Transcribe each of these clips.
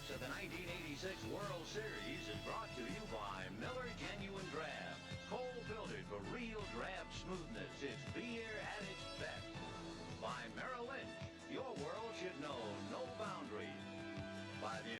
of the 1986 World Series is brought to you by Miller Genuine Draft. Cold filtered for real draft smoothness. It's beer at its best. By Merrill Lynch. Your world should know no boundaries. By the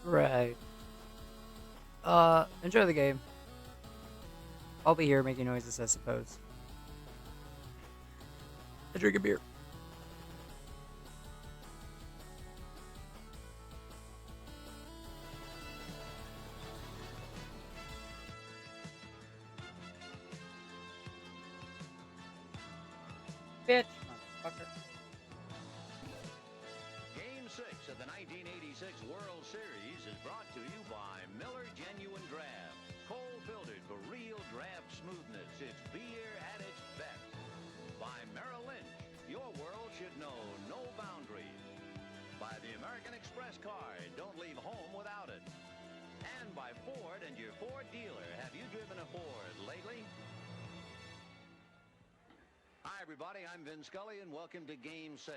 Right. Enjoy the game. I'll be here making noises, I suppose. I drink a beer. Bitch, motherfucker. Game 6 of the 1986 World Series is brought to you by Miller Genuine Draft. Cold filtered for real draft smoothness. It's beer at its best. By Merrill Lynch. Your world should know no boundaries. By the American Express card. Don't leave home without it. And by Ford and your Ford dealer. Have you driven a Ford lately? Hi, everybody. I'm Vin Scully, and welcome to Game 6.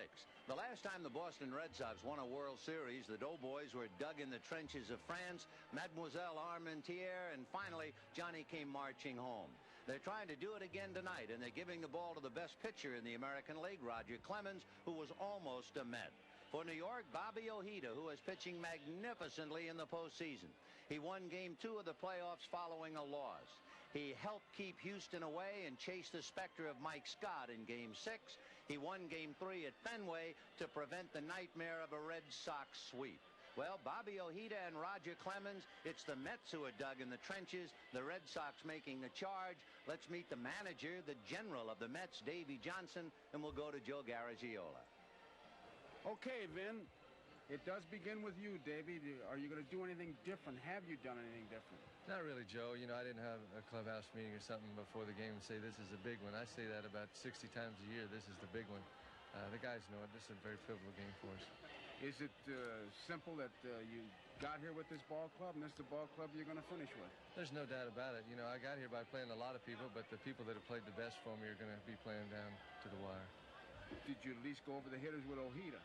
The last time the Boston Red Sox won a World Series, the Doughboys were dug in the trenches of France, Mademoiselle Armentières, and finally, Johnny came marching home. They're trying to do it again tonight, and they're giving the ball to the best pitcher in the American League, Roger Clemens, who was almost a Met. For New York, Bobby Ojeda, who is pitching magnificently in the postseason. He won Game 2 of the playoffs following a loss. He helped keep Houston away and chase the specter of Mike Scott in Game 6. He won Game 3 at Fenway to prevent the nightmare of a Red Sox sweep. Well, Bobby Ojeda and Roger Clemens, it's the Mets who are dug in the trenches, the Red Sox making the charge. Let's meet the manager, the general of the Mets, Davey Johnson, and we'll go to Joe Garagiola. Okay, Vin. It does begin with you, Davey. Are you going to do anything different? Have you done anything different? Not really, Joe. You know, I didn't have a clubhouse meeting or something before the game and say this is a big one. I say that about 60 times a year. This is the big one. The guys know it. This is a very pivotal game for us. Is it simple that you got here with this ball club, and this is the ball club you're going to finish with? There's no doubt about it. You know, I got here by playing a lot of people, but the people that have played the best for me are going to be playing down to the wire. Did you at least go over the hitters with Ojeda?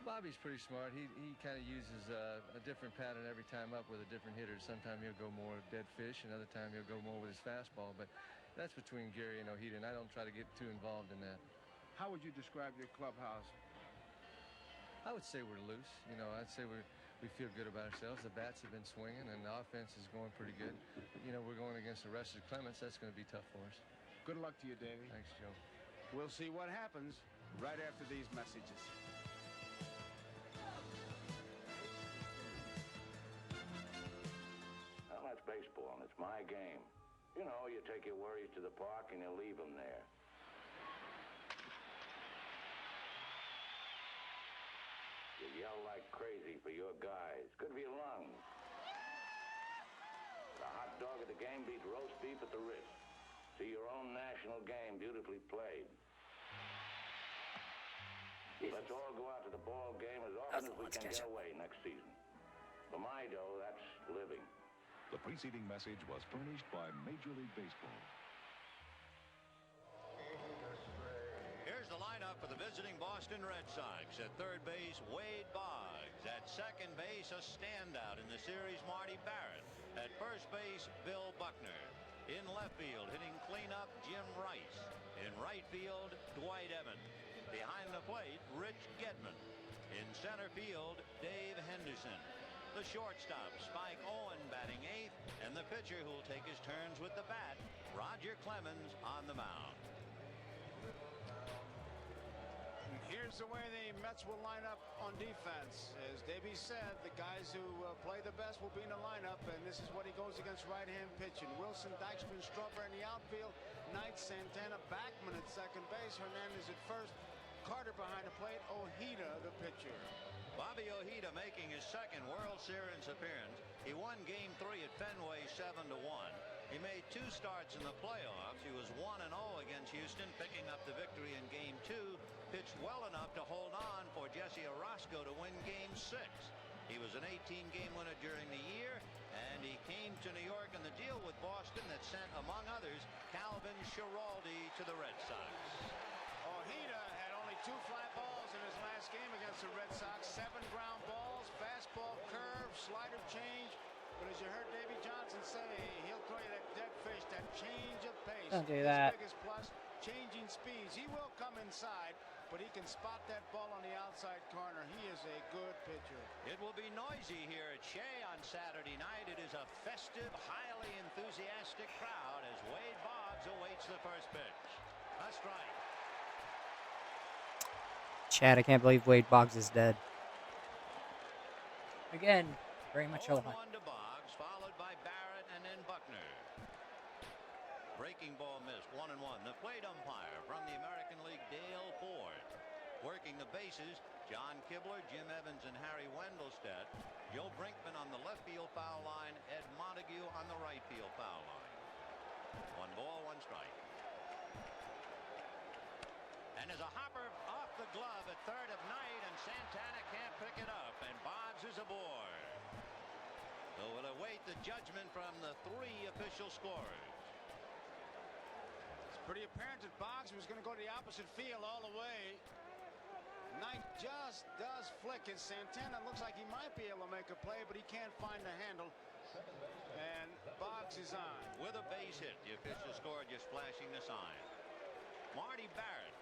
Bobby's pretty smart. He kind of uses a different pattern every time up with a different hitter. Sometimes he'll go more dead fish, another time he'll go more with his fastball. But that's between Gary and Ojeda, and I don't try to get too involved in that. How would you describe your clubhouse? I would say we're loose. You know, I'd say we feel good about ourselves. The bats have been swinging, and the offense is going pretty good. You know, we're going against the rest of Clements. That's going to be tough for us. Good luck to you, Davey. Thanks, Joe. We'll see what happens right after these messages. Well, that's baseball, and it's my game. You know, you take your worries to the park and you leave them there. You yell like crazy for your guys. Good for your lungs. The hot dog at the game beats roast beef at the Ritz. See your own national game beautifully played. Let's all go out to the ball game as often as we can get away next season. For my dough, that's living. The preceding message was furnished by Major League Baseball. Here's the lineup for the visiting Boston Red Sox. At third base, Wade Boggs. At second base, a standout in the series, Marty Barrett. At first base, Bill Buckner. In left field, hitting cleanup, Jim Rice. In right field, Dwight Evans. Behind the plate, Rich Gedman. In center field, Dave Henderson. The shortstop, Spike Owen, batting eighth. And the pitcher who'll take his turns with the bat, Roger Clemens, on the mound. Here's the way the Mets will line up on defense. As Davey said, the guys who play the best will be in the lineup, and this is what he goes against right-hand pitching. Wilson, Dykstra, Strawberry in the outfield. Knight, Santana, Backman at second base. Hernandez at first. Carter behind the plate. Ojeda, the pitcher. Bobby Ojeda making his second World Series appearance. He won Game 3 at Fenway 7-1. He made 2 starts in the playoffs. He was 1-0 against Houston, picking up the victory in Game 2. Pitched well enough to hold on for Jesse Orosco to win Game 6. He was an 18-game winner during the year, and he came to New York in the deal with Boston that sent, among others, Calvin Schiraldi to the Red Sox. Ojeda had only 2 fly balls in his last game against the Red Sox. 7 ground balls, fastball, curve, slider change. But as you heard Davey Johnson say, he'll throw you that dead fish, that change of pace. Don't do that. His biggest plus, changing speeds. He will come inside, but he can spot that ball on the outside corner. He is a good pitcher. It will be noisy here at Shea on Saturday night. It is a festive, highly enthusiastic crowd as Wade Boggs awaits the first pitch. A strike. Chad, I can't believe Wade Boggs is dead. Again, very much alive. 0-1 to Boggs, followed by Barrett and then Buckner. Breaking ball missed, 1-1. The plate umpire from the American League, Dale Ford. Working the bases, John Kibler, Jim Evans, and Harry Wendelstedt. Joe Brinkman on the left field foul line, Ed Montague on the right field foul line. 1 ball, 1 strike. And there's a hopper off the glove at third of Knight, and Santana can't pick it up, and Boggs is aboard. So we'll await the judgment from the 3 official scorers. It's pretty apparent that Boggs was going to go to the opposite field all the way. Knight just does flick, and Santana looks like he might be able to make a play, but he can't find the handle. And Boggs is on. With a base hit, the official score just flashing the sign. Marty Barrett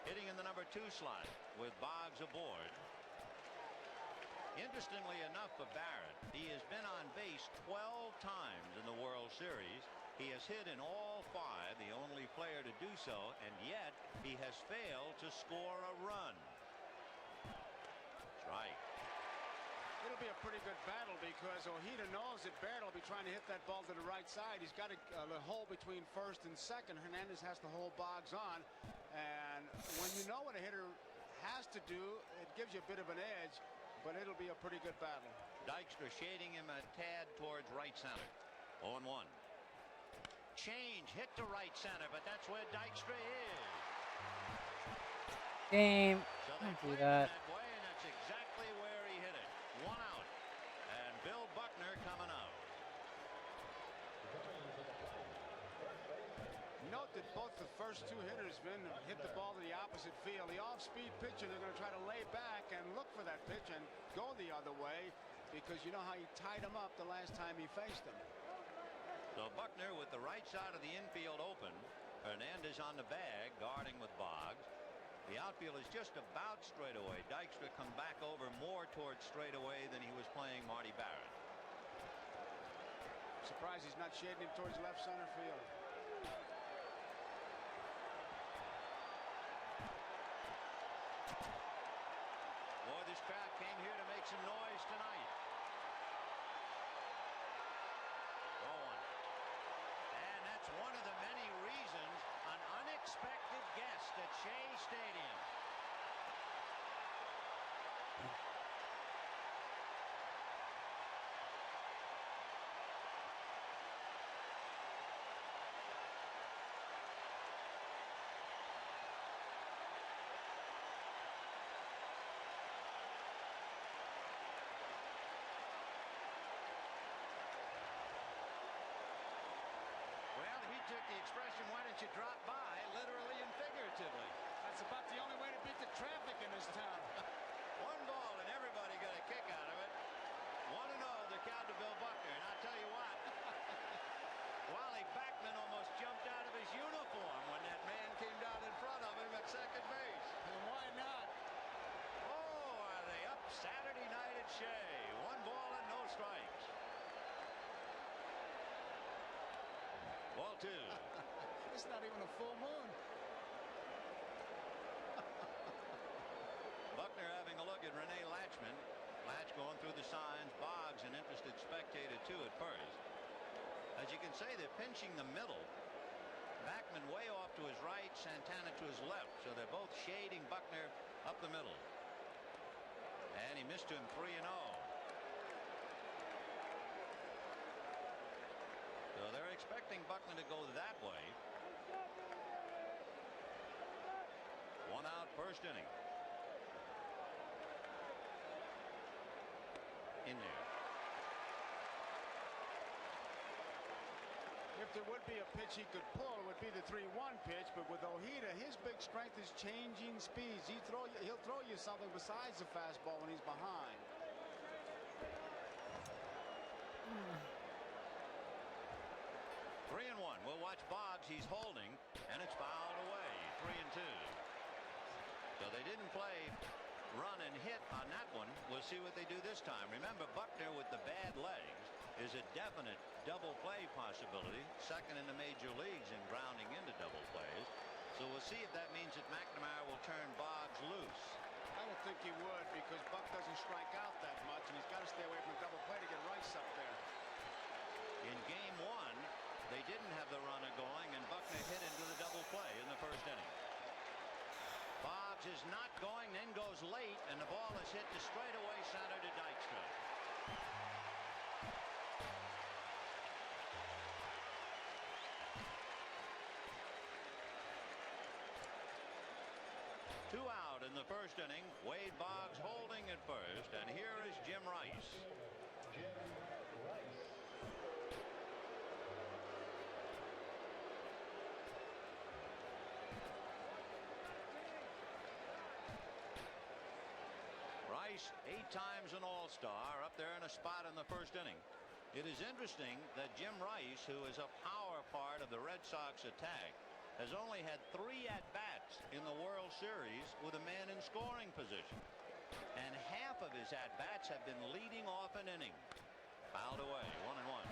hitting in the number 2 slot with Boggs aboard. Interestingly enough for Barrett, he has been on base 12 times in the World Series. He has hit in all 5, the only player to do so, and yet he has failed to score a run. Strike. It'll be a pretty good battle because Ojeda knows that Barrett will be trying to hit that ball to the right side. He's got a hole between first and second. Hernandez has to hold Boggs on. And when you know what a hitter has to do, it gives you a bit of an edge, but it'll be a pretty good battle. Dykstra shading him a tad towards right center. 0-1. Change hit to right center, but that's where Dykstra is. Game. So Don't do they played that. that way, and that's exactly where he hit it. 1 out. And Bill Buckner coming out. Note that both the first 2 hitters, Vin, hit the ball to the opposite field. The off-speed pitcher, they're going to try to lay back and look for that pitch and go the other way because you know how he tied him up the last time he faced him. So Buckner with the right side of the infield open. Hernandez on the bag, guarding with Boggs. The outfield is just about straightaway. Dykstra come back over more towards straightaway than he was playing Marty Barrett. Surprised he's not shading him towards left center field. Boy, this crowd came here to make some noise tonight. 0-1. And that's one of the many reasons an unexpected guest at Shea Stadium. Well, he took the expression, why don't you drop by, literally and figuratively. That's about the only way to beat the traffic in this town. 1 ball and everybody got a kick out of it. 1-0 the count to Bill Buckner. And I'll tell you what, Wally Backman almost jumped out of his uniform when that man came down in front of him at second base. And why not? Oh, are they up Saturday night at Shea? 1 ball and no strikes. Ball 2. It's not even a full moon. Buckner having a look at Rene Latchman. Latch going through the signs. Boggs an interested spectator too at first. As you can say, they're pinching the middle. Backman way off to his right, Santana to his left. So they're both shading Buckner up the middle. And he missed him 3-0. So they're expecting Buckner to go that way. 1 out, first inning. In there. If there would be a pitch he could pull, it would be the 3-1 pitch. But with Ojeda, his big strength is changing speeds. He'll throw you something besides the fastball when he's behind. 3-1. We'll watch Boggs. He's holding, and it's fouled away. 3-2. So they didn't play run and hit on that one. We'll see what they do this time. Remember, Buckner with the bad legs is a definite double play possibility. Second in the major leagues in grounding into double plays. So we'll see if that means that McNamara will turn Boggs loose. I don't think he would because Buck doesn't strike out that much, and he's got to stay away from double play to get Rice up there. In game 1, they didn't have the runner going, and Buckner hit into the double play in the first inning. Boggs is not going, then goes late, and the ball is hit to straightaway center to Dykstra. Two out in the first inning. Wade Boggs holding at first, and here is Jim Rice. Rice, 8 times an All-Star, up there in a spot in the first inning. It is interesting that Jim Rice, who is a power part of the Red Sox attack, has only had 3 at-bats in the World Series with a man in scoring position. And half of his at-bats have been leading off an inning. Fouled away, 1-1.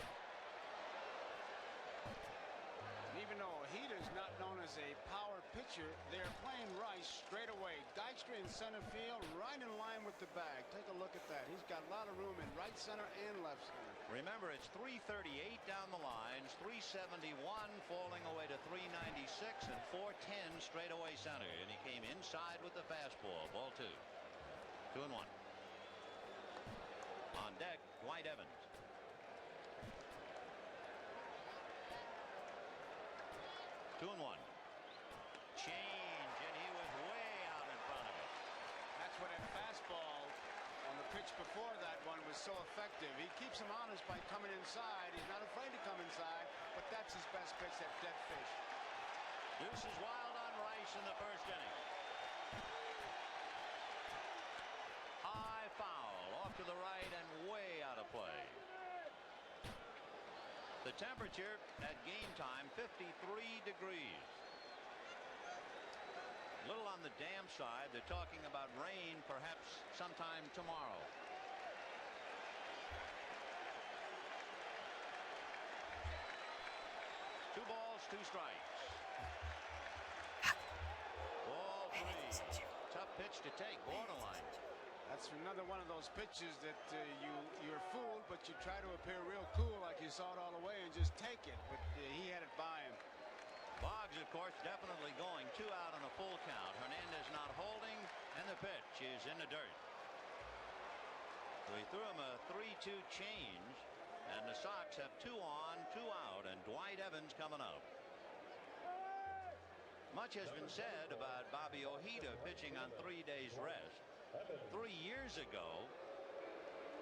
Even though Ojita's not known as a power pitcher, they're playing Rice straight away. Dykstra in center field, right in line with the bag. Take a look at that. He's got a lot of room in right center and left center. Remember, it's 338 down the lines, 371 falling away to 396, and 410 straight away center. And he came inside with the fastball. Ball 2. 2-1. On deck, Dwight Evans. 2-1. Change, and he was way out in front of it. That's what that fastball on the pitch before that one was so effective. He keeps him honest by coming inside. He's not afraid to come inside, but that's his best pitch, that dead fish. Deuce is wild on Rice in the first inning. High foul off to the right and way out of play. The temperature at game time, 53 degrees. A little on the damp side. They're talking about rain perhaps sometime tomorrow. Two balls, 2 strikes. Ball 3. Tough pitch to take, borderline. That's another one of those pitches that you're fooled, but you try to appear real cool like you saw it all the way and just take it. But he had it by him. Boggs, of course, definitely going 2 out on a full count. Hernandez not holding, and the pitch is in the dirt. So he threw him a 3-2 change, and the Sox have 2 on, 2 out, and Dwight Evans coming up. Much has been said about Bobby Ojita pitching on 3 days rest. 3 years ago,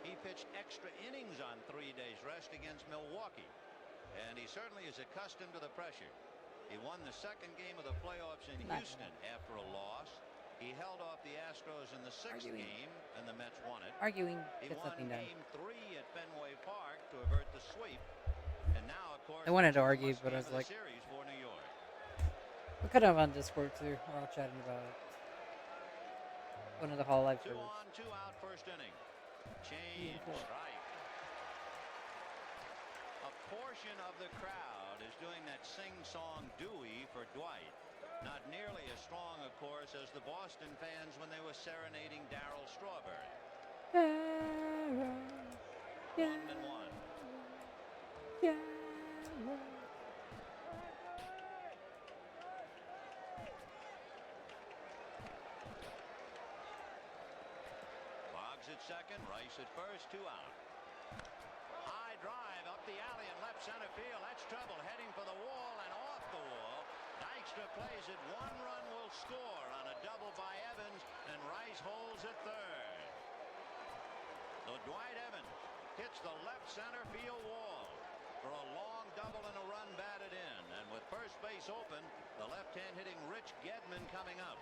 he pitched extra innings on 3 days rest against Milwaukee, and he certainly is accustomed to the pressure. He won the second game of the playoffs in Houston after a loss. He held off the Astros in the 6th game, and the Mets won it. Arguing He gets won nothing done. game 3 at Fenway Park to avert the sweep, and now, of course, I wanted to the argue, must but I game was of like, the series for New York. we could have on Discord too. We're all chatting about it. One of the Hall Live 2 servers. on, 2 out, first inning. Change, strike. A portion of the crowd is doing that sing-song Dewey for Dwight. Not nearly as strong, of course, as the Boston fans when they were serenading Darryl Strawberry. 1-1. Boggs at second, Rice at first, 2 out. High drive up the alley in left center field. That's trouble, heading for the wall and off the wall. Dykstra plays it. 1 run will score on a double by Evans, and Rice holds at third. So Dwight Evans hits the left center field wall for a long double and a run batted in. And with first base open, the left-hand hitting Rich Gedman coming up.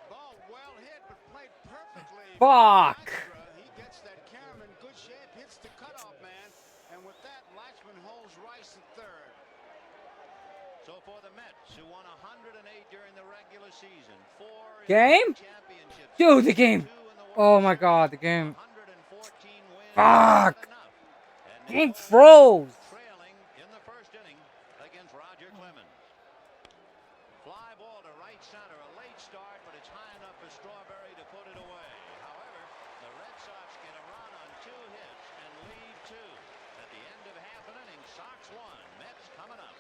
Ball well hit, but played perfectly. Fuck! He gets that camera in good shape, hits the cutoff man, and with that, Latchman holds Rice at third. So for the Mets, who won 108 during the regular season, 4 in Game? the championship, Dude, the game. 2 in the Oh World my Series, god, the game. 114 wins, Fuck! not enough. And the Game Orioles froze. trailing in the first inning against Roger Clemens. Fly ball to right center, a late start, but it's high enough for Strawberry to put it away. However, the Red Sox get a run on 2 hits and lead 2. At the end of half an inning, Sox 1, Mets coming up.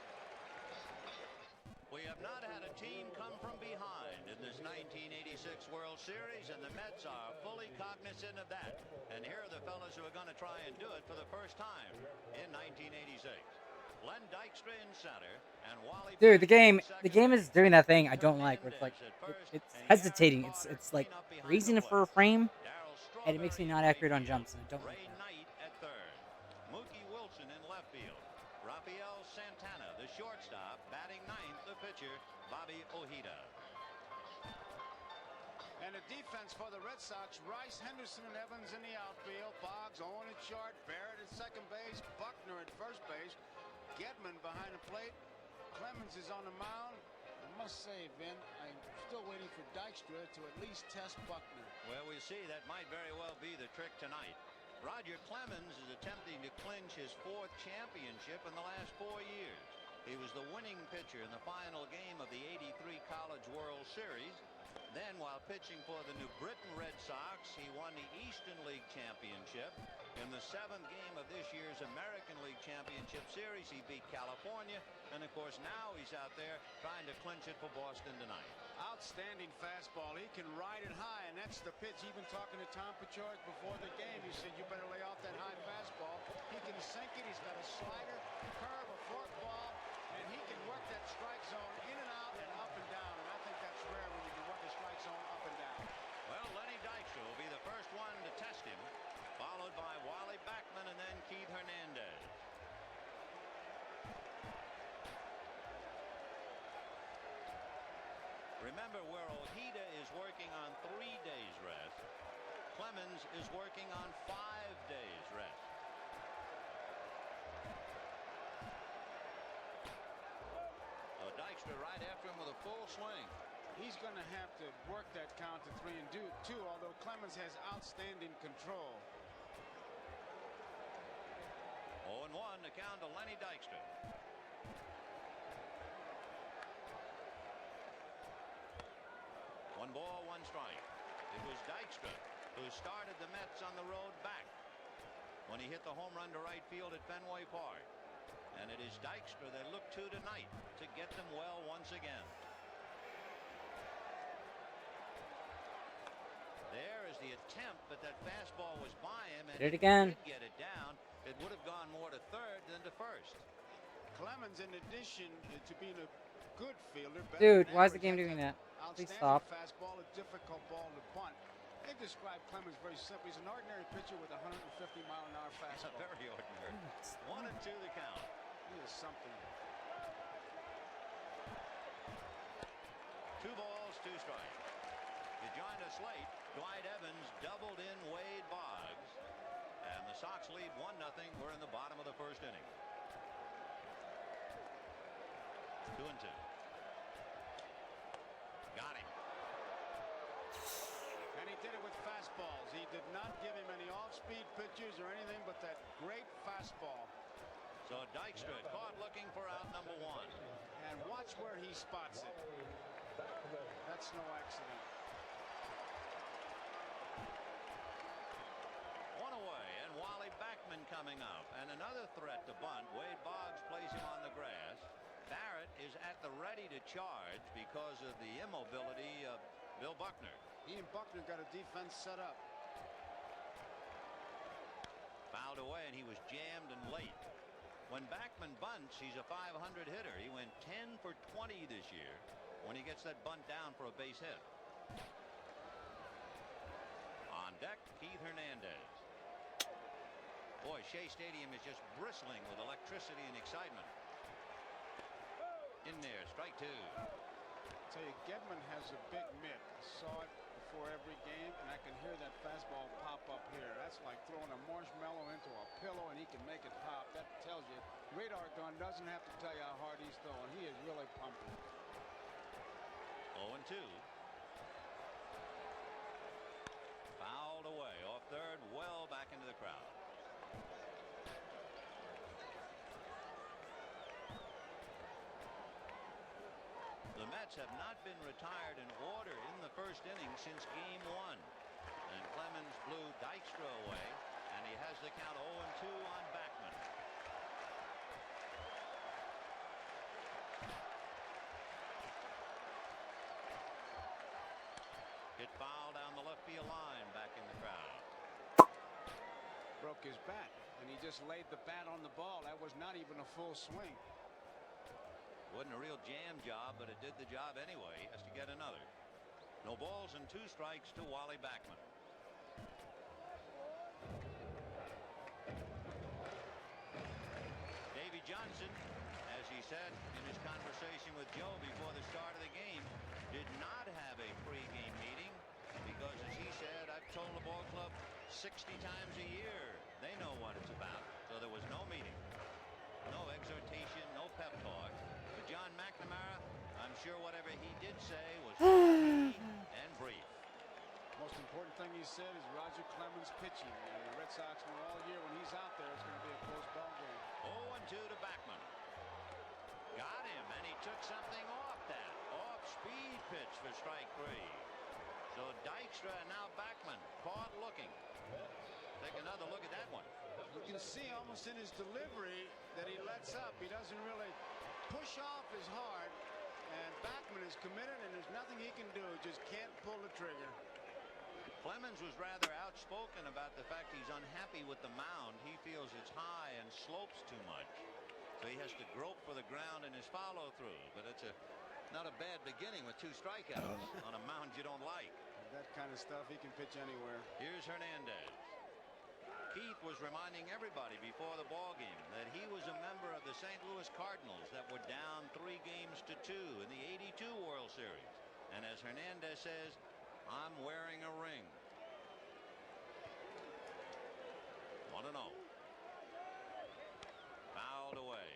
We have not had a team come from behind in this 1986 World Series, and the Mets are fully cognizant of that. And here are the fellas who are going to try and do it for the first time in 1986. Len Dykstra in center, and Wally. Dude, the game is doing that thing I don't like, where it's like it's hesitating. It's like raising it for a frame, and it makes me not accurate on jumps, and I don't like Ray that. Knight at third. Mookie Wilson in left field. Rafael Santana, the shortstop, batting ninth. The pitcher, Bobby Ojita. And And the defense for the Red Sox, Rice, Henderson, and Evans in the outfield. Boggs, Owen at short, Barrett at second base, Buckner at first base, Gedman behind the plate. Clemens is on the mound. I must say, Vin, I'm still waiting for Dykstra to at least test Buckner. Well, we see that might very well be the trick tonight. Roger Clemens is attempting to clinch his 4th championship in the last 4 years. He was the winning pitcher in the final game of the '83 College World Series. Then, while pitching for the New Britain Red Sox, he won the Eastern League Championship. In the 7th game of this year's American League Championship Series, he beat California. And, of course, now he's out there trying to clinch it for Boston tonight. Outstanding fastball. He can ride it high, and that's the pitch. Even talking to Tom Pachorek before the game, he said, you better lay off that high fastball. He can sink it. He's got a slider, curve, a forkball, and he can work that strike zone in and out and up and down. And I think that's rare when you can work the strike zone up and down. Well, Lenny Dykstra will be the first one to test him, followed by Wally Backman and then Keith Hernandez. Remember, where Ojeda is working on 3 days rest, Clemens is working on 5 days rest. So Dykstra right after him with a full swing. He's going to have to work that count to 3 and 2, although Clemens has outstanding control. 0-1 to count to Lenny Dykstra. One ball, one strike. It was Dykstra who started the Mets on the road back when he hit the home run to right field at Fenway Park. And it is Dykstra they look to tonight to get them well once again. There is the attempt, but that fastball was by him, and Hit it again. He did get it down. It would have gone more to third than to first. Clemens, in addition to being a good fielder, Dude, why is the game doing that? Please stop. Fastball, a difficult ball to bunt. They describe Clemens very simply. He's an ordinary pitcher with a 150-mile-an-hour fastball. Very ordinary. 1-2 the count. He is something. 2 balls, 2 strikes. You joined us late. Dwight Evans doubled in Wade Boggs. And the Sox lead 1-0. We're in the bottom of the first inning. 2-2. Got him. And he did it with fastballs. He did not give him any off-speed pitches or anything but that great fastball. So Dykstra caught looking for out number 1. And watch where he spots it. That's no accident. 1 away, and Wally Backman coming up. And another threat to bunt. Wade Boggs plays him on the grass. Barrett is at the ready to charge because of the immobility of Bill Buckner. He and Buckner got a defense set up. Fouled away, and he was jammed and late. When Backman bunts, he's a .500 hitter. He went 10 for 20 this year when he gets that bunt down for a base hit. On deck, Keith Hernandez. Boy, Shea Stadium is just bristling with electricity and excitement. In there, strike 2. I tell you, Gedman has a big mitt. I saw it before every game, and I can hear that fastball pop up here. That's like throwing a marshmallow into a pillow, and he can make it pop. That tells you, radar gun doesn't have to tell you how hard he's throwing. He is really pumping. 0-2. Fouled away off third, well back into the crowd. The Mets have not been retired in order in the first inning since game 1. And Clemens blew Dykstra away, and he has the count 0-2 on Backman. Hit foul down the left field line, back in the crowd. Broke his bat, and he just laid the bat on the ball. That was not even a full swing. Wasn't a real jam job, but it did the job anyway. He has to get another. No balls and 2 strikes to Wally Backman. Davy Johnson, as he said in his conversation with Joe before the start of the game, did not have a pre-game meeting because, as he said, I've told the ball club 60 times a year. They know what it's about. So there was no meeting, no exhortation, no pep talk. But John McNamara, I'm sure whatever he did say was key and brief. Most important thing he said is Roger Clemens pitching. And the Red Sox know all year when he's out there, it's going to be a close ball game. 0-2 to Backman. Got him, and he took something off that. Off-speed pitch for strike 3. So Dykstra and now Backman caught looking. Take another look at that one. You can see almost in his delivery that he lets up. He doesn't really push off as hard. And Backman is committed, and there's nothing he can do. Just can't pull the trigger. Clemens was rather outspoken about the fact he's unhappy with the mound. He feels it's high and slopes too much. So he has to grope for the ground in his follow-through. But it's not a bad beginning with 2 strikeouts on a mound you don't like. That kind of stuff, he can pitch anywhere. Here's Hernandez. Keith was reminding everybody before the ball game that he was a member of the St. Louis Cardinals that were down 3-2 in the '82 World Series. And as Hernandez says, I'm wearing a ring. 1-0. Fouled away.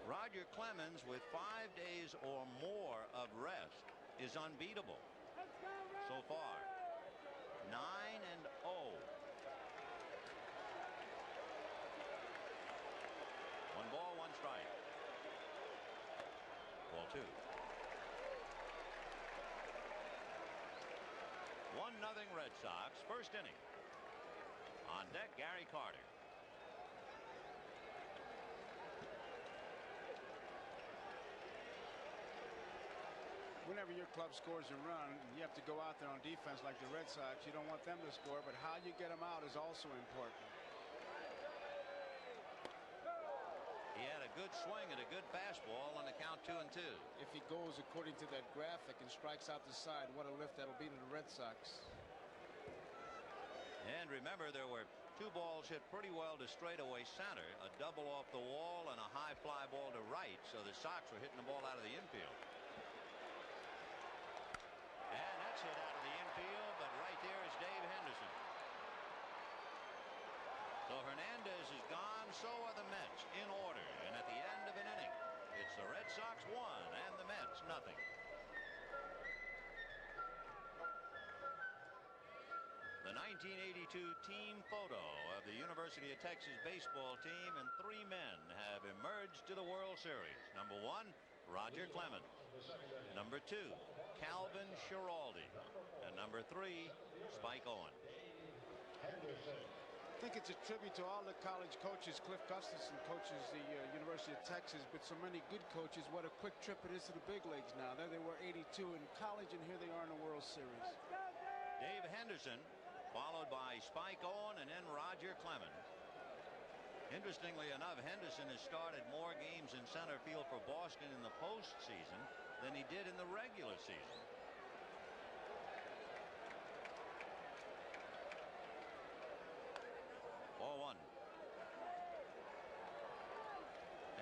Roger Clemens, with 5 days or more of rest, is unbeatable so far. 9-0. 1 ball, 1 strike. Ball 2. 1-0 Red Sox, first inning. On deck, Gary Carter. Whenever your club scores a run, you have to go out there on defense like the Red Sox. You don't want them to score, but how you get them out is also important. He had a good swing and a good fastball on the count 2-2. If he goes according to that graphic and strikes out the side, what a lift that'll be to the Red Sox. And remember, there were 2 balls hit pretty well to straightaway center, a double off the wall and a high fly ball to right, so the Sox were hitting the ball out of the infield. And that's hit out of the infield, but right there is Dave Henderson. So Hernandez is gone, so are the Mets in order. And at the end of an inning, it's the Red Sox 1 and the Mets nothing. The 1982 team photo of the University of Texas baseball team, and 3 men have emerged to the World Series. Number 1, Roger Clemens. Number 2, Calvin Schiraldi. And number 3, Spike Owen. I think it's a tribute to all the college coaches. Cliff Gustafson coaches the University of Texas, but so many good coaches. What a quick trip it is to the big leagues now. There they were 82 in college, and here they are in the World Series. Dave Henderson, followed by Spike Owen and then Roger Clemens. Interestingly enough, Henderson has started more games in center field for Boston in the postseason than he did in the regular season. Ball 1.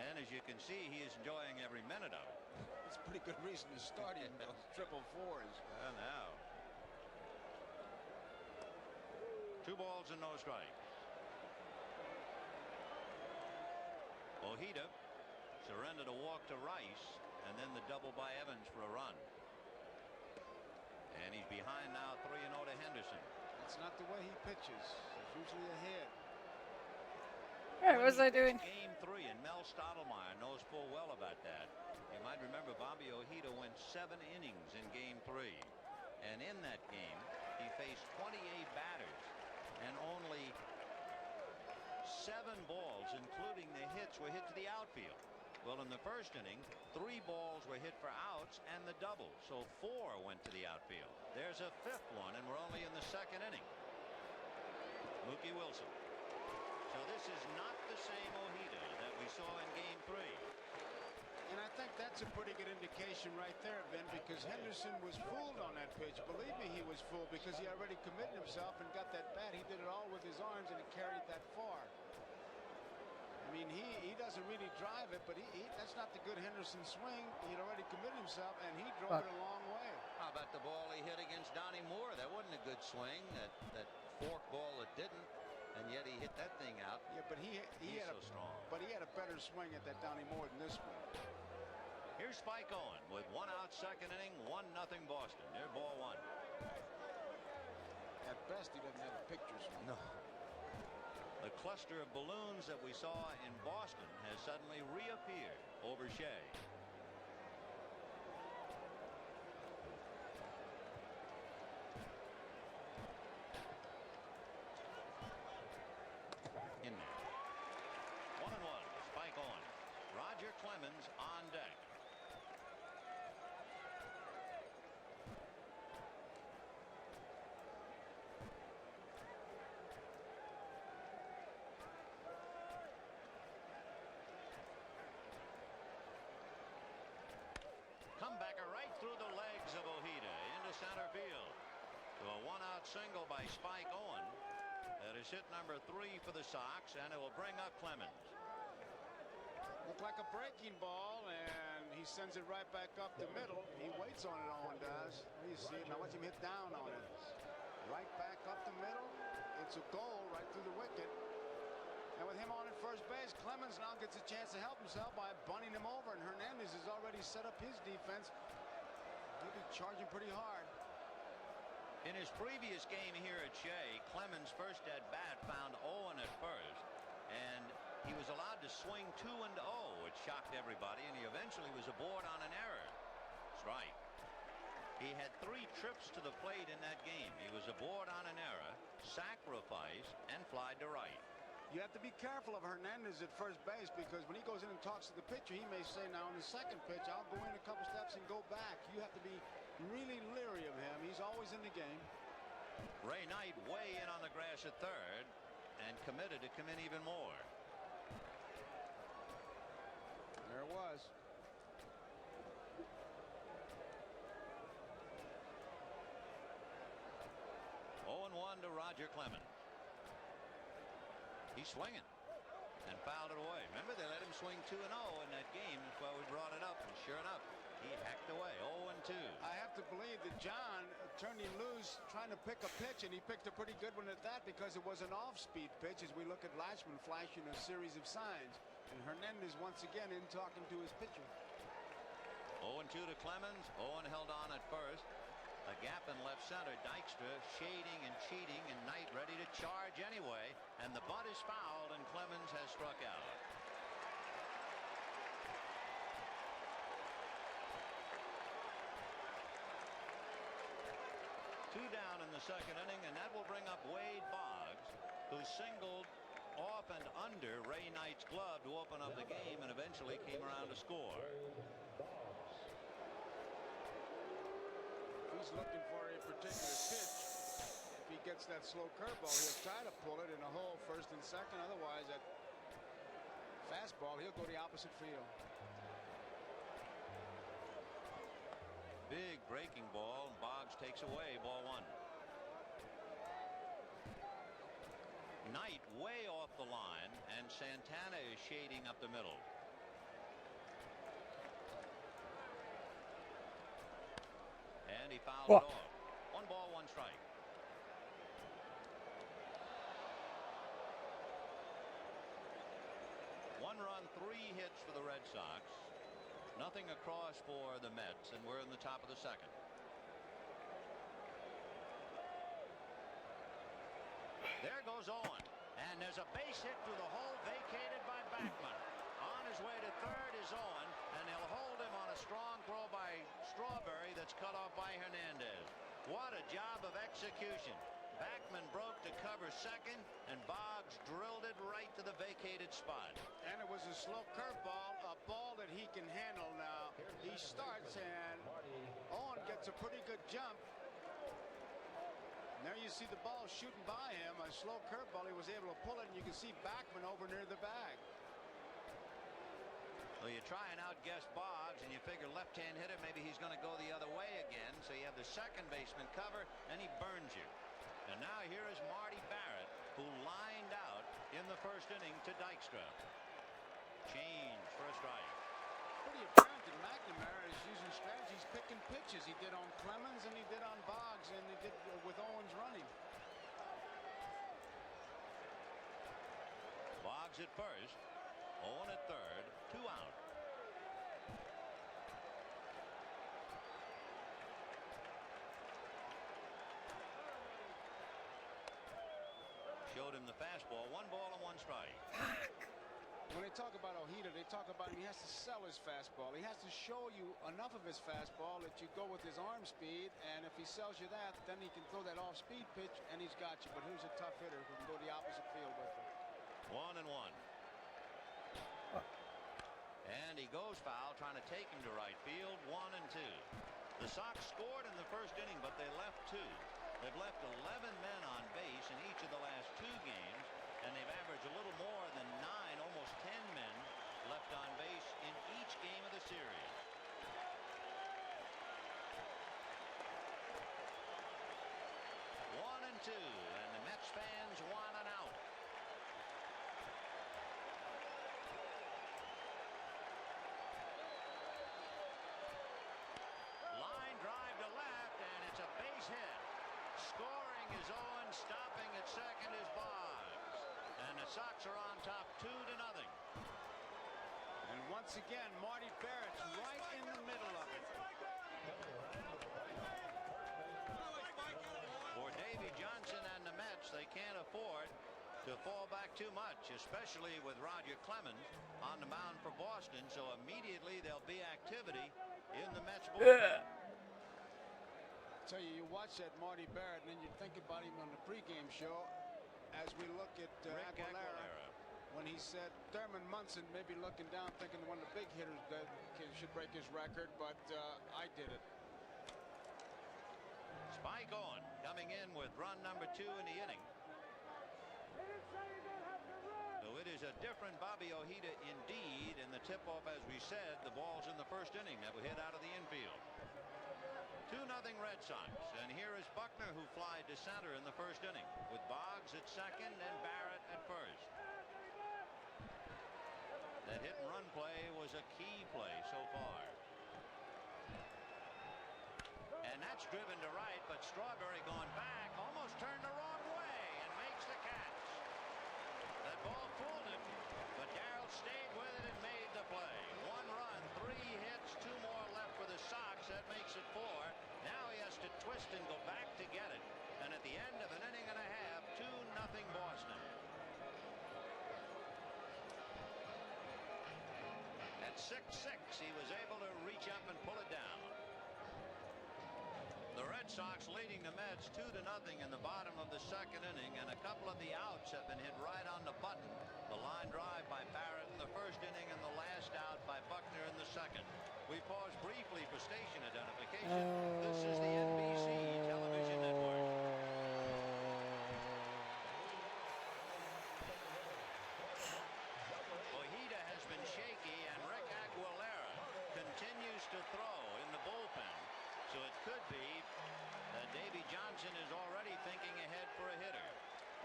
And as you can see, he is enjoying every minute of it. It's a pretty good reason to start him, those 4-4s. And now 2 balls and no strikes. Ojeda surrendered a walk to Rice, and then the double by Evans for a run. And he's behind now 3-0 to Henderson. That's not the way he pitches. He's usually ahead. All right, what was I doing? Game 3, and Mel Stottlemyre knows full well about that. You might remember Bobby Ojeda went 7 innings in Game 3. And in that game, he faced 28 batters, and only 7 balls, including the hits, were hit to the outfield. Well, in the first inning, 3 balls were hit for outs and the double, so 4 went to the outfield. There's a 5th one, and we're only in the 2nd inning. Mookie Wilson. So this is not the same Ojeda that we saw in Game 3. And I think that's a pretty good indication right there, Ben, because Henderson was fooled on that pitch. Believe me, he was fooled because he already committed himself and got that bat. He did it all with his arms, and it carried that far. I mean, he doesn't really drive it, but that's not the good Henderson swing. He'd already committed himself, and he drove it a long way. How about the ball he hit against Donnie Moore? That wasn't a good swing. That fork ball that didn't, and yet he hit that thing out. Yeah, but he's so strong. But he had a better swing at that Donnie Moore than this one. Here's Spike Owen with 1 out, second inning, 1-0 Boston. Near ball 1. At best, he doesn't have a picture swing. No. The cluster of balloons that we saw in Boston has suddenly reappeared over Shea. In there. 1-1. Spike Owen. Roger Clemens on deck. Comebacker right through the legs of Ojeda into center field. To a 1-out single by Spike Owen. That is hit number 3 for the Sox, and it will bring up Clemens. Looked like a breaking ball, and he sends it right back up the middle. He waits on it, Owen does. You see it. Now watch him hit down on it. Right back up the middle. It's a goal right through the wicket. And with him on at first base, Clemens now gets a chance to help himself by bunting him over, and Hernandez has already set up his defense. He'll be charging pretty hard. In his previous game here at Shea, Clemens' first at bat found Owen at first, and he was allowed to swing 2-0, which shocked everybody, and he eventually was aboard on an error. Strike. He had 3 trips to the plate in that game. He was aboard on an error, sacrificed, and flied to right. You have to be careful of Hernandez at first base, because when he goes in and talks to the pitcher, he may say, now on the second pitch, I'll go in a couple steps and go back. You have to be really leery of him. He's always in the game. Ray Knight way in on the grass at third and committed to come in even more. There it was. Oh, 0-1 to Roger Clemens. He's swinging and fouled it away. Remember, they let him swing 2-0 in that game. That's why we brought it up. And sure enough, he hacked away. 0-2. I have to believe that John turned him loose trying to pick a pitch, and he picked a pretty good one at that, because it was an off-speed pitch, as we look at Latchman flashing a series of signs. And Hernandez once again in talking to his pitcher. 0-2 to Clemens. Owen held on at first. A gap in left center. Dykstra shading and cheating, and Knight ready to charge anyway. And the bunt is fouled, and Clemens has struck out. Two down in the second inning, and that will bring up Wade Boggs, who singled off and under Ray Knight's glove to open up the game, and eventually came around to score. He's looking for a particular pitch. If he gets that slow curveball, he'll try to pull it in a hole first and second. Otherwise, that fastball, he'll go the opposite field. Big breaking ball. Boggs takes away ball 1. Knight way off the line, and Santana is shading up the middle. And he fouled it off. 1 ball, 1 strike. One run, 3 hits for the Red Sox. Nothing across for the Mets, and we're in the top of the second. There goes Owen, and there's a base hit through the hole, vacated by Backman. On his way to third is Owen, and they'll hold him on a strong throw by Strawberry that's cut off by Hernandez. What a job of execution. Backman broke to cover second, and Boggs drilled it right to the vacated spot. And it was a slow curveball, a ball that he can handle now. He starts, and Owen gets a pretty good jump. Now you see the ball shooting by him, a slow curveball. He was able to pull it, and you can see Backman over near the bag. Well, you try and outguess Boggs, and you figure left-hand hitter, maybe he's going to go the other way again. So you have the second baseman cover, and he burns you. And now here is Marty Barrett, who lined out in the first inning to Dykstra. Change for a strike. Pretty apparent that McNamara is using strategies, picking pitches. He did on Clemens and he did on Boggs and he did with Owens running. Boggs at first, Owen at third, 2 out. Showed him the fastball, 1 ball and 1 strike. When they talk about Ojeda, they talk about he has to sell his fastball. He has to show you enough of his fastball that you go with his arm speed, and if he sells you that, then he can throw that off-speed pitch, and he's got you. But who's a tough hitter who can go the opposite field with him? 1-1. And he goes foul, trying to take him to right field. 1-2. The Sox scored in the first inning, but they left 2. They've left 11 men on base in each of the last 2 games, and they've averaged a little more than 9, almost 10 men left on base in each game of the series. One and two, and the Mets fans want an out. Line drive to left, and it's a base hit. Scoring is Owen, stopping at second is Boggs. And the Sox are on top 2-0. And once again, Marty Barrett's right in the middle of it. For Davy Johnson and the Mets, they can't afford to fall back too much, especially with Roger Clemens on the mound for Boston. So immediately there'll be activity in the Mets bullpen. Tell you, you watch that Marty Barrett, and then you think about him on the pregame show as we look at Aguilera, when he said Thurman Munson may be looking down thinking one of the big hitters that should break his record, but I did it. Spike Owen coming in with run number 2 in the inning. So it is a different Bobby Ojeda indeed, and the tip-off, as we said, the ball's in the first inning that were hit out of the infield. 2-0 Red Sox, and here is Buckner, who flied to center in the first inning, with Boggs at second and Barrett at first. That hit and run play was a key play so far. And that's driven to right, but Strawberry going back almost turned the wrong way and makes the catch. That ball fooled him, but Darrell stayed with it and made the play. 1 run, 3 hits, 2 more left for the Sox. That makes it 4. Now he has to twist and go back to get it. And at the end of an inning and a half, 2-0 Boston. At 6-6, he was able to reach up and pull it down. The Red Sox leading the Mets 2-0 in the bottom of the second inning, and a couple of the outs have been hit right on the button. The line drive by Barrett in the first inning, and the last out by Buckner in the second. We pause briefly for station identification. This is the NBC television network. Ojeda has been shaky, and Rick Aguilera continues to throw in the bullpen. So it could be that Davy Johnson is already thinking ahead for a hitter.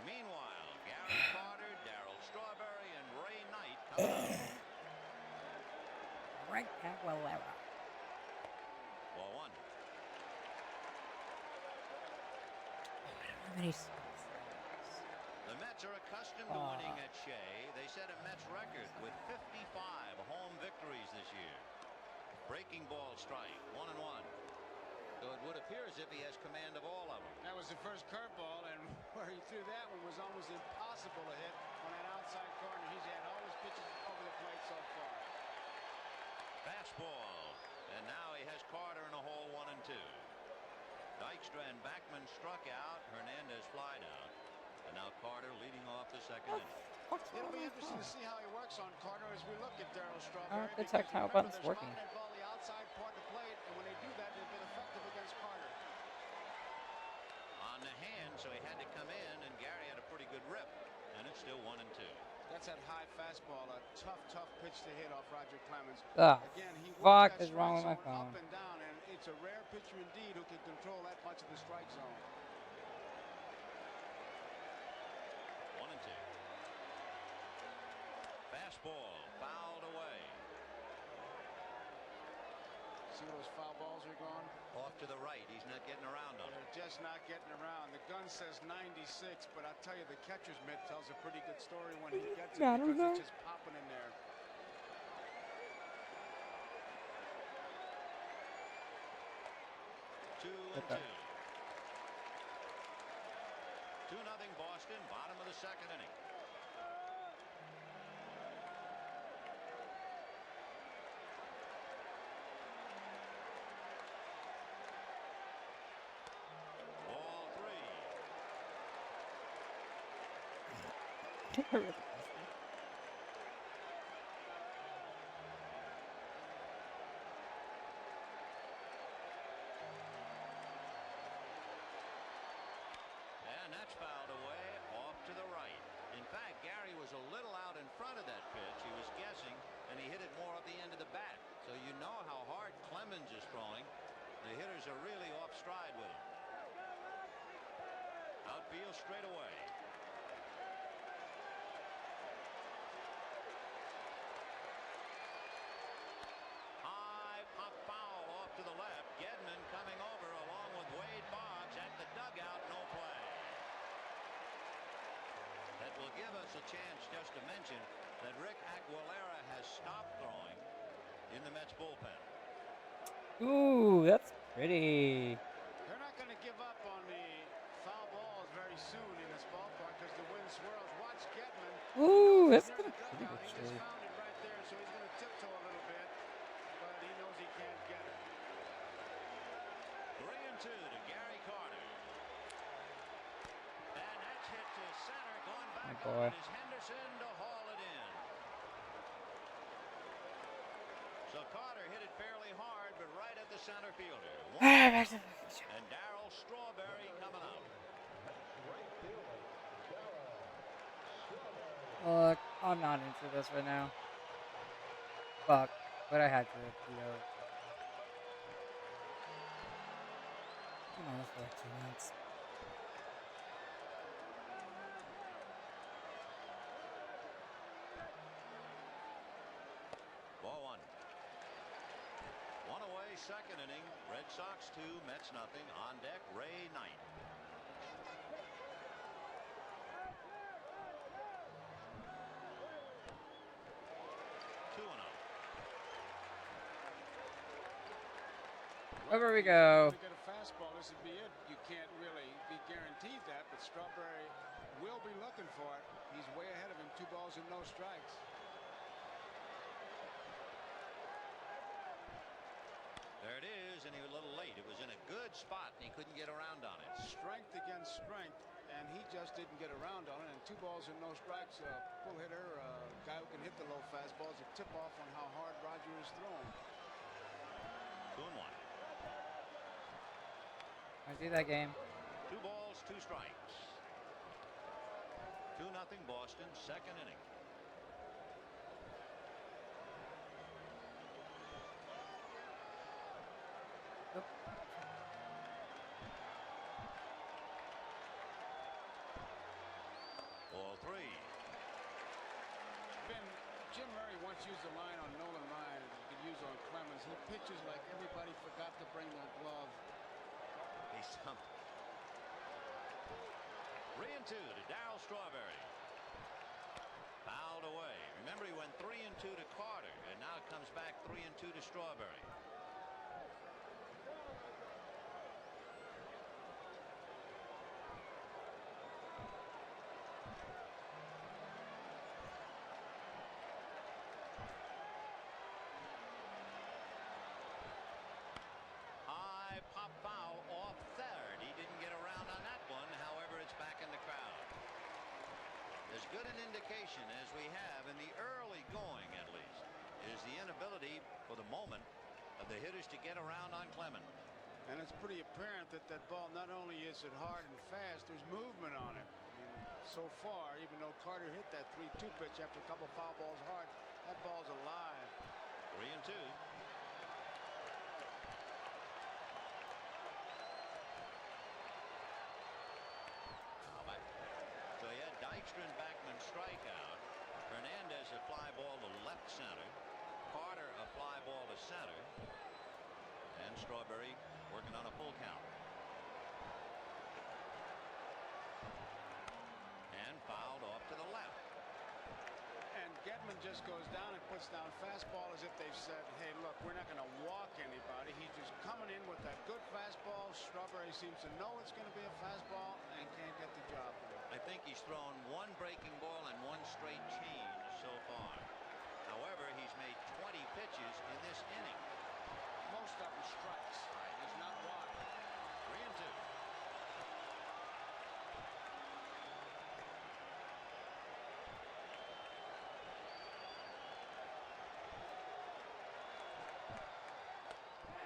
Meanwhile, Gary Carter, Darrell Strawberry, and Ray Knight come out. Rick Aguilera. Ball 1. I don't have any spots. The Mets are accustomed to winning at Shea. They set a Mets record with 55 home victories this year. Breaking ball strike, 1-1. So it would appear as if he has command of all of them. That was the first curveball, and where he threw that one was almost impossible to hit on that outside corner. He's had all his pitches over the plate so far. Fastball, and now he has Carter in a hole, 1-2. Dykstra and Backman struck out. Hernandez flied out, and now Carter leading off the second inning. It'll be interesting to see how he works on Carter as we look at Darrell Strawberry. The tactile button's working. That ball the outside part of the plate, and when they do that, they've been effective against Carter. On the hand, so he had to come in, and Gary had a pretty good rip, and it's still 1-2. That's that high fastball, a tough pitch to hit off Roger Clemens. Again, he fuck works that is wrong with my strike zone phone? up and down, and it's a rare pitcher indeed who can control that much of the strike zone. 1-2. Fastball fouled See where those foul balls are going? Off to the right. He's not getting around on it. They're just not getting around. The gun says 96, but I tell you, the catcher's mitt tells a pretty good story when he gets it because it's just popping in there. Two and two. 2-0 Boston, bottom of the second inning. Ball 3. And that's fouled away off to the right. In fact, Gary was a little out in front of that pitch. He was guessing, and he hit it more at the end of the bat. So you know how hard Clemens is throwing. The hitters are really off stride with him. Outfield straight away. High pop foul off to the left. Gedman coming over along with Wade Boggs at the dugout. No play. That will give us a chance just to mention that Rick Aguilera has stopped throwing in the Mets bullpen. Ooh, that's pretty. They're not going to give up on the foul balls very soon in this ballpark because the wind swirls. Watch Gedman. Ooh, that's Near been the pretty dugout. good He just trade. found it right there, so he's going to tiptoe a little bit, but he knows he can't get it. 3-2 to Gary Carter. And that's hit to center. Going back Oh, boy. on it is Henderson to haul it in. So Carter hit it fairly hard, but right at the center fielder. And Darryl Strawberry coming out. Look, I'm not into this right now. Fuck, but I had to, you know. Come on, for like 2 minutes. Ball 1. One away, second inning. Red Sox 2, Mets nothing. On deck, Ray Knight. Wherever we go. To get a fastball, this would be it. You can't really be guaranteed that, but Strawberry will be looking for it. He's way ahead of him. 2 balls and no strikes. There it is, and he was a little late. It was in a good spot, and he couldn't get around on it. Strength against strength, and he just didn't get around on it. And 2 balls and no strikes. Pull hitter, guy who can hit the low fastballs. A tip off on how hard Roger is throwing. 2-1. I see that game. 2 balls, 2 strikes. 2-0 Boston, second inning. Ball 3. Jim Murray once used a line on Nolan Ryan that he could use on Clemens. He pitches like everybody forgot to bring their glove. He's something. 3-2 to Darryl Strawberry. Fouled away. Remember, he went 3-2 to Carter, and now it comes back 3-2 to Strawberry. High pop foul off third. He didn't get around on that one. However, it's back in the crowd. As good an indication as we have in the early going, at least, is the inability for the moment of the hitters to get around on Clemens. And it's pretty apparent that that ball, not only is it hard and fast, there's movement on it. I mean, so far, even though Carter hit that 3-2 pitch after a couple foul balls hard, that ball's alive. 3-2. So he had Dykstra and Backman strikeout. Hernandez a fly ball to left center. Carter a fly ball to center. and Strawberry working on a full count. And fouled off to the left. And Gedman just goes down and puts down fastball as if they've said, hey, look, we're not going to walk anybody. He's just coming in with that good fastball. Strawberry seems to know it's going to be a fastball and can't get the job done. I think he's thrown one breaking ball and one straight change so far. However, he's made 20 pitches in this inning. Most of them strikes. He's not walked. 3-2.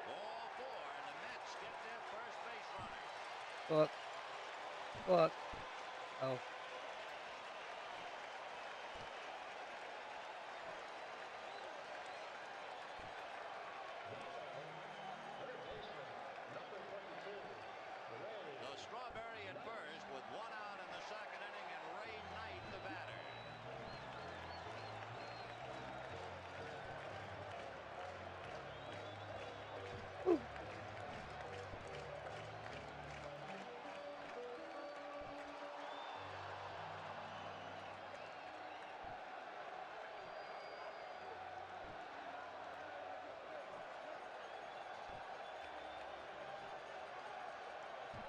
Ball 4, and the Mets get their first base runner. Look. Look. Oh. So Strawberry at first with one out in the second inning, and Ray Knight the batter.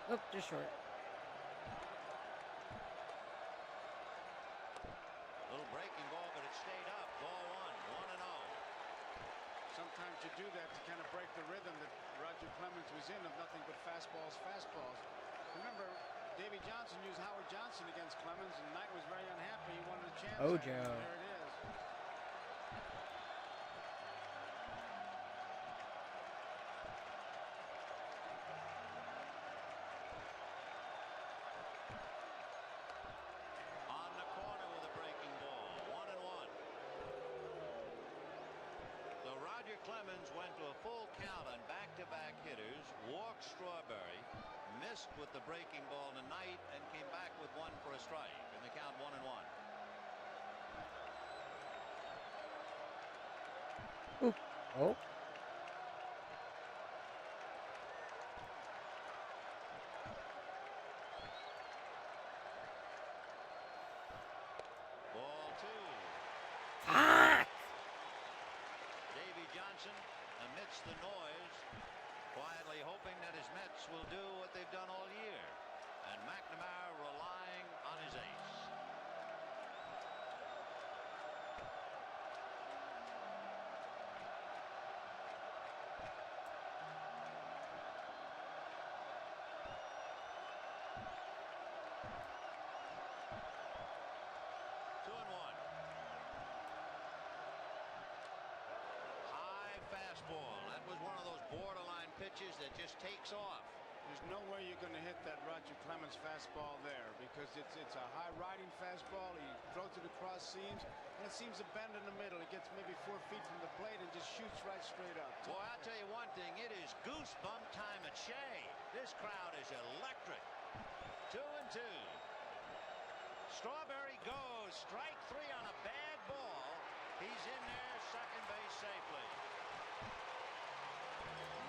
Oh, just short. Little breaking ball, but it stayed up. Ball 1, 1-0. Sometimes you do that to kind of break the rhythm that Roger Clemens was in of nothing but fastballs. Remember, Davey Johnson used Howard Johnson against Clemens, and Knight was very unhappy. He wanted a chance. Oh, at it, Joe. and there it is. On the corner with a breaking ball. 1-1. So Roger Clemens went to a full count on back-to-back hitters, walked Strawberry, missed with the breaking ball tonight, and came back with one for a strike. And the count 1-1. Oop. Oh. Ball 2. Fuck! Davey Johnson, amidst the noise, quietly hoping that his Mets will do what they've done all year. And McNamara relying on his ace. Two and one. High fastball. That was one of those borderline pitches that just takes off. There's no way you're going to hit that Roger Clemens fastball there because it's a high riding fastball. He throws it across seams, and it seems to bend in the middle. It gets maybe 4 feet from the plate and just shoots right straight up. Boy, I'll tell you one thing. It is goosebump time at Shea. This crowd is electric. 2-2. Strawberry goes. Strike 3 on a bad ball. He's in there, second base safely.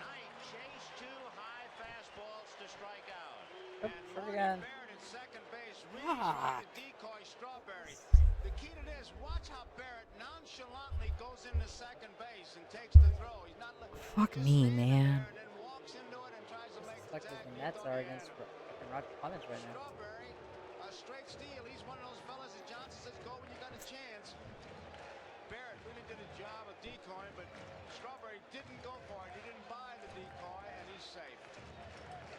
Knight chased 2 high fastballs to strike out. Oop, And short Marty again. Barrett at second base really Fuck. tried to decoy Strawberry. The key to this, watch how Barrett nonchalantly goes into second base and takes the throw. He's not Fuck just me, standing man. there and then walks into it and tries to make the Sucks as tag. the You Mets thought are he against had it. fucking Roger Clemens right now. Strawberry, a straight steal. He's one of those fellas that Johnson says go when you got a chance. Barrett really did a job of decoying, but Strawberry didn't go for it. He didn't buy the decoy, and he's safe.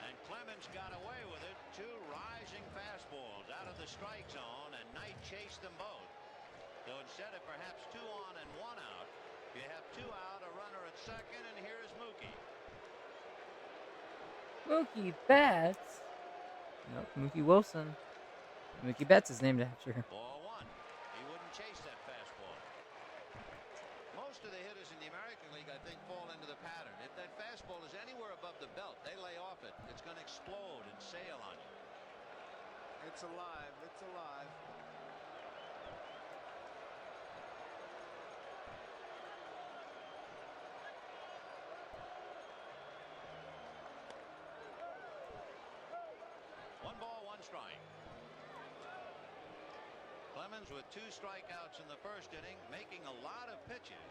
And Clemens got away with it. 2 rising fastballs out of the strike zone, and Knight chased them both. So instead of perhaps 2 on and 1 out, you have 2 out, a runner at second, and here is Mookie. Mookie Betts. Nope, Mookie Wilson. Mookie Betts is named after him. Ball 1. He wouldn't chase that fastball. Most of the hitters in the American League, I think, fall into the pattern. If that fastball is anywhere above the belt, they lay off it. It's going to explode and sail on you. It's alive. It's alive. Clemens with 2 strikeouts in the first inning, making a lot of pitches.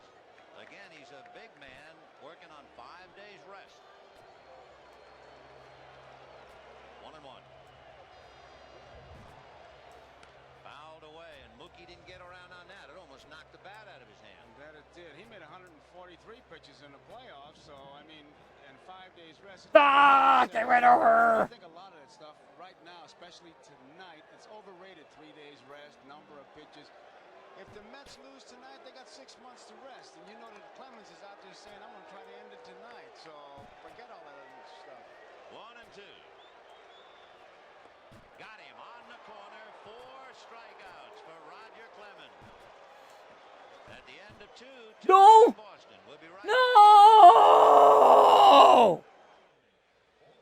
Again, he's a big man working on 5 days rest. 1-1. Fouled away, and Mookie didn't get around on that. It almost knocked the bat out of his hand. That it did. He made 143 pitches in the playoffs, so I mean, and 5 days rest. Get rid of her. I think a lot of that stuff right now, especially tonight, it's overrated. 3 days rest, number of pitches. If the Mets lose tonight, they got 6 months to rest, and you know that Clemens is out there saying, "I'm going to try to end it tonight." So forget all that other stuff. 1-2. Got him on the corner. 4 strikeouts for Roger Clemens. At the end of 2, No! Boston. We'll be right No!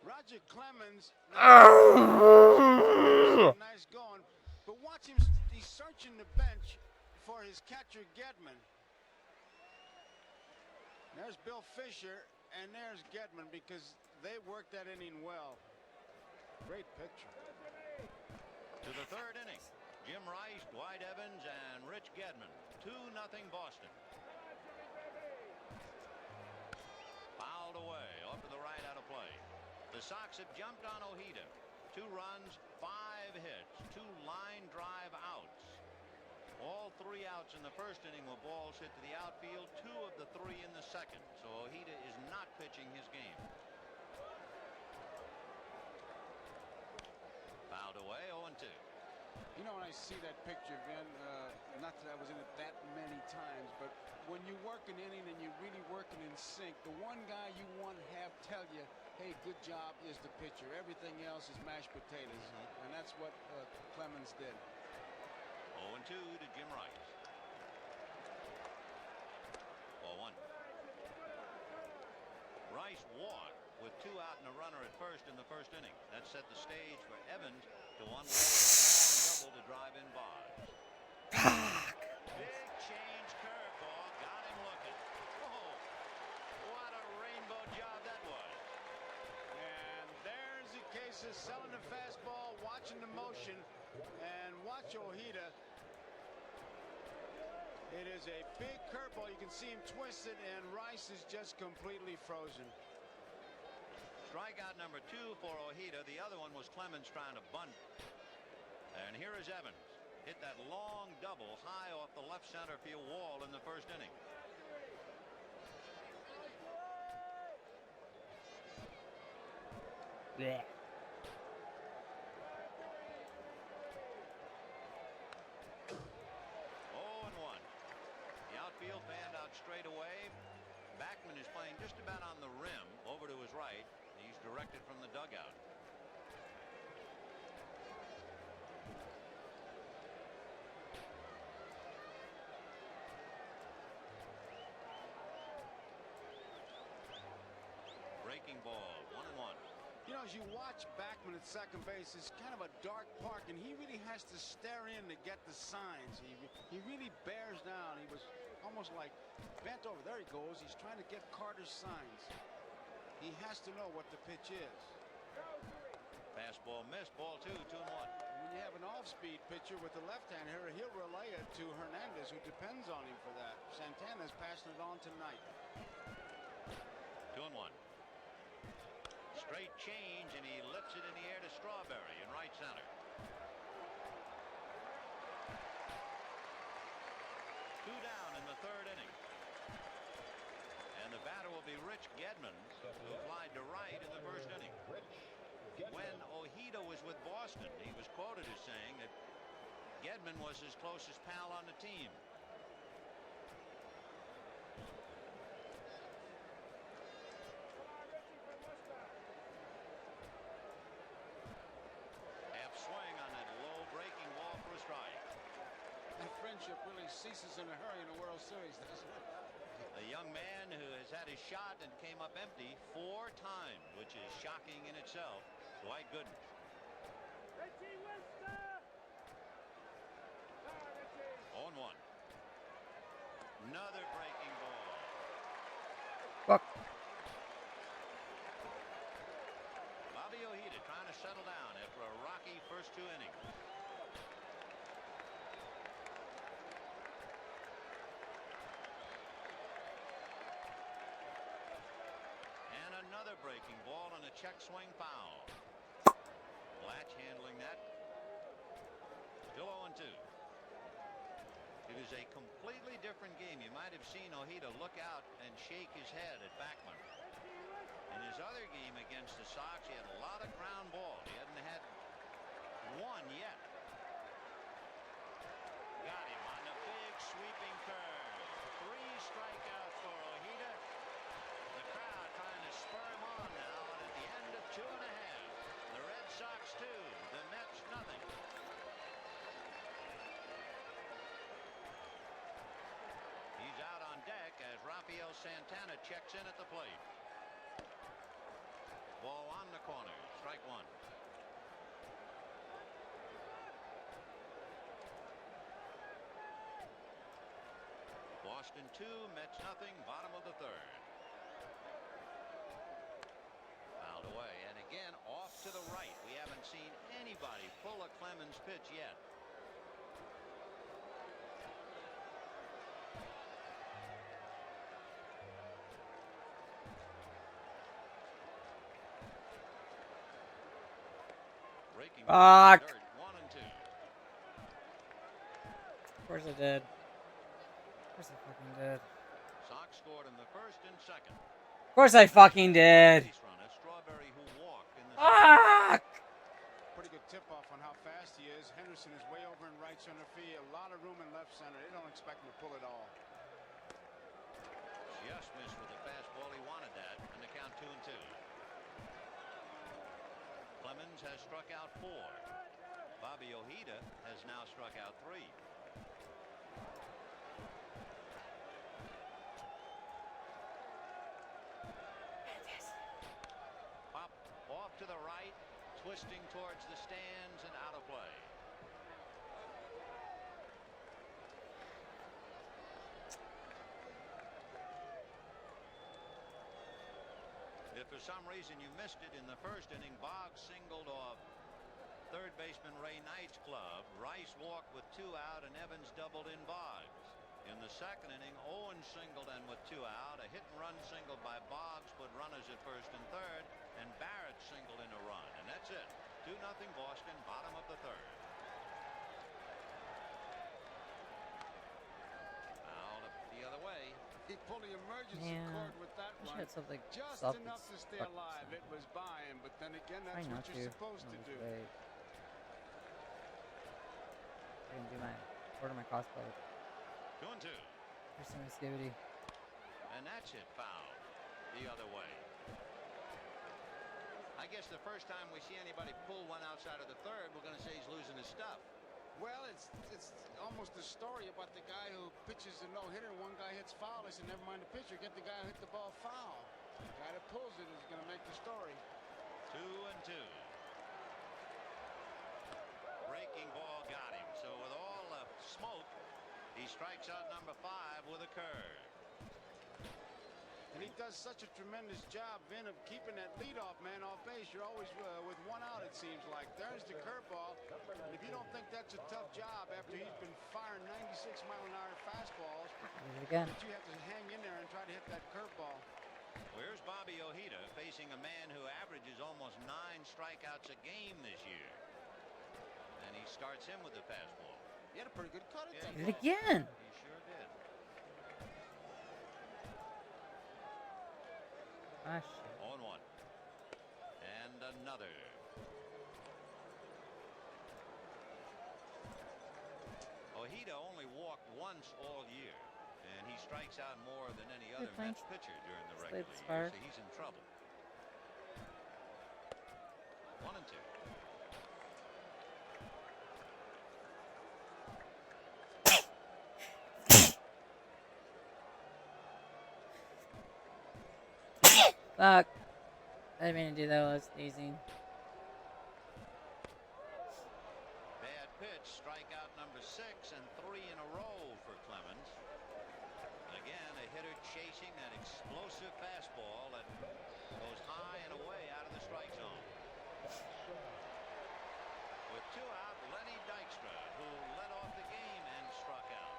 Roger Clemens, Arrgh! nice going, but watch him. He's searching the bench for his catcher Gedman. There's Bill Fisher, and there's Gedman because they worked that inning well. Great picture. to the 3rd inning. Jim Rice, Dwight Evans, and Rich Gedman. 2-0 Boston. Fouled away, off to the right, out of play. The Sox have jumped on Ojeda. 2 runs, 5 hits, 2 line drive outs. All 3 outs in the first inning were balls hit to the outfield, 2 of the 3 in the second. So Ojeda is not pitching his game. Fouled away, 0-2. You know, when I see that picture, Vin, not that I was in it that many times, but when you work an inning and you're really working in sync, the one guy you want to have tell you, hey, good job, is the pitcher. Everything else is mashed potatoes. And that's what Clemens did. 0-2 to Jim Rice. 0-1. Rice walked with 2 out and a runner at first in the first inning. That set the stage for Evans to unload a long double to drive in Bars. Big change curveball, got him looking. Oh, what a rainbow job that was. And there's the case of selling the fastball, watching the motion, and watch Ojeda. It is a big curveball. You can see him twist it, and Rice is just completely frozen. Strikeout number 2 for Ojeda. The other one was Clemens trying to bunt. And here is Evans. Hit that long double high off the left center field wall in the first inning. Blech. 0-1. The outfield fanned out straight away. Backman is playing just about on the rim over to his right. He's directed from the dugout. Breaking ball, 1-1. You know, as you watch Backman at second base, it's kind of a dark park, and he really has to stare in to get the signs. He really bears down. He was almost like bent over. There he goes. He's trying to get Carter's signs. He has to know what the pitch is. Fastball missed, ball 2, 2-1. When you have an off-speed pitcher with the left hand here, he'll relay it to Hernandez, who depends on him for that. Santana's passing it on tonight. 2-1. Straight change, and he lifts it in the air to Strawberry in right center. 2 down in the 3rd inning. And the batter will be Rich Gedman, who flied to right in the first inning. When Ojeda was with Boston, he was quoted as saying that Gedman was his closest pal on the team. Half swing on that low breaking ball for a strike. That friendship really ceases in a hurry in a World Series, doesn't it? A young man who has had his shot and came up empty 4 times, which is shocking in itself. Dwight Gooden. 0-1. Another breaking ball. Fuck. Bobby Ojeda trying to settle down after a rocky first 2 innings. breaking ball and a check swing foul. Latch handling that. Still 0-2. It is a completely different game. You might have seen Ojeda look out and shake his head at Backman. In his other game against the Sox, he had a lot of ground ball. He hadn't had one yet. Got him on the big sweeping curve. 3 strikeouts for Ojeda. The crowd trying to spur him on now, and at the end of 2 1/2, the Red Sox 2, the Mets nothing. He's out on deck as Rafael Santana checks in at the plate. Ball on the corner. Strike 1. Boston 2, Mets nothing. Bottom of the 3rd. Fouled away, and again off to the right. We haven't seen anybody pull a Clemens pitch yet. Breaking Fuck. dirt, 1-2. Of course I did. Of course I fucking did. Sox scored in the 1st and 2nd. Of course I fucking did. Base runner, Strawberry, who walked in the Fuck! Pretty good tip-off on how fast he is. Henderson is way over in right center field. A lot of room in left center. They don't expect him to pull it all. just missed with the fastball. He wanted that, and the count 2-2. Clemens has struck out 4. Bobby Ojeda has now struck out 3. Pop off to the right, twisting towards the stands and out of play. If for some reason you missed it in the first inning, Boggs singled off third baseman Ray Knight's glove. Rice walked with 2 out, and Evans doubled in Boggs. In the second inning, Owens singled and with 2 out. A hit-and-run single by Boggs put runners at first and third, and Barrett singled in a run. And that's it. 2-0 Boston, bottom of the 3rd. Fouled up the other way. He pulled the emergency cord with that I one. should have something Just soft enough to as stay fuck alive. percent. It was by him, but then again, Try that's not what you're to. supposed to do. Wait. I can do my order my cosplay. 2-2. Here's some activity. And that's it, foul the other way. I guess the first time we see anybody pull one outside of the 3rd, we're going to say he's losing his stuff. Well, it's almost a story about the guy who pitches a no-hitter and one guy hits foul. I said, never mind the pitcher, get the guy who hit the ball foul. The guy that pulls it is going to make the story. 2-2. Breaking ball got him. So with all the smoke, he strikes out number 5 with a curve. And he does such a tremendous job, Vin, of keeping that leadoff man off base. You're always with 1 out, it seems like. There's the curveball. And if you don't think that's a tough job after he's been firing 96-mile-an-hour fastballs, Do it again. but you have to hang in there and try to hit that curveball. Where's Bobby Ojeda facing a man who averages almost 9 strikeouts a game this year? And he starts him with the fastball. He had a pretty good cut at that Do it ball. again. He sure did. Ah, shit. 0-1. And another. Ojeda only walked once all year, and he strikes out more than any other thanks. Mets pitcher during the Slate regular Spire. year, so he's in trouble. 1-2. Fuck. I didn't mean to do that while I was sneezing. Bad pitch, strikeout number 6, and 3 in a row for Clemens. Again, a hitter chasing that explosive fastball that goes high and away out of the strike zone. With 2 out, Lenny Dykstra, who led off the game and struck out.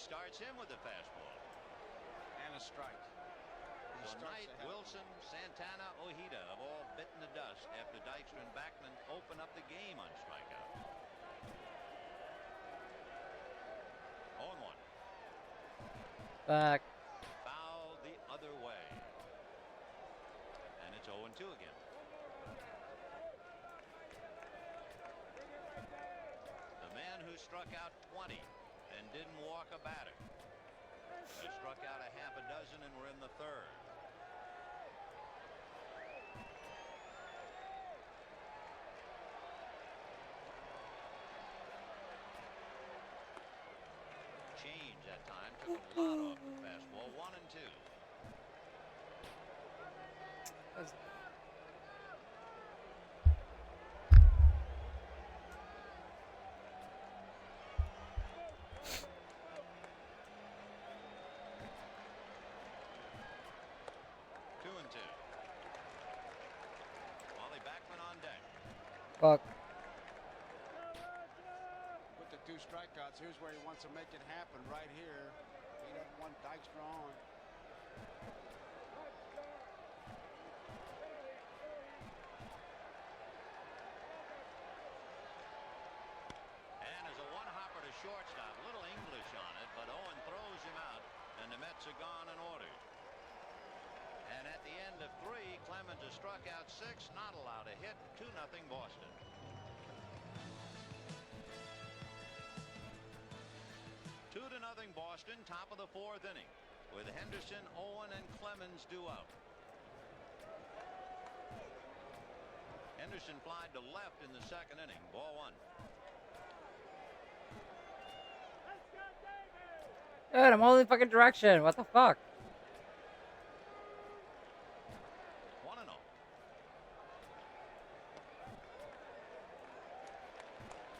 starts him with the fastball. And a strike. So Knight, Wilson, Santana, Ojeda have all bitten the dust after Dykstra and Backman open up the game on strikeouts. 0-1. Back. Foul the other way. And it's 0-2 again. The man who struck out 20 and didn't walk a batter has struck out a half a dozen, and we're in the third. Change that time took a lot off the fastball. 1-2. Wally Backman on deck. Fuck. With the 2 strikeouts, here's where he wants to make it happen right here. He doesn't want Dykstra on. And as a one-hopper to shortstop, little English on it, but Owen throws him out, and the Mets are gone and ordered. And at the end of 3, Clemens has struck out 6, not allowed a hit. 2-0 Boston. 2-0 Boston, top of the 4th inning, with Henderson, Owen, and Clemens due out. Henderson flied to left in the 2nd inning. Ball 1. Dude, I'm all in the fucking direction. What the fuck? 1-0.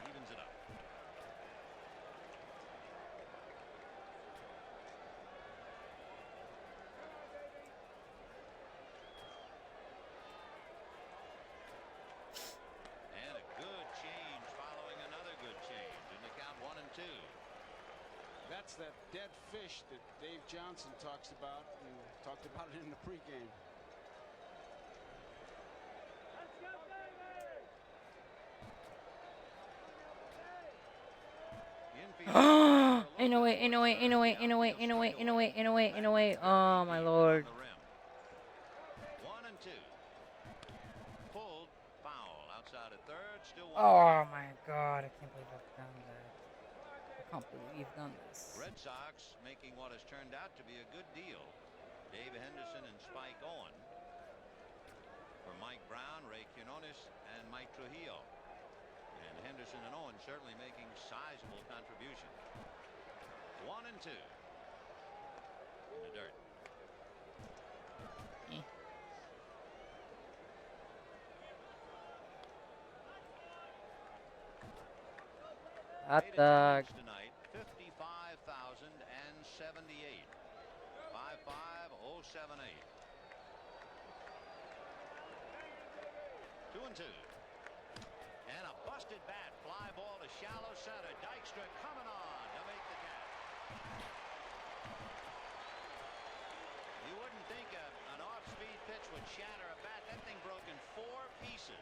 Evens it up. And a good change following another good change in the count. 1-2. That's that dead fish that Dave Johnson talks about, and talked about it in the pregame. In a way. Oh my lord. 1-2. Pulled, foul outside of third. Still 1. Oh my god, I can't believe I've done that. I can't believe you've done this. Red Sox making what has turned out to be a good deal. Dave Henderson and Spike Owen for Mike Brown, Ray Quinones, and Mike Trujillo. And Henderson and Owen certainly making sizable contributions. 1-2 in the dirt. Hot dog. Tonight, 55,078. 55078. 2-2. And a busted bat. Fly ball to shallow center. Dykstra coming on to make the catch. You wouldn't think an off-speed pitch would shatter a bat. That thing broke in 4 pieces.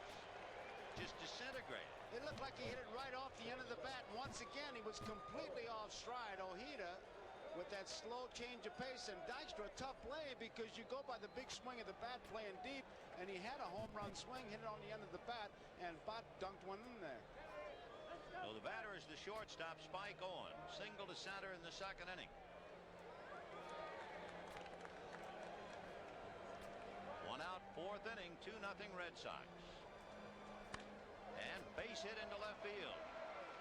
Just disintegrated. It looked like he hit it right off the end of the bat. And once again, he was completely off stride. Ojeda with that slow change of pace, and Dykstra a tough play because you go by the big swing of the bat playing deep, and he had a home run swing, hit it on the end of the bat, and Bott dunked one in there. So the batter is the shortstop, Spike Owen. Single to center in the 2nd inning. 1 out, 4th inning, 2-0 Red Sox. And base hit into left field.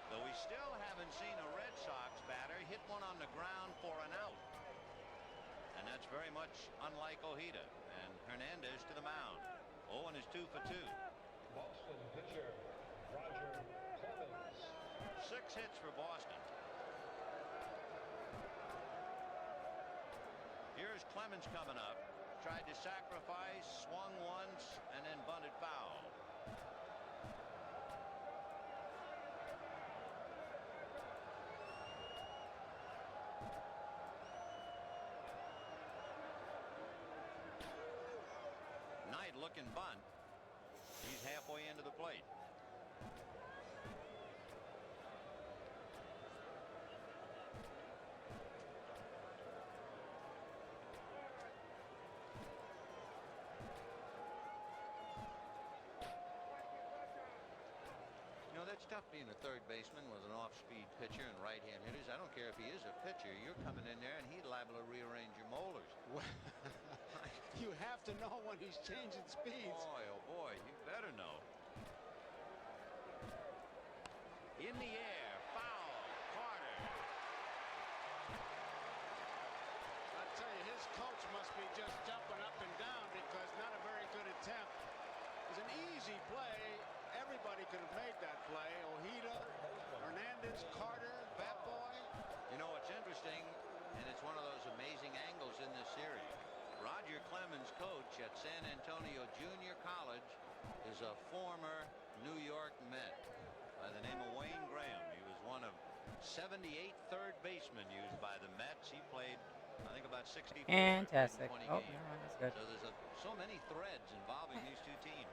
Though we still haven't seen a Red Sox batter hit one on the ground for an out. And that's very much unlike Ojeda. And Hernandez to the mound. Owen is 2 for 2. Boston pitcher Roger Clemens. 6 hits for Boston. Here's Clemens coming up. Tried to sacrifice, swung once, and then bunted foul. looking bunt. He's halfway into the plate. You know, that's tough being a third baseman with an off-speed pitcher and right-hand hitters. I don't care if he is a pitcher. You're coming in there and he's liable to rearrange your molars. You have to know when he's changing speeds. Boy, oh boy, you better know. In the air, foul, Carter. I tell you, his coach must be just jumping up and down because not a very good attempt. It was an easy play. Everybody could have made that play. Ojeda, Hernandez, Carter, Bat Boy. You know, it's interesting, and it's one of those amazing angles in this series. Roger Clemens, coach at San Antonio Junior College, is a former New York Met by the name of Wayne Graham. He was one of 78 third basemen used by the Mets. He played, I think, about 64. Fantastic. 20 Oh, games. never mind. That's good. So there's so many threads involving these two teams.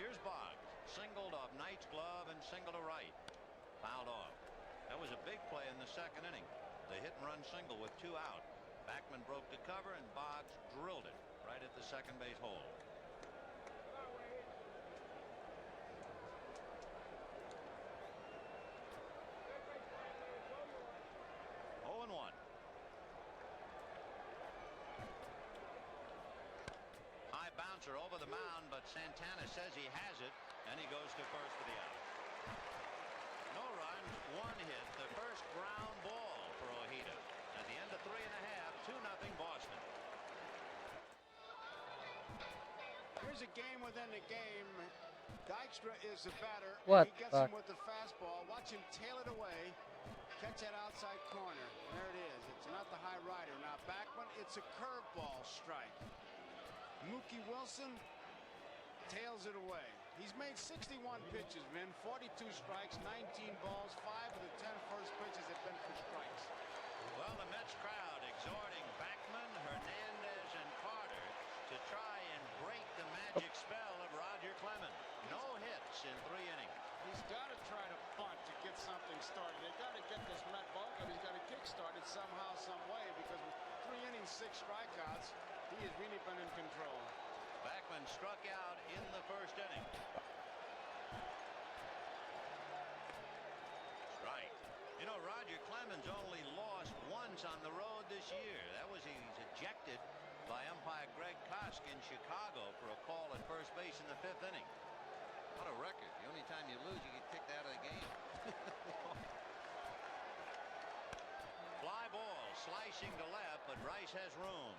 Here's Boggs, singled off Knight's glove and single to right. Fouled off. That was a big play in the second inning. The hit and run single with 2 out. Backman broke the cover and Boggs drilled it right at the second base hole. Oh and 1. High bouncer over the mound, but Santana says he has it, and he goes to first for the out. No runs, 1 hit, the first ground ball for Ojeda. At the end of 3 1/2, 2-0 Boston. Here's a game within the game. Dykstra is the batter. What He gets the him with the fastball. Watch him tail it away. Catch that outside corner. There it is. It's not the high rider. Now Backman, it's a curveball strike. Mookie Wilson tails it away. He's made 61 pitches, Vin. 42 strikes, 19 balls. 5 of the 10 first pitches have been for strikes. Well, the Mets crowd exhorting Backman, Hernandez, and Carter to try and break the magic spell of Roger Clemens. No hits in 3 innings. He's got to try to bunt to get something started. They got to get this Met ball club. He's got to kick started somehow, some way, because with 3 innings, 6 strikeouts, he has really been in control. Backman struck out in the first inning. Strike. You know, Roger Clemens only lost once on the road this year. That was he's ejected by umpire Greg Kosk in Chicago for a call at first base in the 5th inning. What a record. The only time you lose, you get kicked out of the game. Fly ball slicing to left, but Rice has room.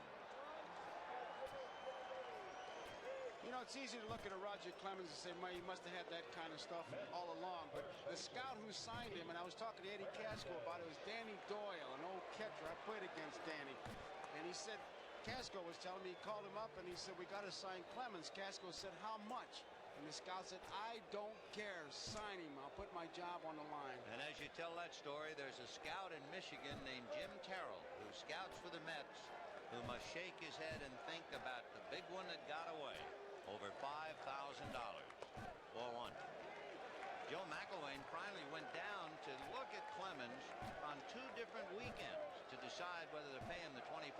You know, it's easy to look at a Roger Clemens and say, man, he must have had that kind of stuff all along. But the scout who signed him, and I was talking to Eddie Casco about it, was Danny Doyle, an old catcher. I played against Danny. And he said, Casco was telling me, he called him up and he said, we got to sign Clemens. Casco said, how much? And the scout said, I don't care. Sign him. I'll put my job on the line. And as you tell that story, there's a scout in Michigan named Jim Terrell who scouts for the Mets, who must shake his head and think about the big one that got away. Over $5,000. 4-1. Joe McElwain finally went down to look at Clemens on 2 different weekends to decide whether to pay him the $25,000,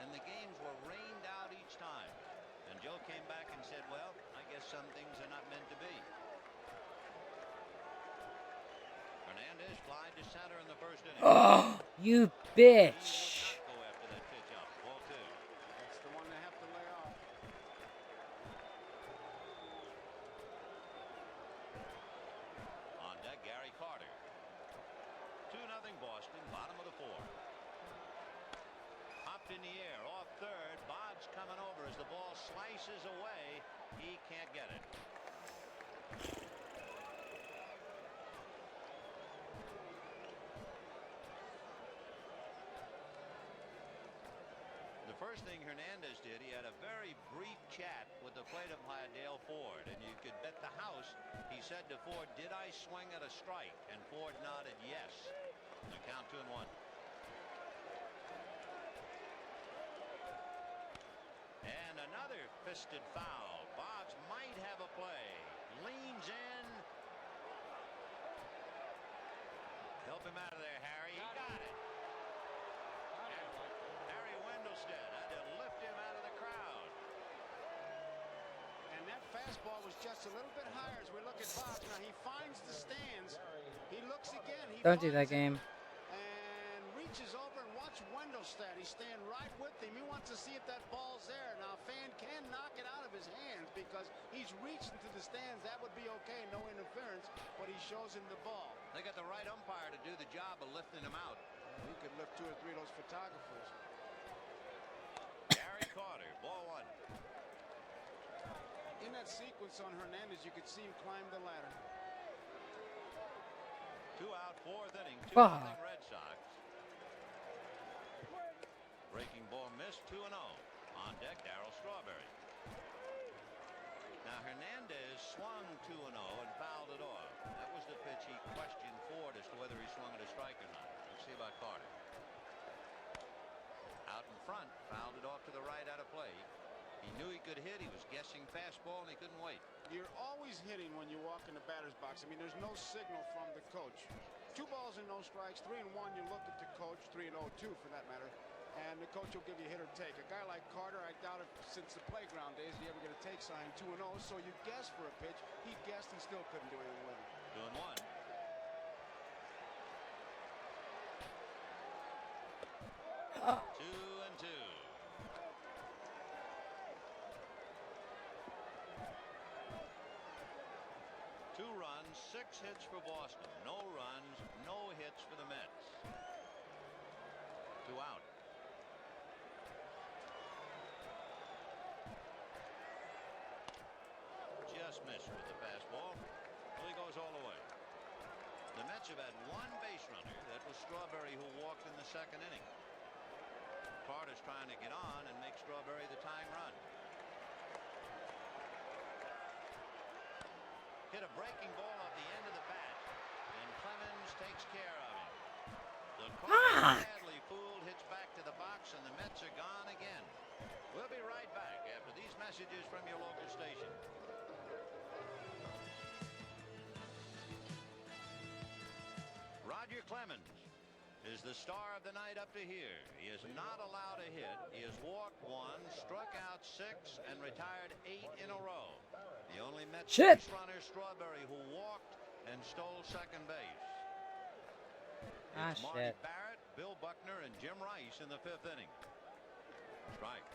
and the games were rained out each time. And Joe came back and said, well, I guess some things are not meant to be. Hernandez flied to center in the first inning. Oh, you He bitch. would not go after that pitch up. Ball 2. That's the one they have to lay off. On deck, Gary Carter. 2-0 Boston, bottom of the 4th. Hopped in the air, off third. Boggs coming over as the ball slices away. He can't get it. The first thing Hernandez did, he had a very brief chat with the plate umpire Dale Ford, and you could bet the house he said to Ford, did I swing at a strike? And Ford nodded yes. The count 2-1. And another Another fisted foul. Boggs might have a play. Leans in. Help him out of there, Harry. He got it. Harry Wendelstedt had to lift him out of the crowd. And that fastball was just a little bit higher as we look at Boggs. Now he finds the stands. He looks again. Don't do that game. And reaches over and watch Wendelstedt. He's staying right with him. He wants to see if that ball's there. Now, a fan can knock it out of his hands because he's reaching to the stands. That would be okay, no interference, but he shows him the ball. They got the right umpire to do the job of lifting him out. He could lift 2 or 3 of those photographers. Gary Carter, ball 1. In that sequence on Hernandez, you could see him climb the ladder. 2 out, 4th inning, 2-0 Fuck. Red Sox. Breaking ball missed, 2-0. On deck, Darryl Strawberry. Now Hernandez swung 2-0 and fouled it off. That was the pitch he questioned Ford as to whether he swung at a strike or not. Let's see about Carter. Out in front, fouled it off to the right out of play. He knew he could hit. He was guessing fastball and he couldn't wait. You're always hitting when you walk in the batter's box. I mean, there's no signal from the coach. 2 balls and no strikes, 3-1. You look at the coach, 3-0, 2 for that matter. And the coach will give you hit or take. A guy like Carter, I doubt if since the playground days he ever get a take sign 2-0. So you guess for a pitch. He guessed, he still couldn't do anything with it. 2-1. 2-2. 2 runs, 6 hits for Boston. No runs, no hits for the Mets. 2 out. Just missed with the fastball. Well, he goes all the way. The Mets have had 1 base runner. That was Strawberry, who walked in the 2nd inning. Carter's trying to get on and make Strawberry the tying run. Hit a breaking ball off the end of the bat, and Clemens takes care of him. The Carter, badly fooled, hits back to the box, and the Mets are gone again. We'll be right back after these messages from your local station. Roger Clemens is the star of the night up to here. He is not allowed a hit. He has walked 1, struck out 6, and retired 8 in a row. The only Mets base runner, Strawberry, who walked and stole 2nd base. It's Marty Barrett, Bill Buckner, and Jim Rice in the 5th inning. Strike.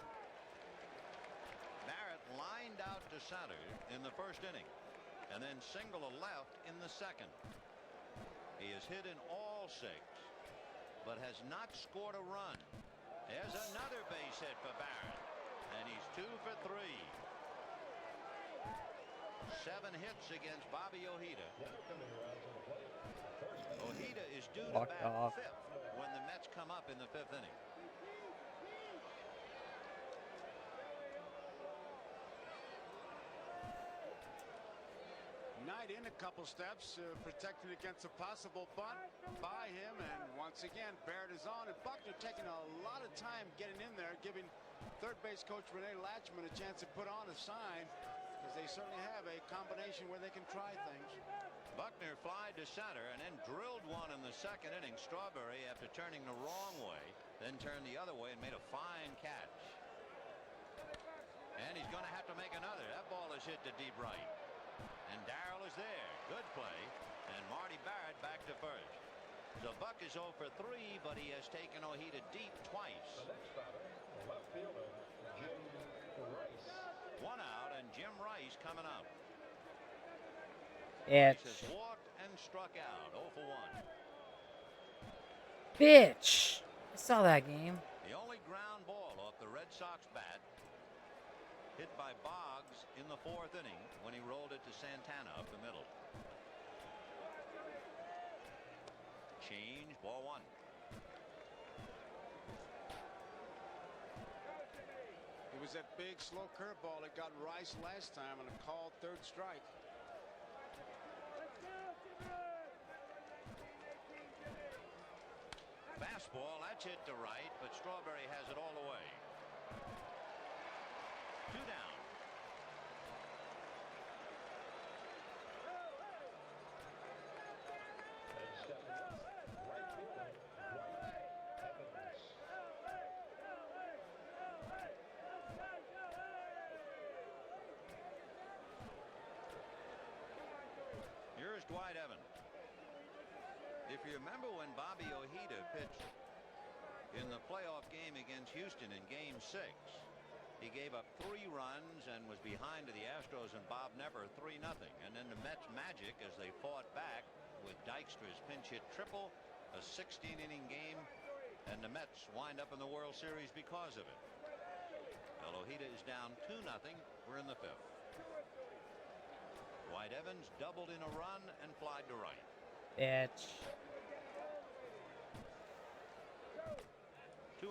Barrett lined out to center in the 1st inning, and then single to left in the 2nd. He has hit in all 6, but has not scored a run. There's another base hit for Barrett, and he's 2 for 3. 7 hits against Bobby Ojeda. Ojeda is due to bat 5th when the Mets come up in the 5th inning. Knight in a couple steps, protected against a possible bunt by him, and once again Barrett is on, and Buckner taking a lot of time getting in there, giving 3rd base coach Rene Latchman a chance to put on a sign, because they certainly have a combination where they can try things. Buckner flied to center and then drilled 1 in the 2nd inning. Strawberry, after turning the wrong way, then turned the other way and made a fine catch. And he's going to have to make another. That ball is hit to deep right. And Darryl is there. Good play. And Marty Barrett back to 1st. So Buck is 0 for 3, but he has taken Ojeda deep twice. 1 out, and Jim Rice coming up. Bitch. Rice has walked and struck out. 0 for 1. Bitch. I saw that game. The only ground ball off the Red Sox bat, hit by Boggs in the 4th inning when he rolled it to Santana up the middle. Change, ball 1. It was that big slow curveball that got Rice last time on a called 3rd strike. Fastball, that's hit to right, but Strawberry has it all the way. 2 If you remember when Bobby Ojeda pitched in the playoff game against Houston in Game 6, he gave up 3 runs and was behind to the Astros and Bob Nepper 3-0. And then the Mets magic as they fought back with Dykstra's pinch hit triple, a 16-inning game, and the Mets wind up in the World Series because of it. Well, Ojeda is down 2-0. We're in the 5th. White Evans doubled in a run and flied to right. Bitch. 2-0.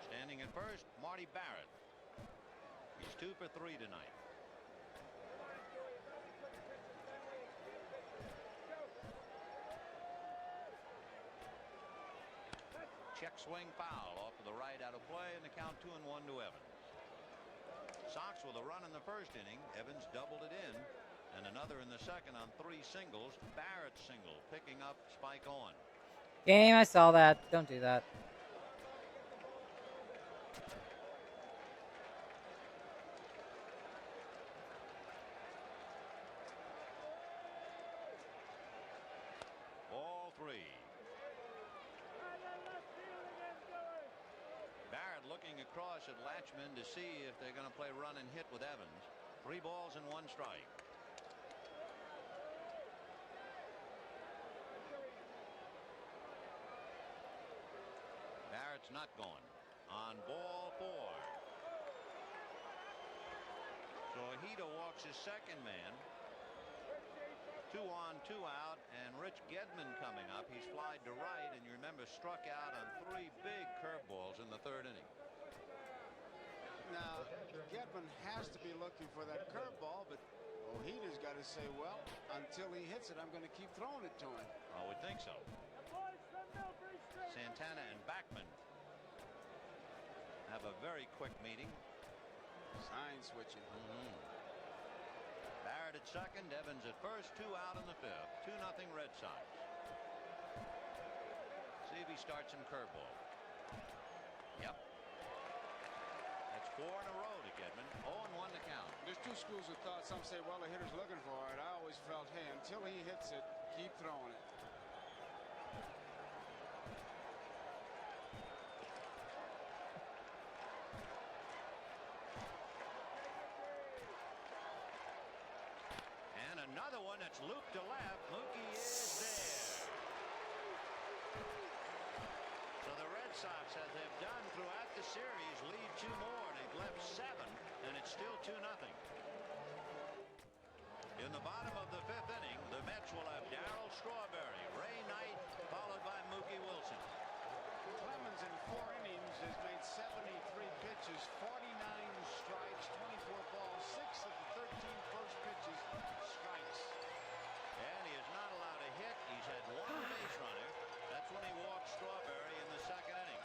Standing at first, Marty Barrett. He's 2 for 3 tonight. Check swing foul off to the right, out of play, and the count 2-1 to Evans. Sox with a run in the first inning. Evans doubled it in, and another in the second on 3 singles. Barrett single, picking up Spike Owen. Game, I saw that. Don't do that. Ball 3. Barrett looking across at Latchman to see if they're going to play run and hit with Evans. 3 balls and 1 strike. Barrett's not going. On ball 4. So Ojeda walks his second man. 2 on, 2 out, and Rich Gedman coming up. He's flied to right, and you remember struck out on 3 big curveballs in the 3rd inning. Now, Gedman has to be looking for that curveball, but Ojeda's got to say, well, until he hits it, I'm going to keep throwing it to him. I would think so. Santana and Backman have a very quick meeting. Sign switching. Barrett at second, Evans at first, 2 out in the 5th. 2-0 Red Sox. See if he starts some curveball. Yep. That's 4 in a row to Gedman. 0-1 to count. There's 2 schools of thought. Some say, well, the hitter's looking for it. I always felt, hey, until he hits it, keep throwing it. Another one that's looped to left. Mookie is there. So the Red Sox, as they've done throughout the series, lead 2 more. They've left 7, and it's still 2-0. In the bottom of the 5th inning, the Mets will have Darryl Strawberry, Ray Knight, followed by Mookie Wilson. Clemens in 4 innings has made 73 pitches, 49 strikes, 24 balls, 6 of the 13 first pitches strikes. And he is not allowed to hit. He's had 1 base runner. That's when he walked Strawberry in the 2nd inning.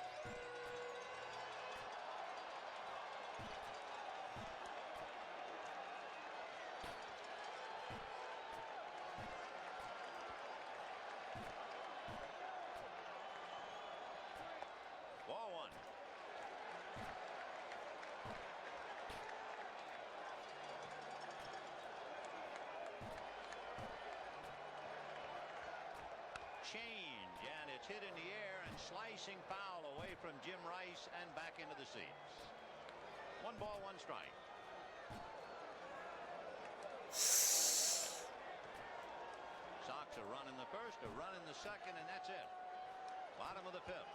Ball 1. Change, and it's hit in the air and slicing foul away from Jim Rice and back into the seats. 1 ball, 1 strike. Sox a run in the first, a run in the second, and that's it. Bottom of the 5th.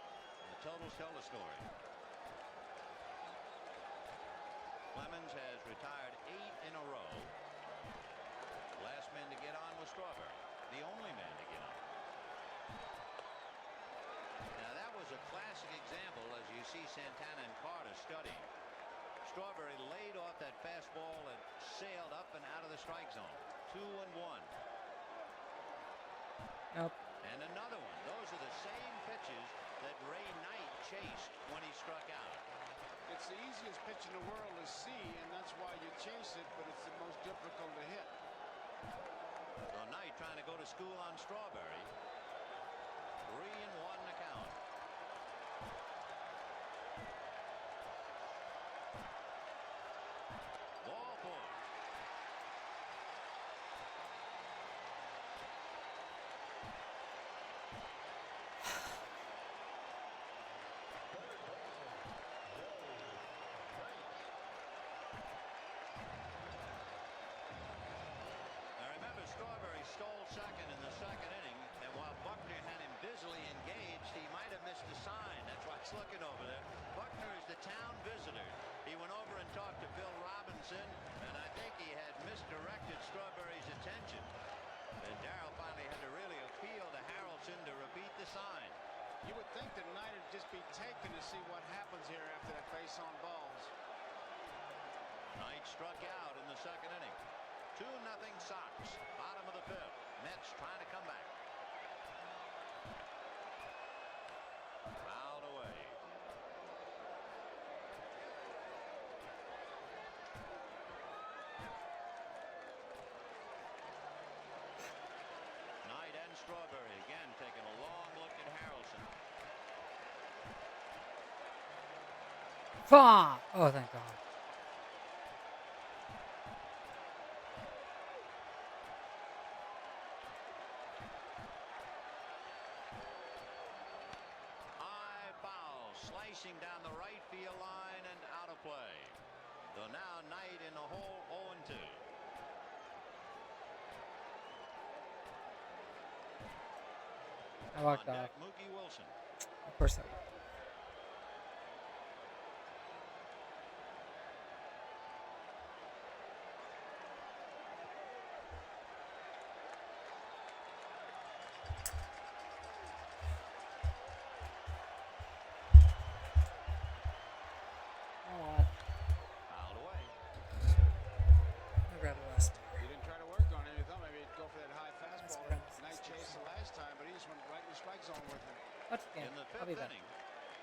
The totals tell the story. Clemens has retired 8 in a row. Last man to get on was Strawberry, the only man to get on. Now that was a classic example, as you see Santana and Carter studying. Strawberry laid off that fastball and sailed up and out of the strike zone. 2-1. Nope. And another one. Those are the same pitches that Ray Knight chased when he struck out. It's the easiest pitch in the world to see, and that's why you chase it, but it's the most difficult to hit. So Knight trying to go to school on Strawberry. 3-1 to count. missed the sign. That's why it's looking over there. Buckner is the town visitor. He went over and talked to Bill Robinson, and I think he had misdirected Strawberry's attention. And Darrell finally had to really appeal to Harrelson to repeat the sign. You would think the night would just be taken to see what happens here after that base on balls. Knight struck out in the second inning. 2-0 Sox. Bottom of the fifth. Mets trying to come back. Fouled away. Knight and Strawberry again taking a long look at Harrelson. Fuck! Oh, thank God. Slicing down the right field line and out of play. So now Knight in the hole, 0-2. I walked On off. deck, Mookie Wilson. Of course I will. Fouled away. I'll grab the last. You didn't try to work on it. You thought maybe he'd go for that high fastball. Knight chased the last time, but he just went right in the strike zone with him. Watch again. In the I'll be fifth back. inning,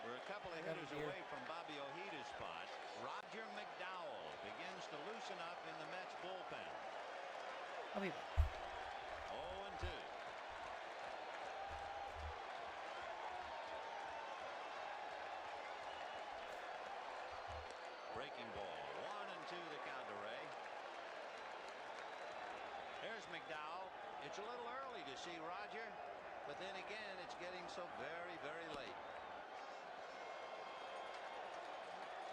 we're a couple of Grab a hitters beer. away from Bobby Ojita's spot. Roger McDowell begins to loosen up in the Mets bullpen. I'll be back. 0-2. Breaking ball. 1-2 the count to Ray. Here's McDowell. It's a little early to see Roger, but then again, it's getting so very, very late.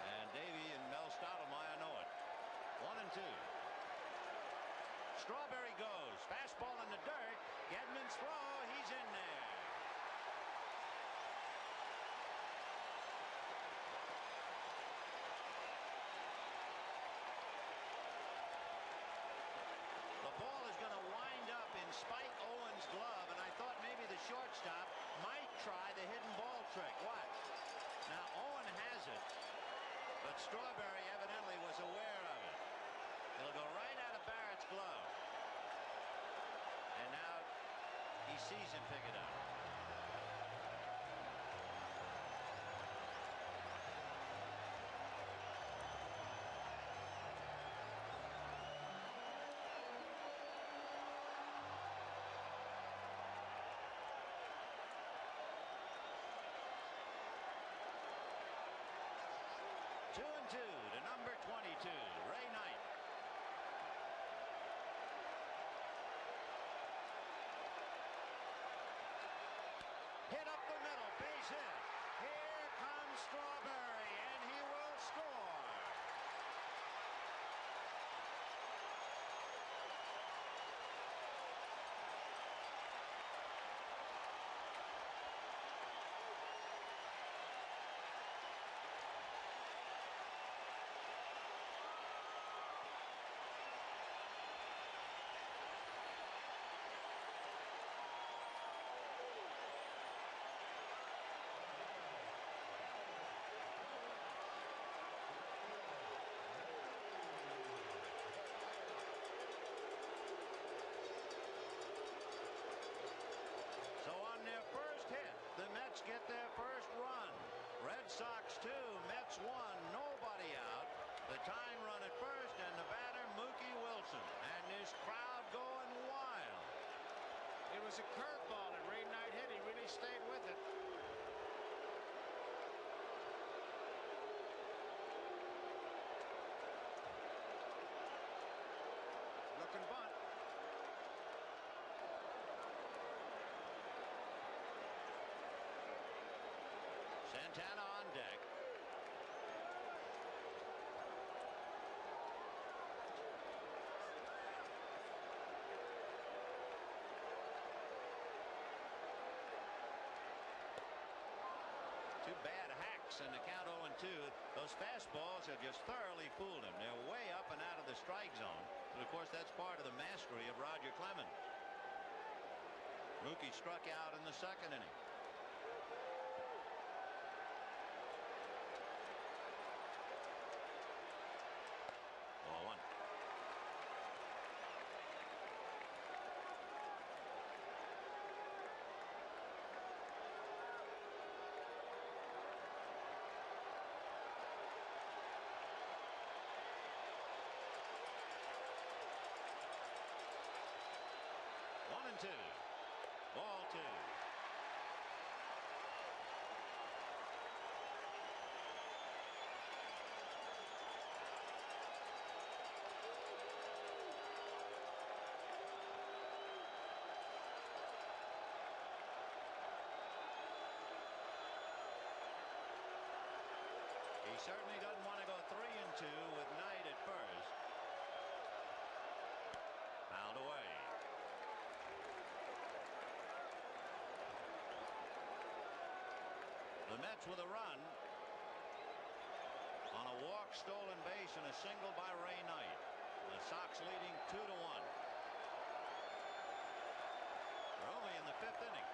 And Davey and Mel Stottlemyre know it. 1-2. Strawberry goes. Fastball in the dirt. Gedman's throw. He's in there. The ball is going to wind up in Spike Owens' glove, and I thought maybe the shortstop might try the hidden ball trick. Watch. Now Owen has it, but Strawberry evidently was aware of it. It'll go right out of Barrett's glove. And now he sees him pick it up. Two and two to number 22, Ray Knight. Hit up the middle, base hit. Here comes Strawberry, and he will score. Get their first run. Red Sox 2, Mets 1, nobody out. The tying run at first, and the batter Mookie Wilson. And this crowd going wild. It was a curveball that Ray Knight hit. He really stayed with it. Looking bunt. Santana on deck. too. Those fastballs have just thoroughly fooled him. They're way up and out of the strike zone. But of course, that's part of the mastery of Roger Clemens. Mookie struck out in the second inning. Ball one. One and two. Ball two. He certainly doesn't want to go 3-2 with Knight at first. Fouled away. The Mets with a run on a walk, stolen base, and a single by Ray Knight. The Sox leading 2-1. They're only in the fifth inning.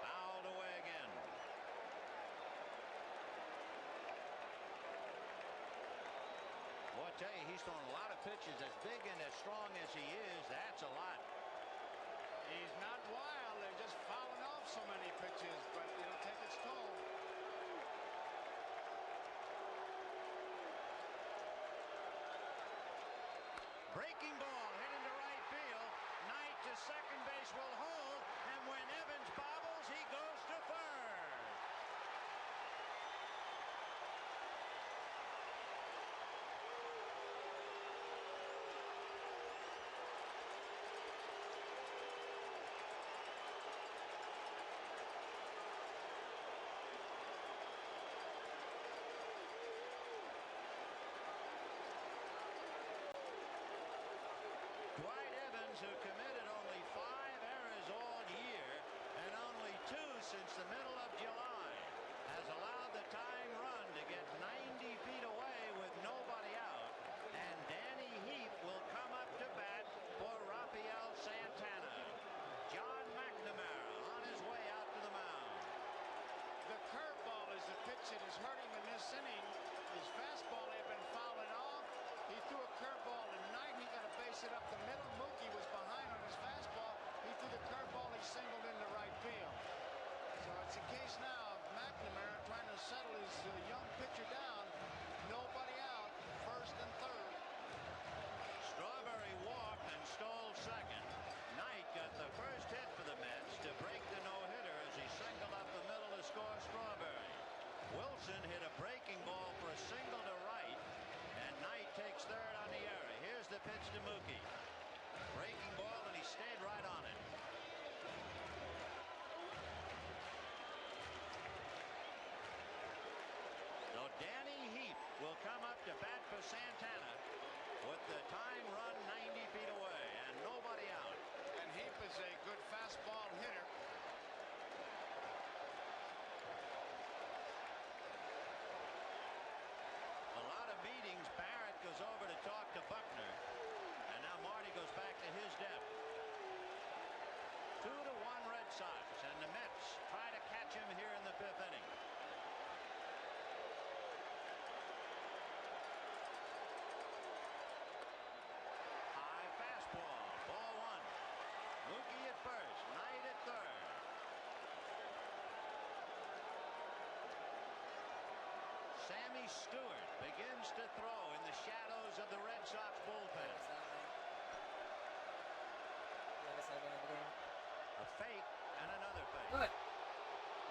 Fouled away again. Boy, I tell you, he's throwing a lot of pitches. As big and as strong as he is, that's a lot. He's not wild. They're just fouling off so many pitches, but it'll take its toll. Breaking ball hit into right field. Knight to second base will hold, and when Evans bobbles, he goes to third. Dwight Evans, who committed only 5 errors all year and only 2 since the middle of July, has allowed the tying run to get 90 feet away with nobody out. And Danny Heath will come up to bat for Rafael Santana. John McNamara on his way out to the mound. The curveball is the pitch that is hurting in this inning. His fastball had been fouling off. He threw a curveball tonight. He got to base it up the middle. Mookie was behind on his fastball. He threw the curveball. He singled into right field. So it's a case now of McNamara trying to settle his young pitcher down. Nobody out. First and third. Strawberry walked and stole second. Knight got the first hit for the Mets to break the no-hitter as he singled up the middle to score Strawberry. Wilson hit a breaking ball for a single to right, and Knight takes third on the error. Here's the pitch to Mookie. Breaking ball, and he stayed right on it. So Danny Heath will come up to bat for Santana with the tying run 90 feet away and nobody out. And Heap is a good fastball hitter. A lot of meetings. Barrett goes over to talk to Buckner, and now Marty goes back to his depth. 2-1 Red Sox, and the Mets try to catch him here in the fifth inning. High fastball, ball one. Mookie at first, Knight at third. Sammy Stewart begins to throw in the shadows of the Red Sox bullpen. A fake and another fake. Do it.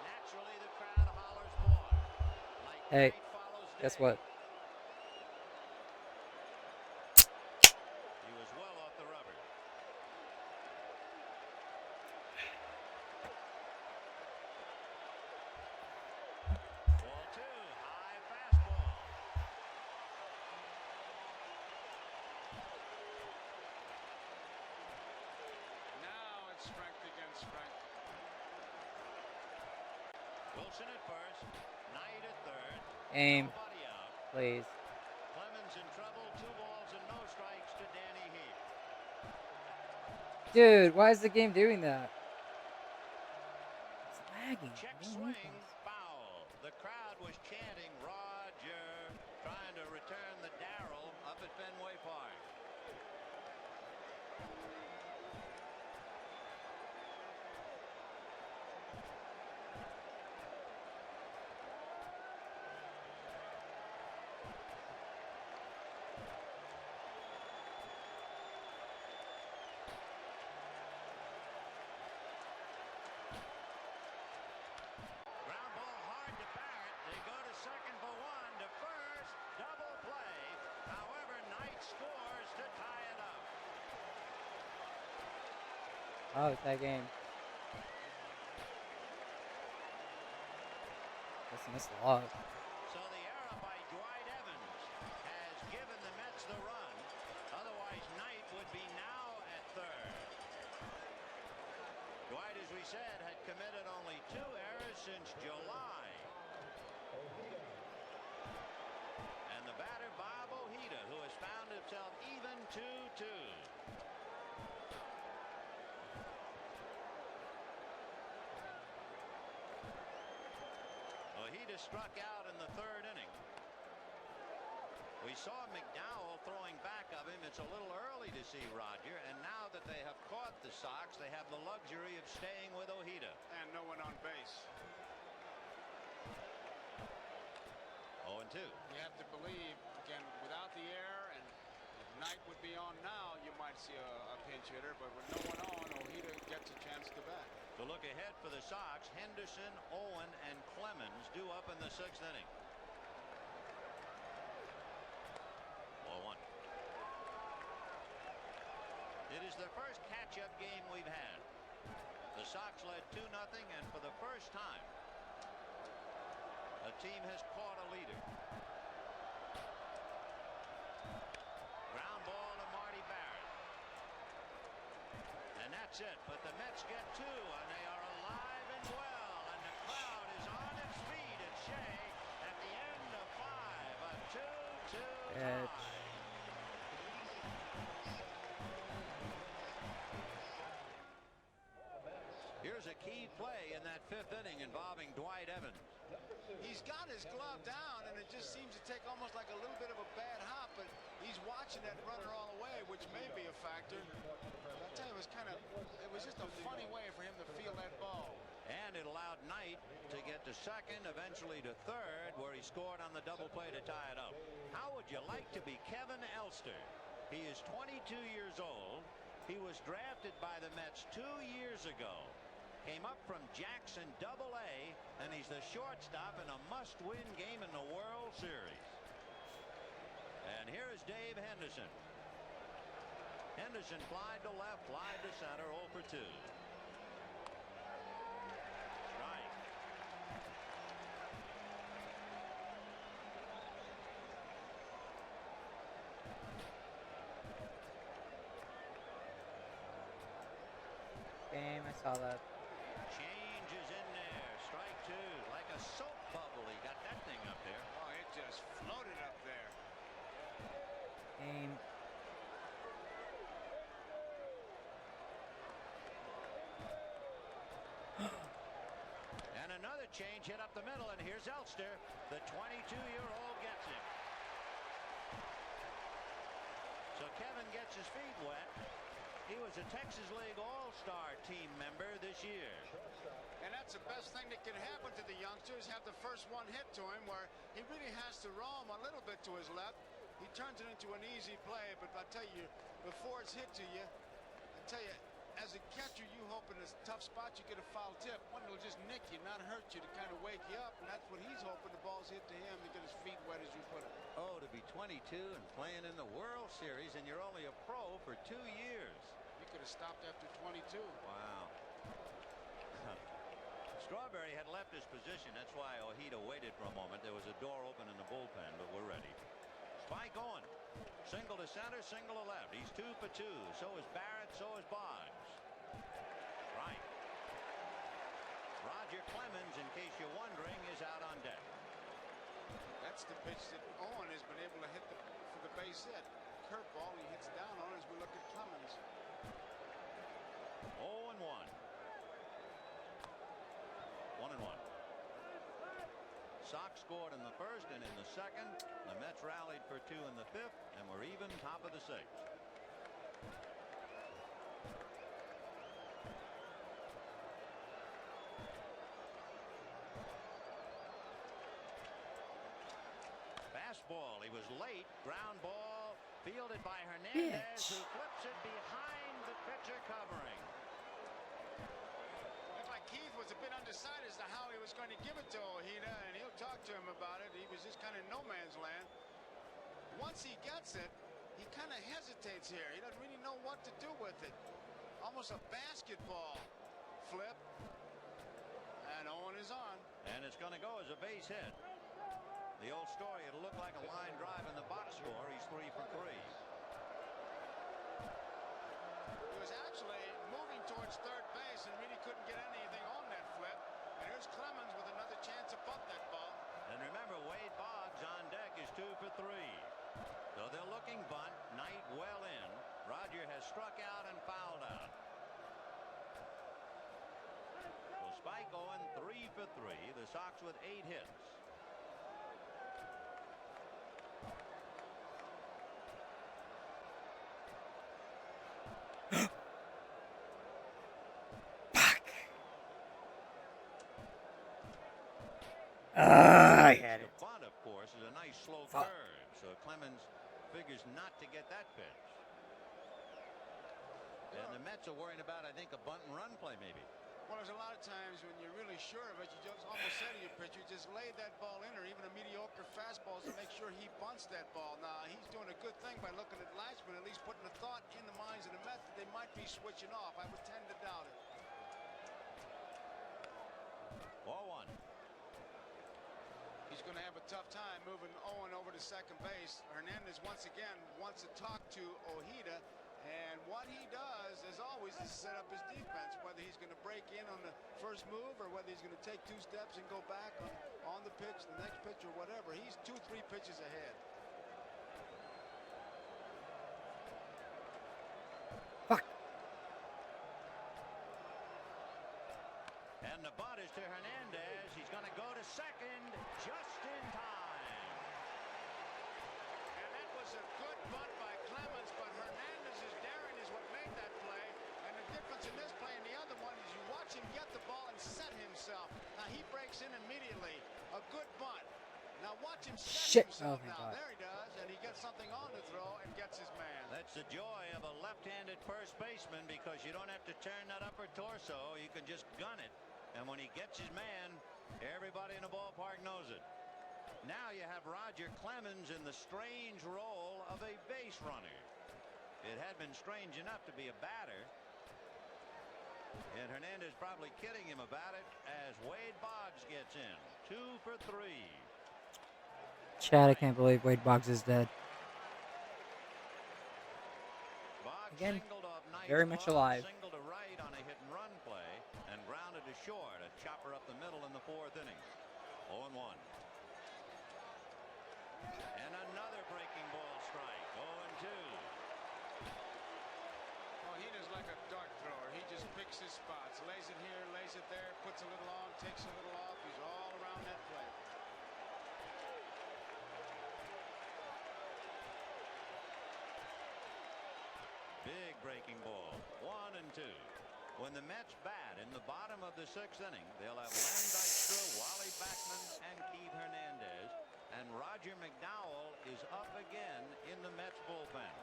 Naturally, the crowd hollers more. Like Hey, night follows day. guess what? He was well off the rubber. Ball two, high fastball. Now it's strength against strength. Wilson at first, Knight at third. Aim, Nobody out. please. Clemens in trouble. 2 balls and no strikes to Danny Heath. Dude, why is the game doing that? It's lagging. Check I don't like swing, this. foul. The crowd was chanting Roger, trying to return the Darryl up at Fenway Park. Ground ball hard to Barrett. They go to second for 1, to first. Double play. However, Knight scores to tie it up. Oh, it's that game. Guess I missed a lot. So the error by Dwight Evans has given the Mets the run. Otherwise, Knight would be now at third. Dwight, as we said, had committed only 2 errors since July. And the batter, Bob Ojeda, who has found himself even 2-2. Ojeda struck out in the 3rd inning. We saw McDowell throwing back of him. It's a little early to see Roger, and now that they have caught the Sox, they have the luxury of staying with Ojeda. And no one on base. 0-2. You have to believe, again, without the air, and if Knight would be on now, you might see a pinch hitter, but with no one on, Ojeda gets a chance to bat. To look ahead for the Sox, Henderson, Owen, and Clemens due up in the 6th inning. 0-1. It is the first catch-up game we've had. The Sox led 2-0, and for the first time, a team has caught a leader. Ground ball to Marty Barrett. And that's it. But the Mets get 2, and they are alive and well. And the crowd is on its feet at Shea at the end of 5. A 2-2 tie. Here's a key play in that 5th inning involving Dwight Evans. He's got his glove down, and it just seems to take almost like a little bit of a bad hop, but he's watching that runner all the way, which may be a factor. But I tell you, it was just a funny way for him to feel that ball. And it allowed Knight to get to second, eventually to third, where he scored on the double play to tie it up. How would you like to be Kevin Elster? He is 22 years old. He was drafted by the Mets 2 years ago. Came up from Jackson AA, and he's the shortstop in a must-win game in the World Series. And here is Dave Henderson. Henderson flied to left, flied to center, 0 for 2. Strike. Game, I saw that. Change is in there. Strike 2. Like a soap bubble. He got that thing up there. Oh, it just floated up there. Game. And another change hit up the middle, and here's Elster. The 22-year-old gets him. So Kevin gets his feet wet. He was a Texas League All-Star team member this year. And that's the best thing that can happen to the youngsters, have the first one hit to him where he really has to roam a little bit to his left. He turns it into an easy play, but I tell you, before it's hit to you, I tell you, as a catcher, you hope in this tough spot you get a foul tip. One that'll just nick you, not hurt you, to kind of wake you up, and that's what he's hoping, the ball's hit to him to get his feet wet, as you put it. Oh, to be 22 and playing in the World Series, and you're only a pro for 2 years. You could have stopped after 22. Wow. Strawberry had left his position. That's why Ojeda waited for a moment. There was a door open in the bullpen, but we're ready. Spike on. Single to center, single to left. He's 2 for 2. So is Barrett, so is Boggs. Right. Roger Clemens, in case you're wondering, is out on deck. That's the pitch that Owen has been able to hit for the base hit. Curveball he hits down on as we look at Clemens. 0-1. 1-1. Sox scored in the first and in the second. The Mets rallied for 2 in the fifth, and we're even top of the sixth. Fastball. He was late. Ground ball fielded by Hernandez, who flips it behind the pitcher covering. Looked like Keith was a bit undecided as to how he was going to give it to Ojeda, and he'll talk to him about it. He was just kind of no man's land. Once he gets it, he kind of hesitates here. He doesn't really know what to do with it. Almost a basketball flip. And Owen is on. And it's going to go as a base hit. The old story, it'll look like a line drive in the box score. He's 3 for 3. He was actually moving towards third base and really couldn't get anything on that flip. And here's Clemens with another chance to bunt that ball. And remember, Wade Boggs on deck is 2 for 3. So they're looking bunt. Knight well in. Roger has struck out and fouled out. So Spike Owen 3 for 3. The Sox with 8 hits. I had it. Bunt, of course, is a nice slow curve, so Clemens figures not to get that pitch. And the Mets are worrying about, I think, a bunt and run play maybe. Well, there's a lot of times when you're really sure of it, you just almost say to your pitcher, just lay that ball in, or even a mediocre fastball, to make sure he bunts that ball. Now, he's doing a good thing by looking at Latchman, at least putting a thought in the minds of the Mets that they might be switching off. I would tend to doubt it. 0-1. He's going to have a tough time moving Owen over to second base. Hernandez once again wants to talk to Ojeda, and what he does, as always, is set up his defense, whether he's going to break in on the first move or whether he's going to take 2 steps and go back on the pitch, the next pitch, or whatever. He's 2-3 pitches ahead. And the bunt is to Hernandez. He's going to go to second just in time. And that was a good bunt by Clemens, but Hernandez's daring is what made that play. And the difference in this play and the other one is you watch him get the ball and set himself. Now he breaks in immediately. A good bunt. Now watch him set himself now. There he does, and he gets something on the throw and gets his man. That's the joy of a left-handed first baseman, because you don't have to turn that upper torso. You can just gun it. And when he gets his man, everybody in the ballpark knows it. Now you have Roger Clemens in the strange role of a base runner. It had been strange enough to be a batter. And Hernandez probably kidding him about it as Wade Boggs gets in. 2 for 3. Chad, I can't believe Wade Boggs is dead. Boggs Again, singled off Knight's very much glove, alive. Singled to right on a hit and run play and grounded to short, a chopper up the middle in the 4th inning. 0-1. And another breaking ball strike. 0-2. Well, he is like a dart thrower. He just picks his spots. Lays it here, lays it there, puts a little on, takes a little off. He's all around that play. Big breaking ball. 1-2. When the Mets bat in the bottom of the 6th inning, they'll have Len Dykstra, Wally Backman, and Keith Hernandez. And Roger McDowell is up again in the Mets bullpen.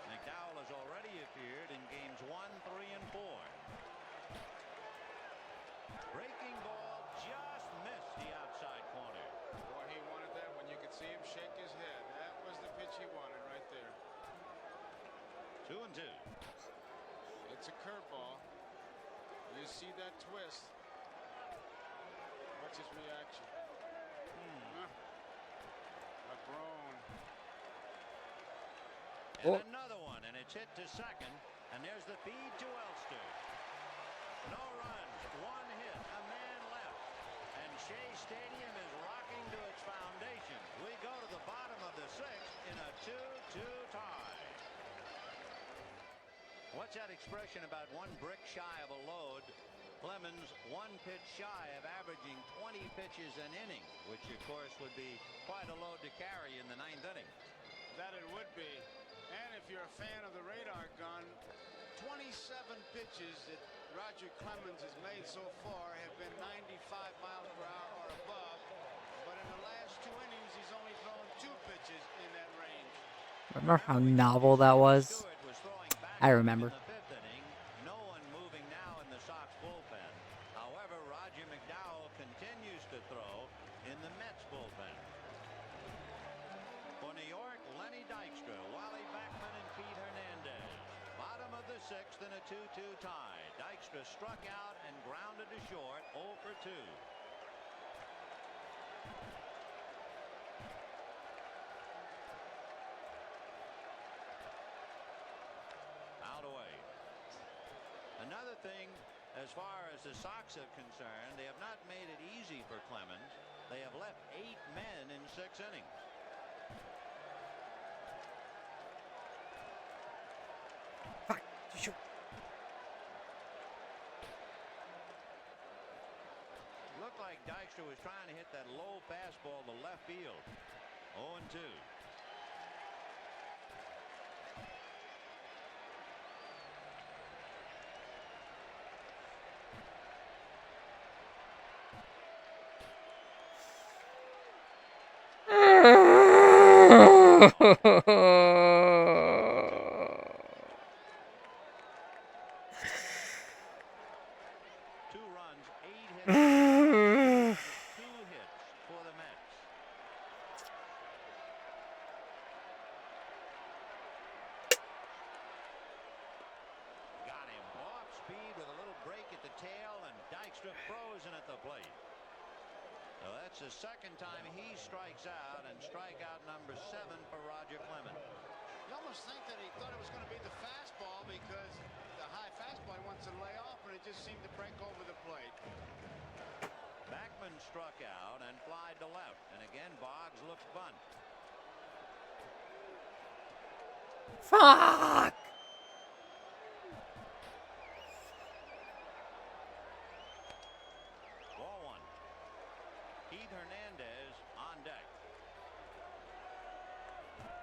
McDowell has already appeared in games 1, 3, and 4. Breaking ball just missed the outside corner. Boy, he wanted that when you could see him shake his head. That was the pitch he wanted right there. 2-2. It's a curveball. You see that twist. Watch his reaction. A groan. And another one, and it's hit to second. And there's the feed to Elster. No runs, 1 hit, a man left. And Shea Stadium is What's that expression about one brick shy of a load? Clemens 1 pitch shy of averaging 20 pitches an inning, which of course would be quite a load to carry in the 9th inning. That it would be. And if you're a fan of the radar gun, 27 pitches that Roger Clemens has made so far have been 95 miles per hour or above. But in the last 2 innings, he's only thrown 2 pitches in that range. Remember how novel that was? I remember. No one moving now in the Sox bullpen. However, Roger McDowell continues to throw in the Mets bullpen. For New York, Lenny Dykstra, Wally Backman, and Pete Hernandez. Bottom of the 6th in a 2-2 tie. Dykstra struck out and grounded to short, 0 for 2. Out away. Another thing, as far as the Sox are concerned, they have not made it easy for Clemens. They have left 8 men in 6 innings. Sure. Looked like Dykstra was trying to hit that low fastball to left field. 0-2. Frozen at the plate. So that's the second time he strikes out, and strikeout number 7 for Roger Clemens. You almost think that he thought it was going to be the fastball because the high fastball he wants to lay off, but it just seemed to break over the plate. Backman struck out and flied to left, and again Boggs looks bunt. Fuck! Keith Hernandez on deck.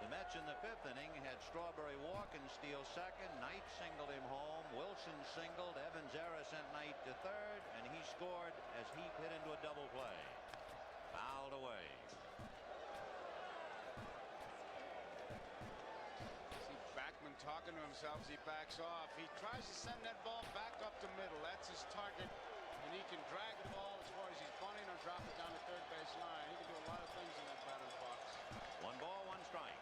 The Mets in the 5th inning had Strawberry walk and steal second. Knight singled him home. Wilson singled. Evans Era sent Knight to third, and he scored as Heap hit into a double play. Fouled away. See Backman talking to himself as he backs off. He tries to send that ball back up the middle. That's his target. And he can drag the ball as far as he's bunting or drop it down the third base line. He can do a lot of things in that batter's box. 1 ball, 1 strike.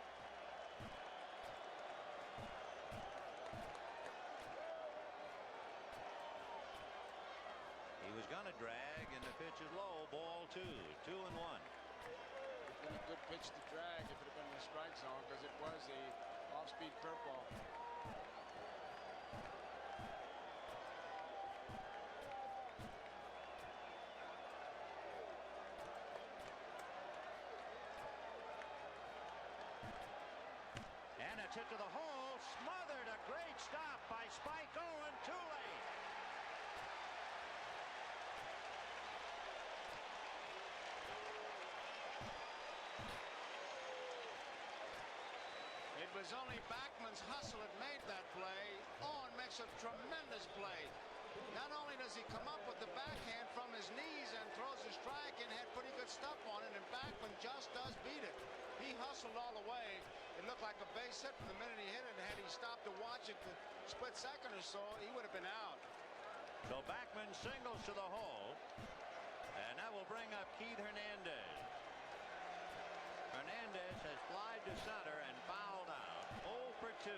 He was going to drag, and the pitch is low. Ball 2, 2-1. It's been a good pitch to drag if it had been in the strike zone, because it was a off-speed curveball. Hit to the hole, smothered. A great stop by Spike Owen, too late. It was only Backman's hustle that made that play. Owen makes a tremendous play. Not only does he come up with the backhand from his knees and throws a strike and had pretty good stuff on it, and Backman just does beat it. He hustled all the way. It looked like a base hit from the minute he hit it, and had he stopped to watch it the split second or so, he would have been out. So Backman singles to the hole, and that will bring up Keith Hernandez. Hernandez has flied to center and fouled out. 0 for 2.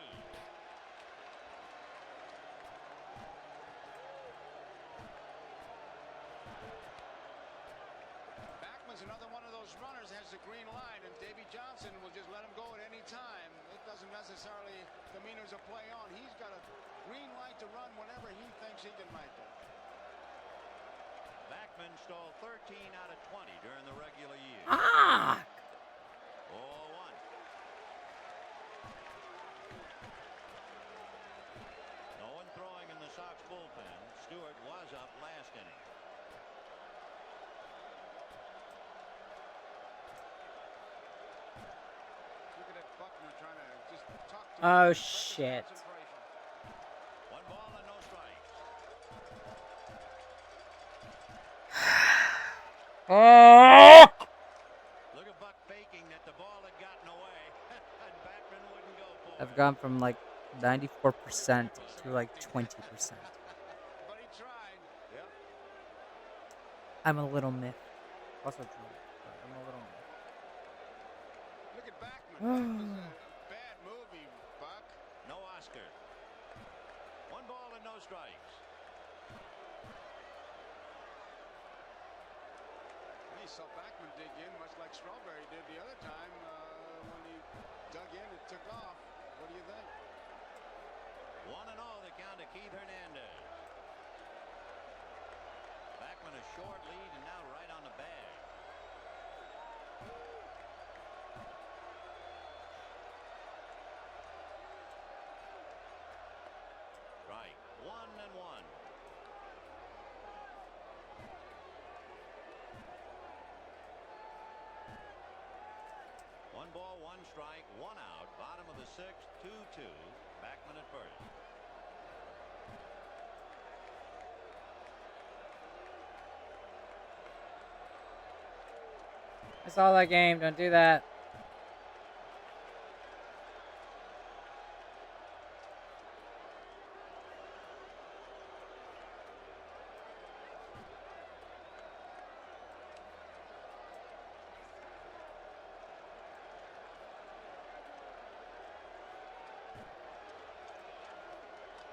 Backman's another one of those runners has the green light, and Davy Johnson will just let him go at any time. It doesn't necessarily demean there's a play on. He's got a green light to run whenever he thinks he can make it. Backman stole 13 out of 20 during the regular year. 0-1. corner trying to just talk to Oh him, break his shit. concentration. 1 ball and no strikes. Oh! Look at Buck faking that the ball had gotten away, and Backman wouldn't go for it. I've gone from like 94% to like 20%. But he tried. Yep. I'm a little miffed. Also true, but I'm a little miffed. Look at Backman. That was a bad movie, Buck. No Oscar. 1 ball and no strikes. He saw Backman dig in, much like Strawberry did the other time. When he dug in, it took off. What do you think? 1-0 the count to Keith Hernandez. Backman a short lead and now right on the bag. Right, 1-1. One ball, 1 strike, 1 out. Bottom of the 6th, 2-2. Backman at first. I saw that game. Don't do that.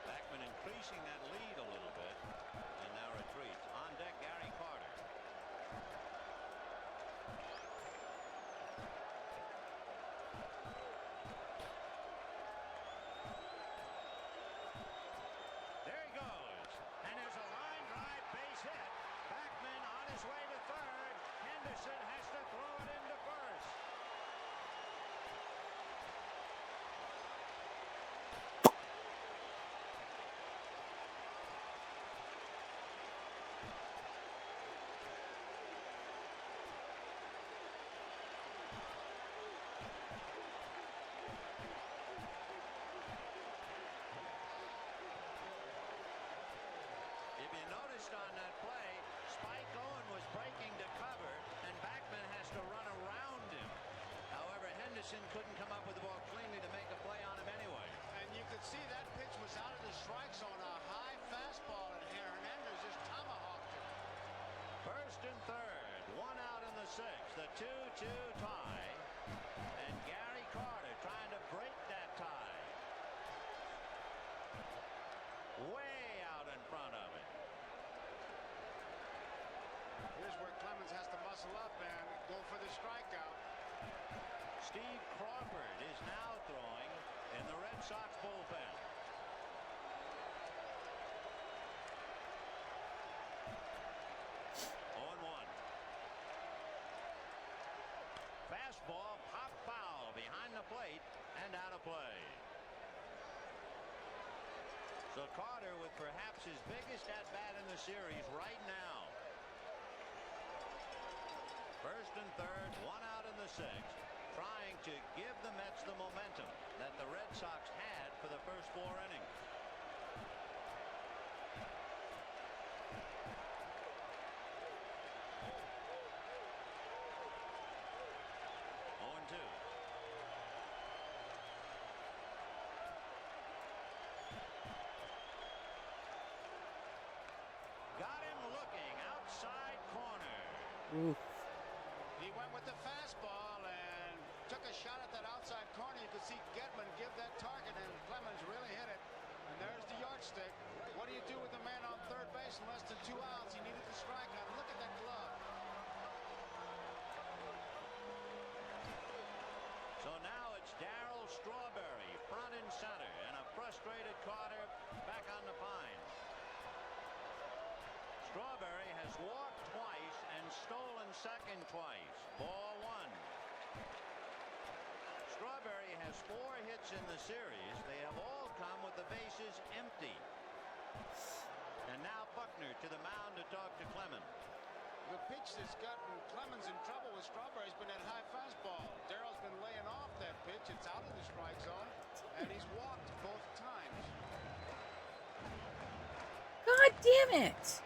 Backman increasing that lead a little bit and now retreats. On deck, Gary Carter. There he goes. And there's a line drive base hit. Backman on his way to third. Henderson has to throw it into first. If you noticed on that play, Spike Owen was breaking to cover, and Backman has to run around him. However, Henderson couldn't come up with the ball cleanly to make a play on him anyway. And you could see that pitch was out of the strike zone. A high fastball, and Hernandez just tomahawked it. First and third, 1 out in the 6th, the 2-2 tie, and Gary Carter trying to break that tie. Way out in front of it. Here's where Clemens has to muscle up and go for the strikeout. Steve Crawford is now throwing in the Red Sox bullpen. Fastball popped foul behind the plate and out of play. So Carter with perhaps his biggest at-bat in the series right now. First and third, 1 out in the 6th, trying to give the Mets the momentum that the Red Sox had for the first 4 innings. Oof. He went with the fastball and took a shot at that outside corner. You could see Getman give that target, and Clemens really hit it. And there's the yardstick. What do you do with the man on third base in less than 2 outs? He needed the strikeout. Look at that glove. So now it's Darryl Strawberry, front and center, and a frustrated Carter back on the pines. Strawberry has walked twice and stolen second twice. Ball 1. Strawberry has 4 hits in the series. They have all come with the bases empty. And now Buckner to the mound to talk to Clemens. The pitch that's gotten Clemens in trouble with Strawberry's been that high fastball. Darrell's been laying off that pitch. It's out of the And he's walked both times. God damn it!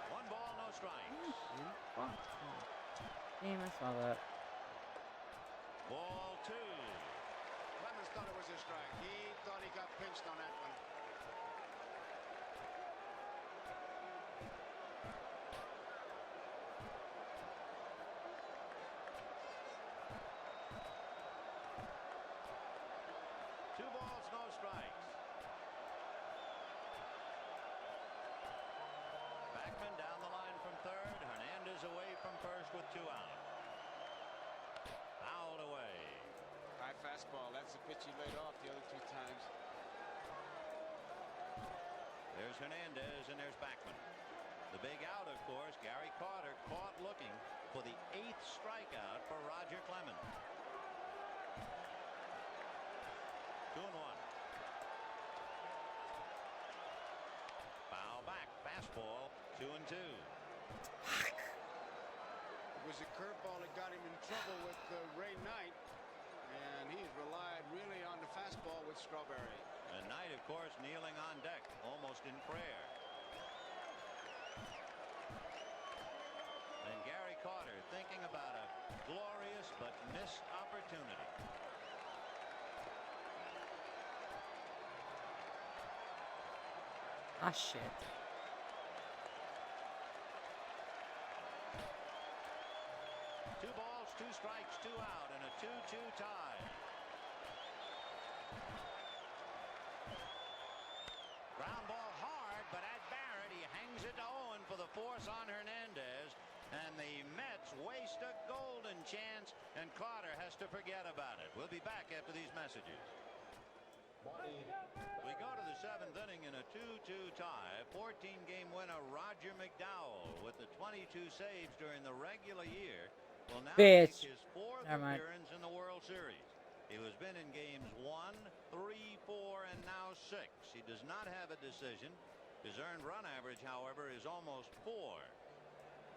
One ball, no strikes. Damn, I saw that. Ball two. Clemens thought it was a strike. He thought he got pinched on that one. Two balls, no strikes. Backman down the line from third. Hernandez away from first with 2 out. Fouled away. High fastball. That's the pitch he laid off the other 2 times. There's Hernandez and there's Backman. The big out, of course, Gary Carter caught looking for the 8th strikeout for Roger Clemens. 2-1. Foul back, fastball, 2-2. It was a curveball that got him in trouble with Ray Knight, and he's relied really on the fastball with Strawberry. And Knight, of course, kneeling on deck, almost in prayer. And Gary Carter thinking about a glorious but missed opportunity. Ah, shit. Two balls, 2 strikes, 2 out, and a 2-2 tie. Ground ball hard, but at Barrett, he hangs it to Owen for the force on Hernandez. And the Mets waste a golden chance, and Carter has to forget about it. We'll be back after these messages. We go to the 7th inning in a 2-2 tie. 14-game winner Roger McDowell with the 22 saves during the regular year will now make his 4th appearance in the World Series. He has been in games 1, 3, 4, and now 6. He does not have a decision. His earned run average, however, is almost 4.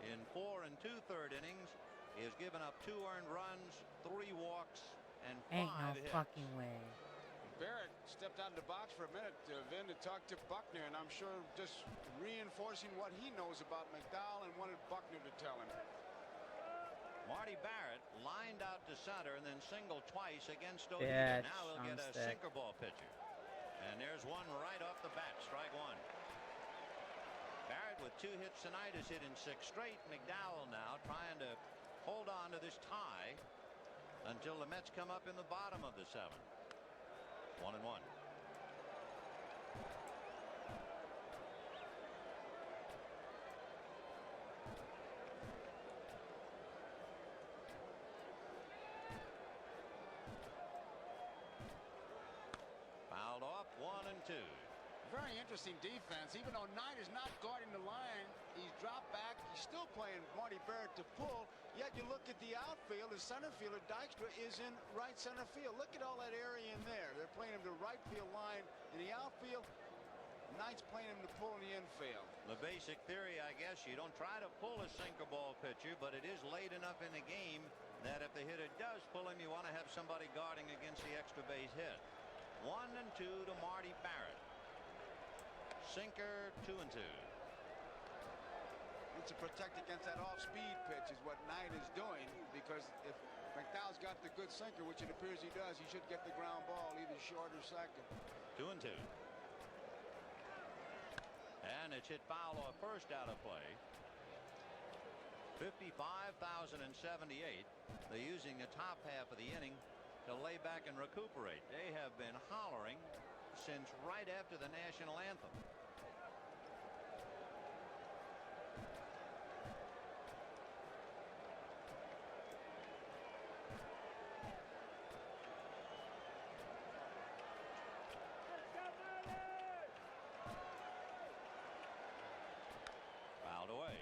In 4 2/3 innings, he has given up 2 earned runs, 3 walks, and 5 Ain't no hits. fucking way. Barrett stepped out of the box for a minute, Vin, to talk to Buckner, and I'm sure just reinforcing what he knows about McDowell and wanted Buckner to tell him. Marty Barrett lined out to center and then singled twice against Ojeda. Now he'll get a sinker ball pitcher. And there's one right off the bat, strike 1. Barrett with 2 hits tonight has hit in 6 straight. McDowell now trying to hold on to this tie until the Mets come up in the bottom of the 7th. 1-1. Fouled off, 1-2. Very interesting defense. Even though Knight is not guarding the line, he's dropped back. He's still playing Marty Barrett to pull. Yet you look at the outfield, the center fielder Dykstra is in right center field. Look at all that area in there. They're playing him to right field line. In the outfield, Knight's playing him to pull in the infield. The basic theory, I guess, you don't try to pull a sinker ball pitcher, but it is late enough in the game that if the hitter does pull him, you want to have somebody guarding against the extra base hit. 1-2 to Marty Barrett. Sinker, 2-2. It's to protect against that off-speed pitch is what Knight is doing, because if McDowell's got the good sinker, which it appears he does, he should get the ground ball either short or second. 2-2. And it's hit foul off first, out of play. 55,078. They're using the top half of the inning to lay back and recuperate. They have been hollering since right after the national anthem. Fouled away.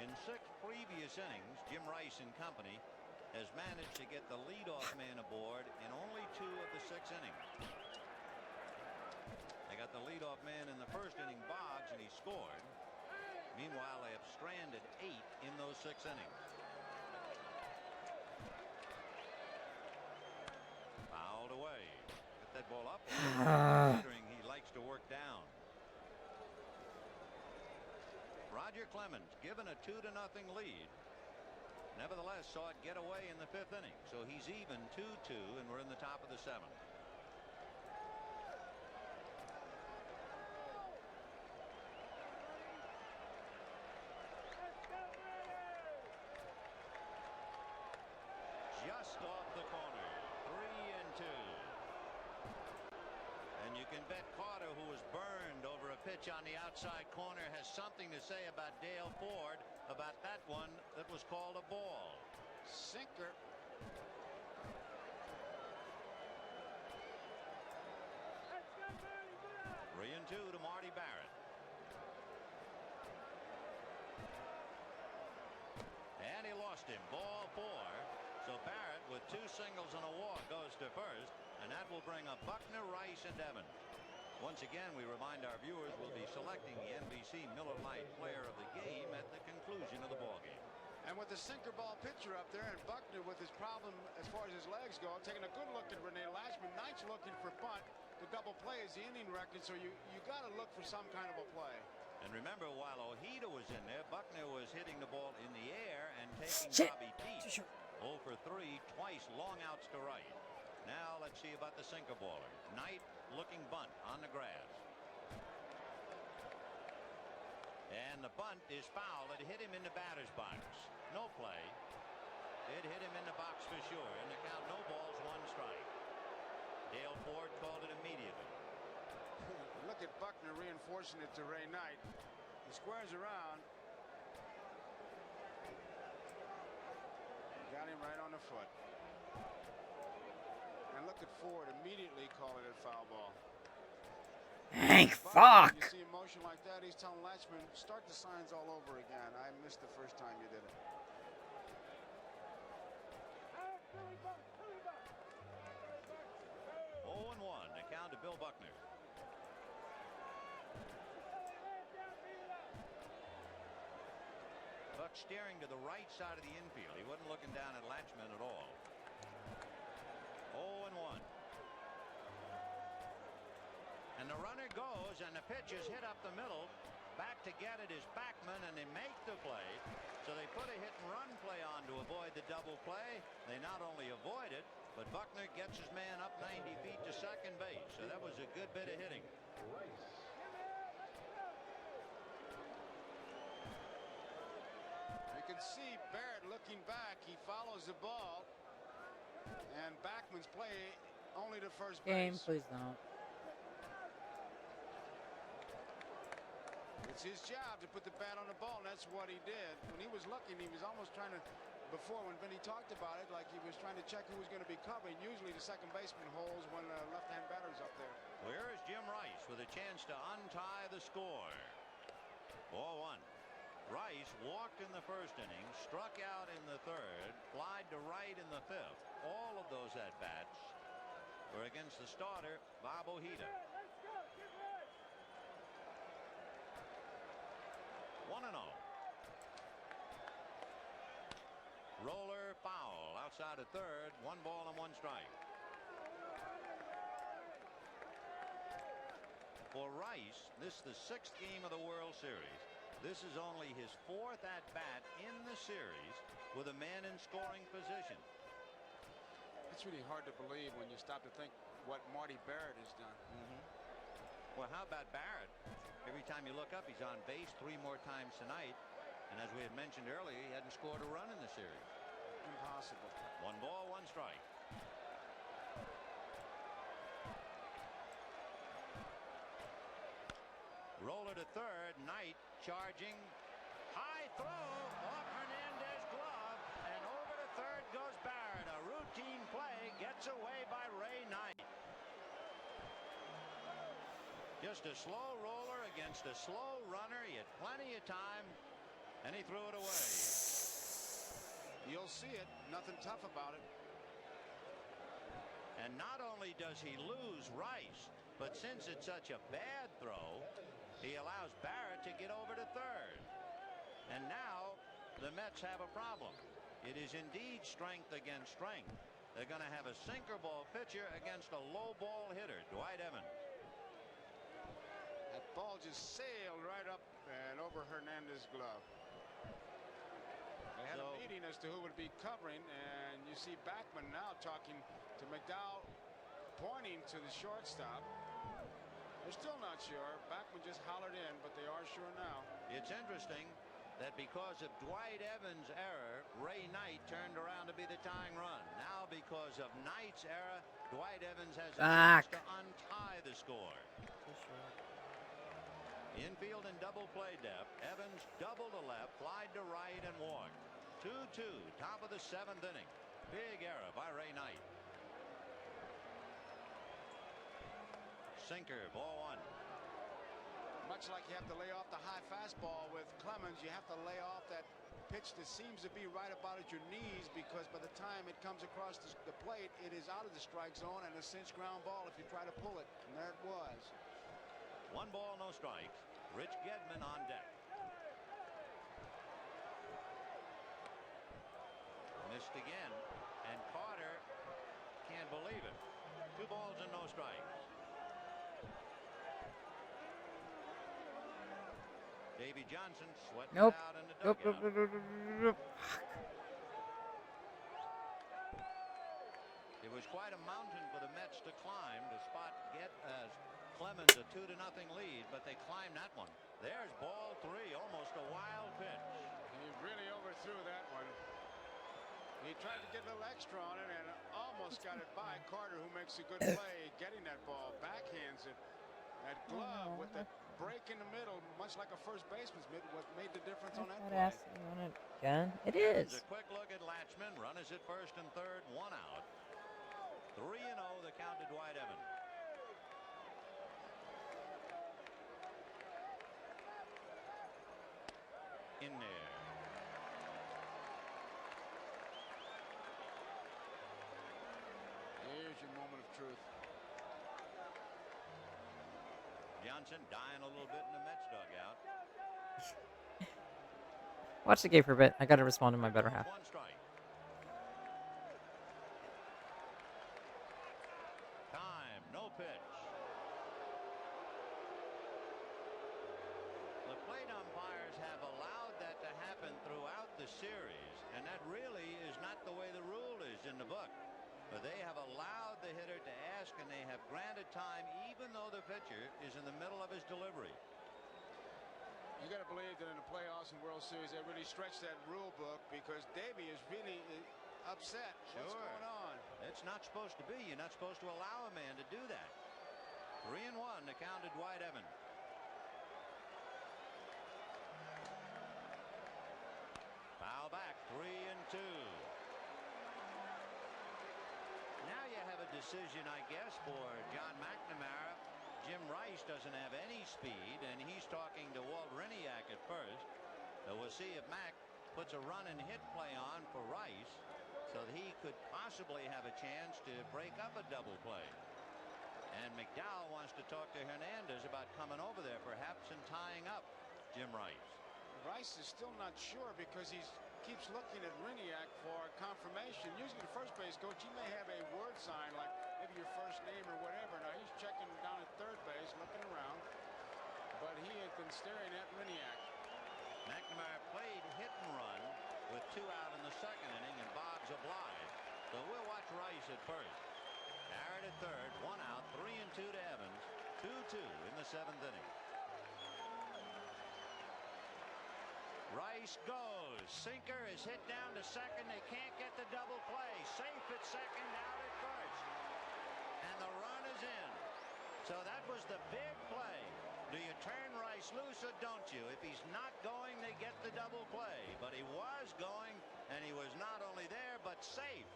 In 6 previous innings, Jim Rice and company has managed to get the leadoff man aboard in only 2 of the 6 innings. They got the leadoff man in the first inning, Boggs, and he scored. Meanwhile, they have stranded 8 in those 6 innings. Fouled away. Get that ball up, considering he likes to work down. Roger Clemens given a 2-0 lead. Nevertheless, saw it get away in the 5th inning. So he's even 2-2, and we're in the top of the 7th. Just off the corner, 3-2. And you can bet Carter, who was burned over a pitch on the outside corner, has something to say about Dale Ford about that one that was called a ball. Sinker. 3-2 to Marty Barrett. And he lost him. Ball 4. So Barrett, with 2 singles and a walk, goes to first, and that will bring up Buckner, Rice, and Evans. Once again, we remind our viewers we'll be selecting the NBC Miller Lite Player of the Game at the conclusion of the ball game. And with the sinker ball pitcher up there, and Buckner with his problem as far as his legs go, taking a good look at Rene Lashman. Knight's looking for bunt. The double play is the inning record, so you got to look for some kind of a play. And remember, while Ojeda was in there, Buckner was hitting the ball in the air and taking Bobby deep. 0 for 3, twice long outs to right. Now let's see about the sinker baller. Knight looking bunt on the grass. And the bunt is foul. It hit him in the batter's box. No play. It hit him in the box for sure. And the count, no balls, 1 strike. Dale Ford called it immediately. Look at Buckner reinforcing it to Ray Knight. He squares around. Got him right on the foot. And look at Ford immediately calling it foul ball. Hank, Buckner, fuck! when you see a motion like that, he's telling Lashman, start the signs all over again. I missed the first time you did it. Oh, 0-1, the count to Bill Buckner. Buck steering to the right side of the infield. He wasn't looking down at Lashman at all. 0-1. And the runner goes, and the pitch is hit up the middle. Back to get it is Backman, and they make the play. So they put a hit-and-run play on to avoid the double play. They not only avoid it, but Buckner gets his man up 90 feet to second base. So that was a good bit of hitting. You can see Barrett looking back. He follows the ball. And Backman's play only to first base. Game, please don't. It's his job to put the bat on the ball, and that's what he did. When he was looking, he was almost trying to, before when Vinny talked about it, like he was trying to check who was going to be covering. Usually the second baseman holds when the left-hand batter's up there. Where is Jim Rice with a chance to untie the score? 4-1. Rice walked in the first inning, struck out in the 3rd, flied to right in the 5th. All of those at-bats were against the starter, Bob Ojeda. 1-0. Roller foul outside of 3rd. 1 ball and 1 strike. For Rice, this is the 6th game of the World Series. This is only his 4th at-bat in the series with a man in scoring position. It's really hard to believe when you stop to think what Marty Barrett has done. Well, how about Barrett? Every time you look up, he's on base 3 more times tonight. And as we had mentioned earlier, he hadn't scored a run in the series. Impossible. 1 ball, 1 strike. Roller to 3rd. Knight charging. High throw off Hernandez's glove. And over to 3rd goes Barrett. A routine play gets away by Ray Knight. Just a slow roller against a slow runner. He had plenty of time, and he threw it away. You'll see it. Nothing tough about it. And not only does he lose Rice, but since it's such a bad throw, he allows Barrett to get over to 3rd. And now the Mets have a problem. It is indeed strength against strength. They're going to have a sinker ball pitcher against a low ball hitter, Dwight Evans. That ball just sailed right up and over Hernandez's glove. They had a meeting as to who would be covering, and you see Backman now talking to McDowell, pointing to the shortstop. They're still not sure. Backman just hollered in, but they are sure now. It's interesting that because of Dwight Evans' error, Ray Knight turned around to be the tying run. Now because of Knight's error, Dwight Evans has a chance to untie the score. Infield in double play depth. Evans double to left, flied to right, and walked. 2-2, top of the 7th inning. Big error by Ray Knight. Sinker, ball 1. Much like you have to lay off the high fastball with Clemens, you have to lay off that pitch that seems to be right about at your knees, because by the time it comes across the plate, it is out of the strike zone and a cinch ground ball if you try to pull it. And there it was. 1 ball, no strikes. Rich Gedman on deck. Missed again, and Carter can't believe it. 2 balls and no strikes. Davy Johnson sweating it out in the dugout. It was quite a mountain for the Mets to climb to get Clemens a 2-0 lead, but they climbed that one. There's ball 3, almost a wild pitch. He really overthrew that one. He tried to get a little extra on it and almost got it by Carter, who makes a good play getting that ball. Backhands it. That glove with the break in the middle, much like a first baseman's mitt, what made the difference on that play. Again, it is. A quick look at Latchman. Runners at first and third, 1 out. 3-0 the count to Dwight Evans. In there. Here's your moment of truth. Johnson dying a little bit in the Mets dugout. Watch the game for a bit. I got to respond to my better half. 1 strike. Time, no pitch. The plate umpires have allowed that to happen throughout the series, and that really is not the way the rule is in the book. But they have allowed the hitter to ask, and they have granted time even though the pitcher is in the middle of his delivery. You got to believe that in the playoffs and World Series, they really stretch that rule book, because Davey is really upset. Sure. What's going on? It's not supposed to be. You're not supposed to allow a man to do that. 3-1 to count to Dwight Evans. Foul back, 3-2. Now you have a decision, I guess, for John McNamara. Jim Rice doesn't have any speed, and he's talking to Walt Riniak at first. So we'll see if Mac puts a run and hit play on for Rice, so that he could possibly have a chance to break up a double play. And McDowell wants to talk to Hernandez about coming over there perhaps and tying up Jim Rice. Rice is still not sure, because he keeps looking at Riniak for confirmation. Usually the first base coach, he may have a word sign like maybe your first name or whatever. Now he's checking down at third base, looking around, but he has been staring at Riniak. McNamara played hit and run with 2 out in the 2nd inning, and Boggs obliged. So we'll watch Rice at first. Barrett at third, 1 out, 3-2 to Evans, 2-2 in the 7th inning. Rice goes. Sinker is hit down to second. They can't get the double play. Safe at second, out at first. And the run is in. So that was the big play. Do you turn Rice loose or don't you? If he's not going, they get the double play. But he was going, and he was not only there, but safe.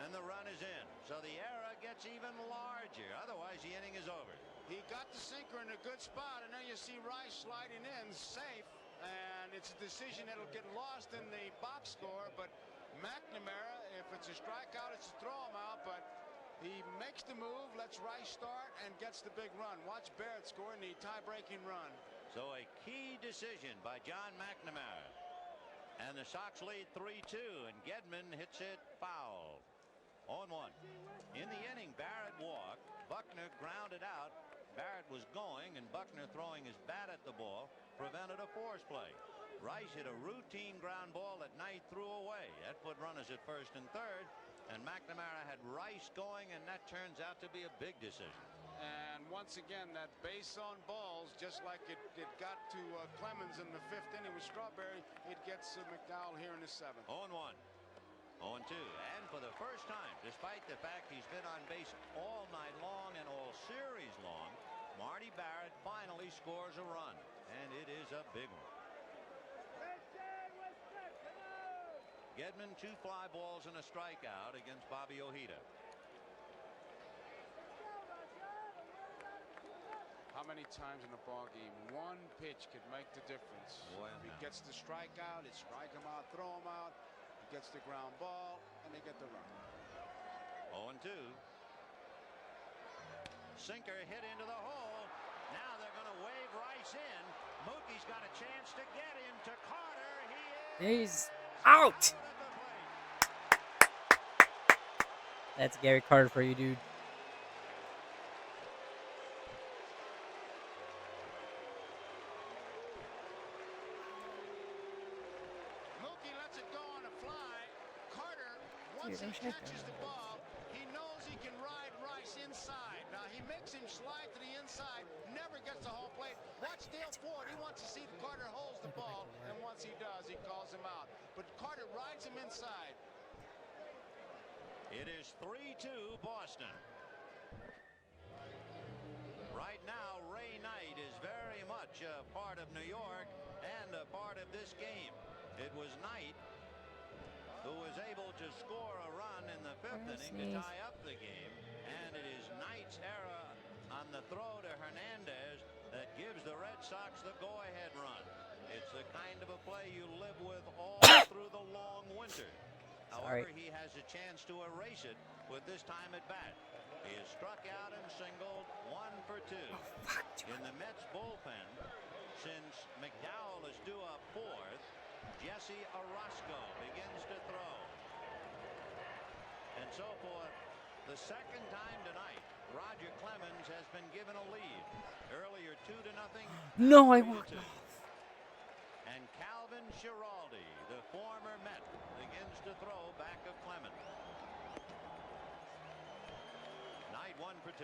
And the run is in. So the error gets even larger. Otherwise, the inning is over. He got the sinker in a good spot, and then you see Rice sliding in safe. And it's a decision that'll get lost in the box score, but McNamara, if it's a strikeout, it's a throw him out, but he makes the move, lets Rice start, and gets the big run. Watch Barrett scoring the tie-breaking run. So a key decision by John McNamara. And the Sox lead 3-2, and Gedman hits it foul. 0-1. In the inning, Barrett walked. Buckner grounded out. Barrett was going, and Buckner, throwing his bat at the ball, prevented a force play. Rice hit a routine ground ball that Knight threw away. That put runners at first and third, and McNamara had Rice going, and that turns out to be a big decision. And once again, that base on balls, just like it got to Clemens in the 5th inning with Strawberry, it gets McDowell here in the 7th. 0-1. 0-2. And for the first time, despite the fact he's been on base all night long and all series long, Marty Barrett finally scores a run, and it is a big one. Gedman 2 fly balls and a strikeout against Bobby Ojeda. How many times in a ball game one pitch could make the difference? Well, if he gets the strikeout, it strike him out, throw him out. He gets the ground ball, and they get the run. 0-2. Sinker hit into the hole. Now they're going to wave Rice in. Mookie's got a chance to get him to Carter. He's out. That's Gary Carter for you, dude. Mookie lets it go on a fly. Carter, once he catches the ball, he knows he can ride Rice inside. Now he makes him slide to the inside, never gets the whole plate. Watch Dale Ford. He wants to see if Carter holds the ball, and once he does, he calls him out. But Carter rides him inside. It is 3-2 Boston. Right now, Ray Knight is very much a part of New York and a part of this game. It was Knight who was able to score a run in the 5th inning to tie up the game, and it is Knight's error on the throw to Hernandez that gives the Red Sox the go-ahead run. It's the kind of a play you live with all through the long winter. However, he has a chance to erase it with this time at bat. He is struck out and singled, 1 for 2. In the Mets bullpen, since McDowell is due up 4th, Jesse Orosco begins to throw. And so for the second time tonight, Roger Clemens has been given a lead. Earlier 2-0. No, I walked off. And Calvin Schiraldi, the former Met, begins to throw back of Clemens. Knight 1 for 2.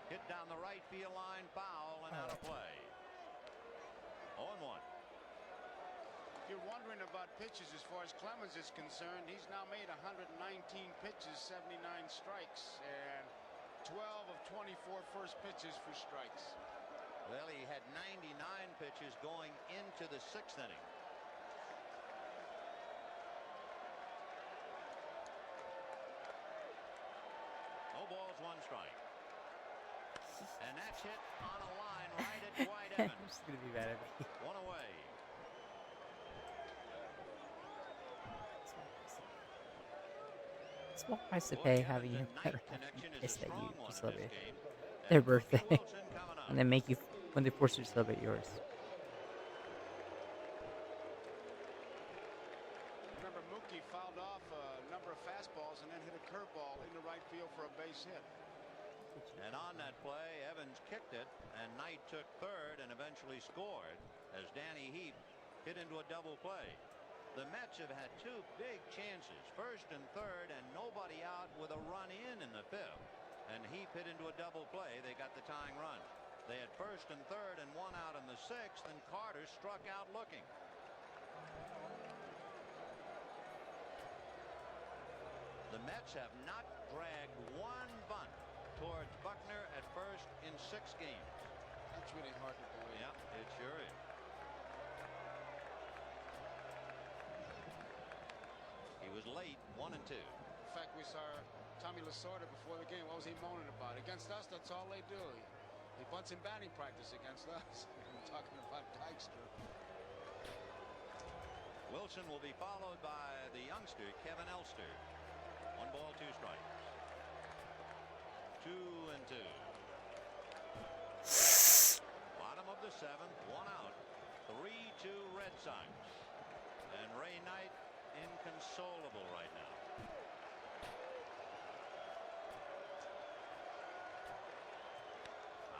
Hit down the right field line, foul, and out of play. 0-1. If you're wondering about pitches as far as Clemens is concerned, he's now made 119 pitches, 79 strikes, and 12 of 24 first pitches for strikes. Well, he had 99 pitches going into the 6th inning. No balls, 1 strike. And that's hit on a line right at Dwight Evans. I'm just going to be mad at me. 1 away. Small price to pay having your better pissed at you to celebrate their birthday. And then make you, when they force you to celebrate yours. Remember, Mookie fouled off a number of fastballs and then hit a curveball in the right field for a base hit. And on that play, Evans kicked it, and Knight took 3rd and eventually scored as Danny Heap hit into a double play. The Mets have had 2 big chances, 1st and 3rd, and nobody out with a run in the 5th. And Heap hit into a double play. They got the tying run. They had 1st and 3rd and 1 out in the 6th, and Carter struck out looking. The Mets have not dragged 1 bunt towards Buckner at first in 6 games. That's really hard to believe. Yeah, it sure is. He was late, 1 and 2. In fact, we saw Tommy Lasorda before the game. What was he moaning about? Against us, that's all they do. He bunts in batting practice against us. I'm talking about Dykstra. Wilson will be followed by the youngster, Kevin Elster. 1 ball, 2 strikes. 2 and 2. Bottom of the 7th, 1 out. 3-2 Red Sox. And Ray Knight inconsolable right now.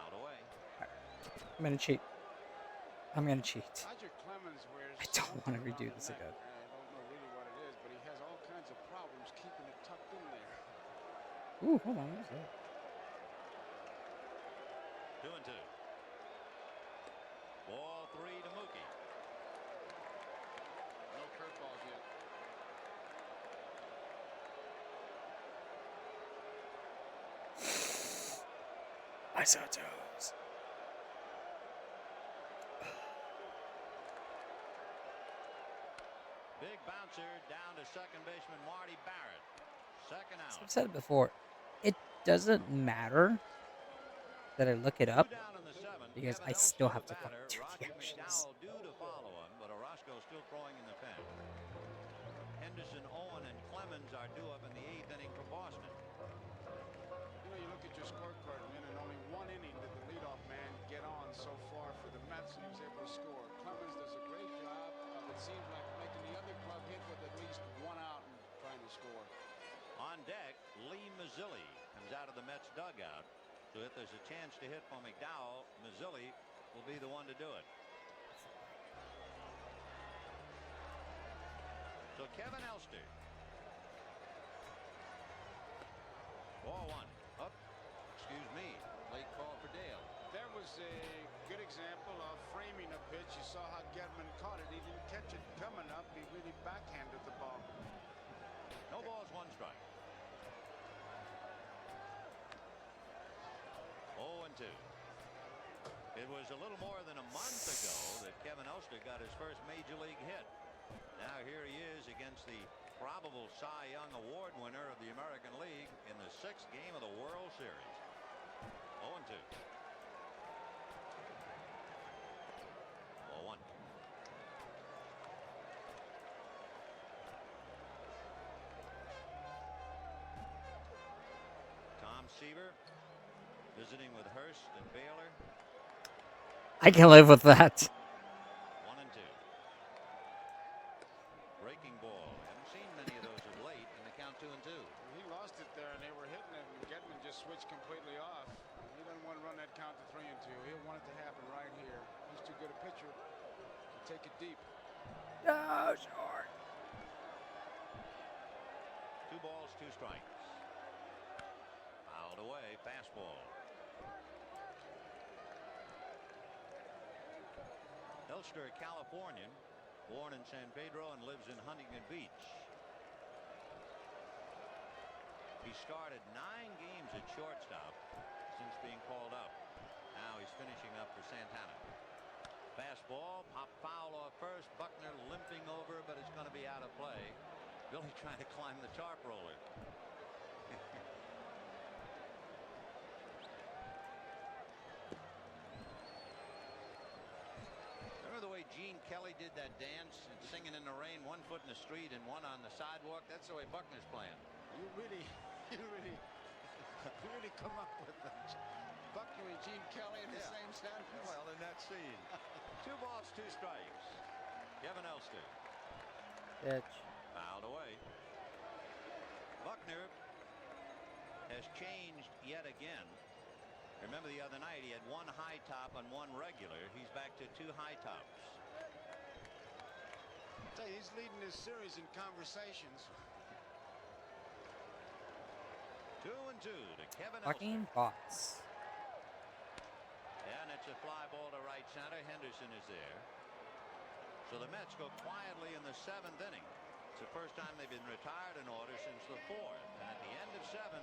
Out away. I'm gonna cheat. I'm gonna cheat. Roger Clemens wears I don't want to something redo around this the neck. again. I don't know really what it is, but he has all kinds of problems keeping it tucked in there. Ooh, hold on. What was that? 2-2. Ball 3 to Mookie. No curveballs yet. I saw toes. Big bouncer down to second baseman Marty Barrett. Second out. I've said it before. It doesn't matter that I look it up Two down in the seventh. because Kevin I still Elster, have the to batter. do the Roger actions. McDowell due to follow him, but Orozco still throwing in the pen. Henderson, Owen, and Clemens are due up in the 8th inning for Boston. You know, you look at your scorecard, man, and only one inning did the leadoff man get on so far for the Mets, and he was able to score. Clemens does a great job of, it seems like, making the other club hit with at least one out and trying to score. On deck, Lee Mazzilli comes out of the Mets dugout. So if there's a chance to hit for McDowell, Mazzilli will be the one to do it. So Kevin Elster. Ball 1. Up. Excuse me. Late call for Dale. There was a good example of framing a pitch. You saw how Gedman caught it. He didn't catch it coming up. He really backhanded the ball. No balls, 1 strike. 0-2. It was a little more than a month ago that Kevin Elster got his first major league hit. Now here he is against the probable Cy Young Award winner of the American League in the 6th game of the World Series. 0-2. 0-1. Tom Seaver visiting with Hurst and Baylor. I can live with that. 1-2. Breaking ball. Haven't seen many of those of late, and the count 2-2. He lost it there, and they were hitting it, and Gedman just switched completely off. He doesn't want to run that count to 3-2. He'll want it to happen right here. He's too good a pitcher to take it deep. No, short. 2 balls, 2 strikes. Fouled away, fastball. Elster, a Californian, born in San Pedro and lives in Huntington Beach. He started 9 games at shortstop since being called up. Now he's finishing up for Santana. Fastball, pop foul off first. Buckner limping over, but it's going to be out of play. Billy trying to climb the tarp roller. Remember the way Gene Kelly did that dance and singing in the rain, 1 foot in the street and 1 on the sidewalk? That's the way Buckner's playing. You really come up with that. Buckner and Gene Kelly in the same sentence. Well, in that scene. 2 balls, 2 strikes. Kevin Elster. Pitch. Fouled away. Buckner has changed yet again. Remember the other night he had 1 high top and 1 regular. He's back to 2 high tops. I tell you, he's leading this series in conversations. 2-2 to Kevin Fucking Elster. bots. And it's a fly ball to right center. Henderson is there. So the Mets go quietly in the 7th inning. It's the first time they've been retired in order since the 4th. And at the end of 7,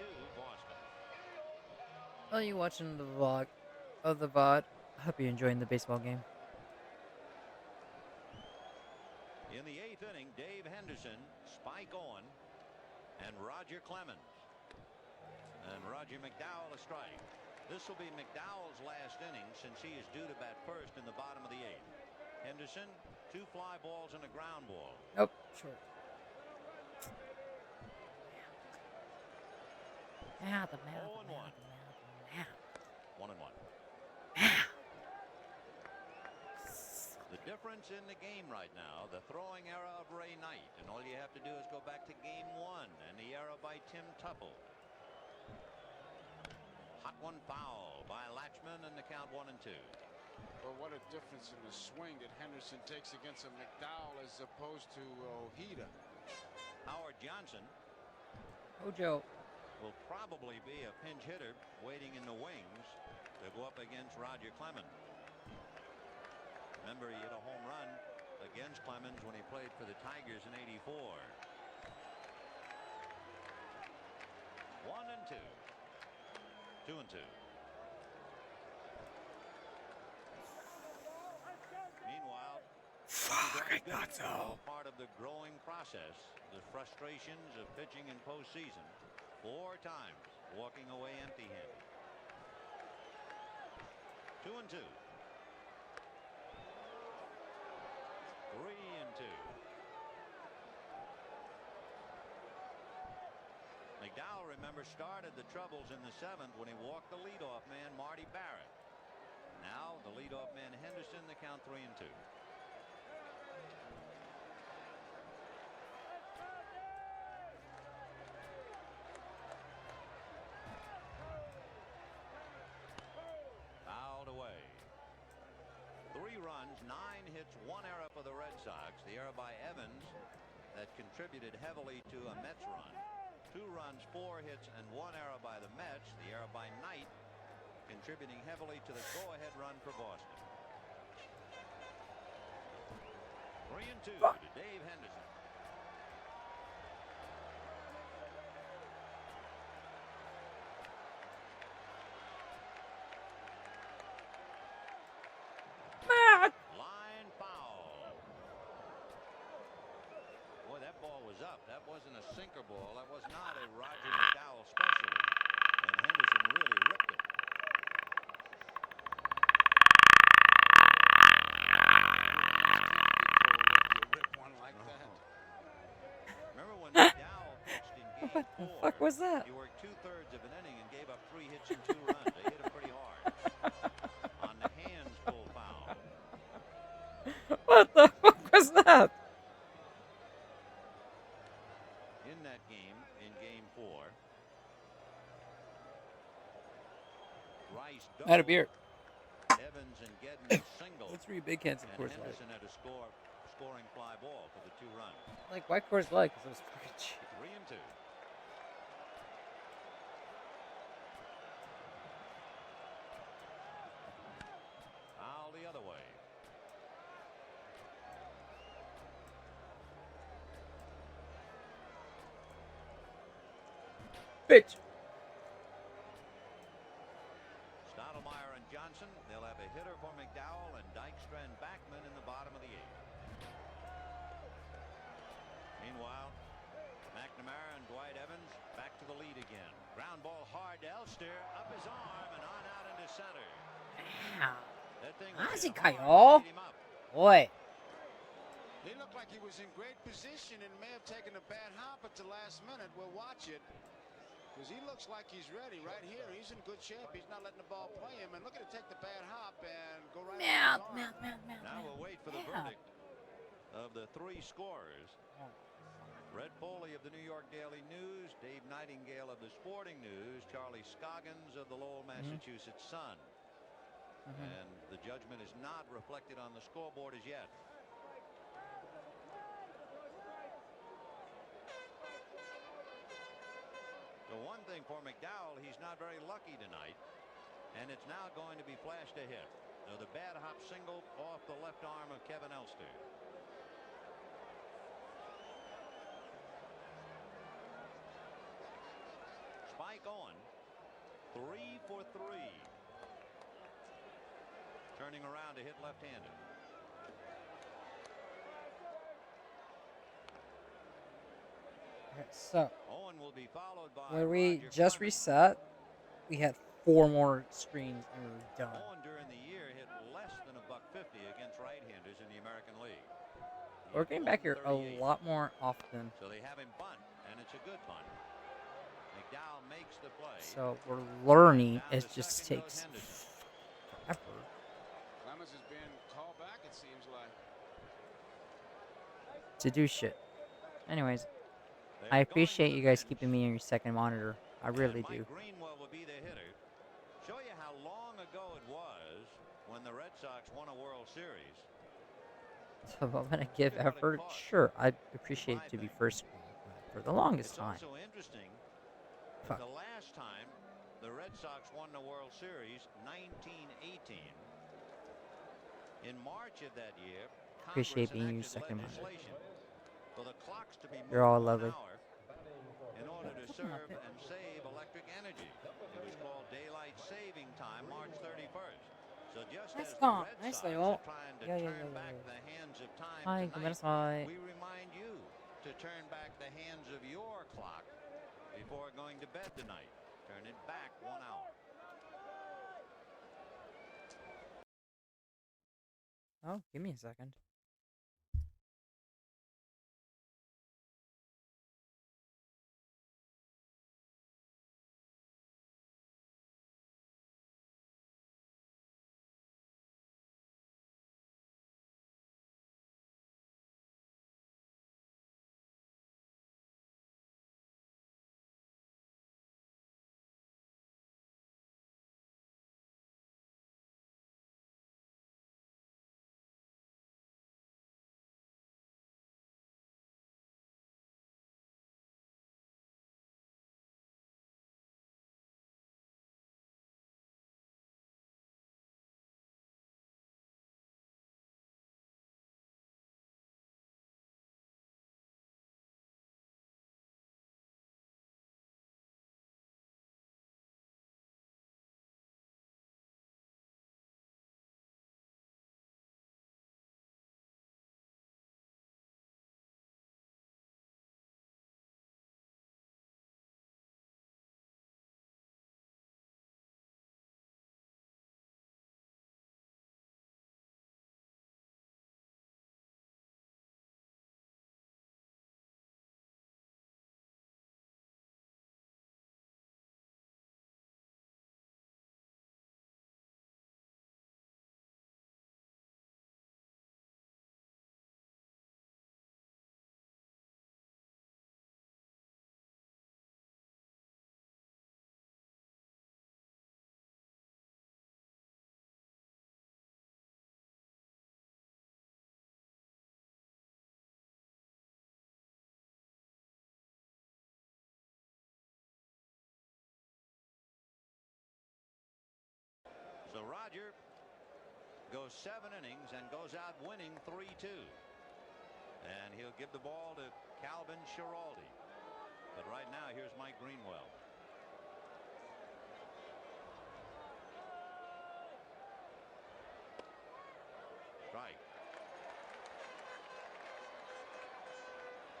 3-2 Boston. Well, you watching the vlog of the VOD. I hope you're enjoying the baseball game. In the 8th inning, Dave Henderson, Spike Owen, and Roger Clemens. And Roger McDowell a strike. This will be McDowell's last inning since he is due to bat first in the bottom of the 8th. Henderson, 2 fly balls and a ground ball. Nope, short. Ah, the mouth. 0-1. 1-1. Difference in the game right now, the throwing error of Ray Knight, and all you have to do is go back to game 1 and the error by Tim Tupple. Hot one foul by Latchman, and the count 1-2. Well, what a difference in the swing that Henderson takes against a McDowell as opposed to Ojeda. Howard Johnson Hojo. will probably be a pinch hitter waiting in the wings to go up against Roger Clemens. Remember, he hit a home run against Clemens when he played for the Tigers in '84. 1-2. 2-2. Meanwhile, Fuck, I thought so. part of the growing process, the frustrations of pitching in postseason. 4 times walking away empty-handed. 2-2. 3-2. McDowell, remember, started the troubles in the 7th when he walked the leadoff man, Marty Barrett. Now the leadoff man, Henderson, the count 3-2. Fouled away. 3 runs, 9 hits, 1 error for the Red Sox. The error by Evans that contributed heavily to a Mets run. 2 runs, 4 hits, and 1 error by the Mets. The error by Knight contributing heavily to the go-ahead run for Boston. 3-2 to Dave Henderson. Line foul. Boy, that ball was up. That wasn't a sinker ball. That was not a Roger McDowell special. And Henderson really ripped it. You rip one like that. Remember when McDowell pitched in game 4? What the fuck was that? He worked 2/3 of an inning and gave up 3 hits and 2 runs. They hit him pretty hard. On the hands pull foul. What the fuck was that? In that game, in game 4, Rice I had a beer. Evans and Gedden single. Let's read Big Cans, of And course. Henderson had a scoring fly ball for the 2 runs. Like, why Coors Light? Because it was fucking cheap. 3-2. Foul the other way. Bitch. Stottlemyre and Johnson. They'll have a hitter for McDowell and Dykstra and Backman in the bottom of the 8th. Meanwhile, McNamara and Dwight Evans back to the lead again. Ground ball hard to Elster, up his arm and on out into center. Damn. That thing Ozzy was hit hard, Kyle. beat him up. Boy. He looked like he was in great position and may have taken a bad hop at the last minute. We'll watch it. Because he looks like he's ready right here. He's in good shape. He's not letting the ball play him. And look at it take the bad hop and go right Mouth, on his arm. mouth. Now we'll wait for the verdict of the 3 scorers. Red Foley of the New York Daily News, Dave Nightingale of the Sporting News, Charlie Scoggins of the Lowell, Massachusetts Sun. And the judgment is not reflected on the scoreboard as yet. The one thing for McDowell, he's not very lucky tonight, and it's now going to be flashed a hit. So the bad hop single off the left arm of Kevin Elster. Spike on. 3 for 3. Turning around to hit left-handed. Okay, so, Owen will be followed by when we Roger just Clemens. reset, we had 4 more screens and we were done. Owen during the year hit less than $150 against right-handers in the American League. He We're hit getting back here a 138. lot more often. So they have him bunt, and it's a good bunt. McDowell makes the play. So we're learning. Down It to just second goes takes Henderson. forever. Clemens has been called back, it seems like. to do shit. Anyways, They're I going to appreciate the you guys bench. keeping me in your second monitor. I really And Mike do. Greenwell will be the hitter. Show you how long ago it was when the Red Sox won a World Series. So if I'm gonna give Look at what it effort, cost. sure, I'd appreciate My it to be thing. first screen, but for the longest It's time, also interesting. fuck. The last time the Red Sox won the World Series, 1918. In March of that year, Appreciate Congress being your enacted second monitor. legislation for the clocks to be moved You're all 1 lovely. hour in order to Fucking up serve there. and save electric energy. It was called daylight saving time, March 31st. So just Nice as the call. Red Nice Sox little. are trying to turn back the hands of time Hi, tonight, goodbye. we remind you to turn back the hands of your clock before going to bed tonight. Turn it back 1 hour. Oh, give me a second. So Roger goes 7 innings and goes out winning 3-2. And he'll give the ball to Calvin Schiraldi. But right now, here's Mike Greenwell. Strike.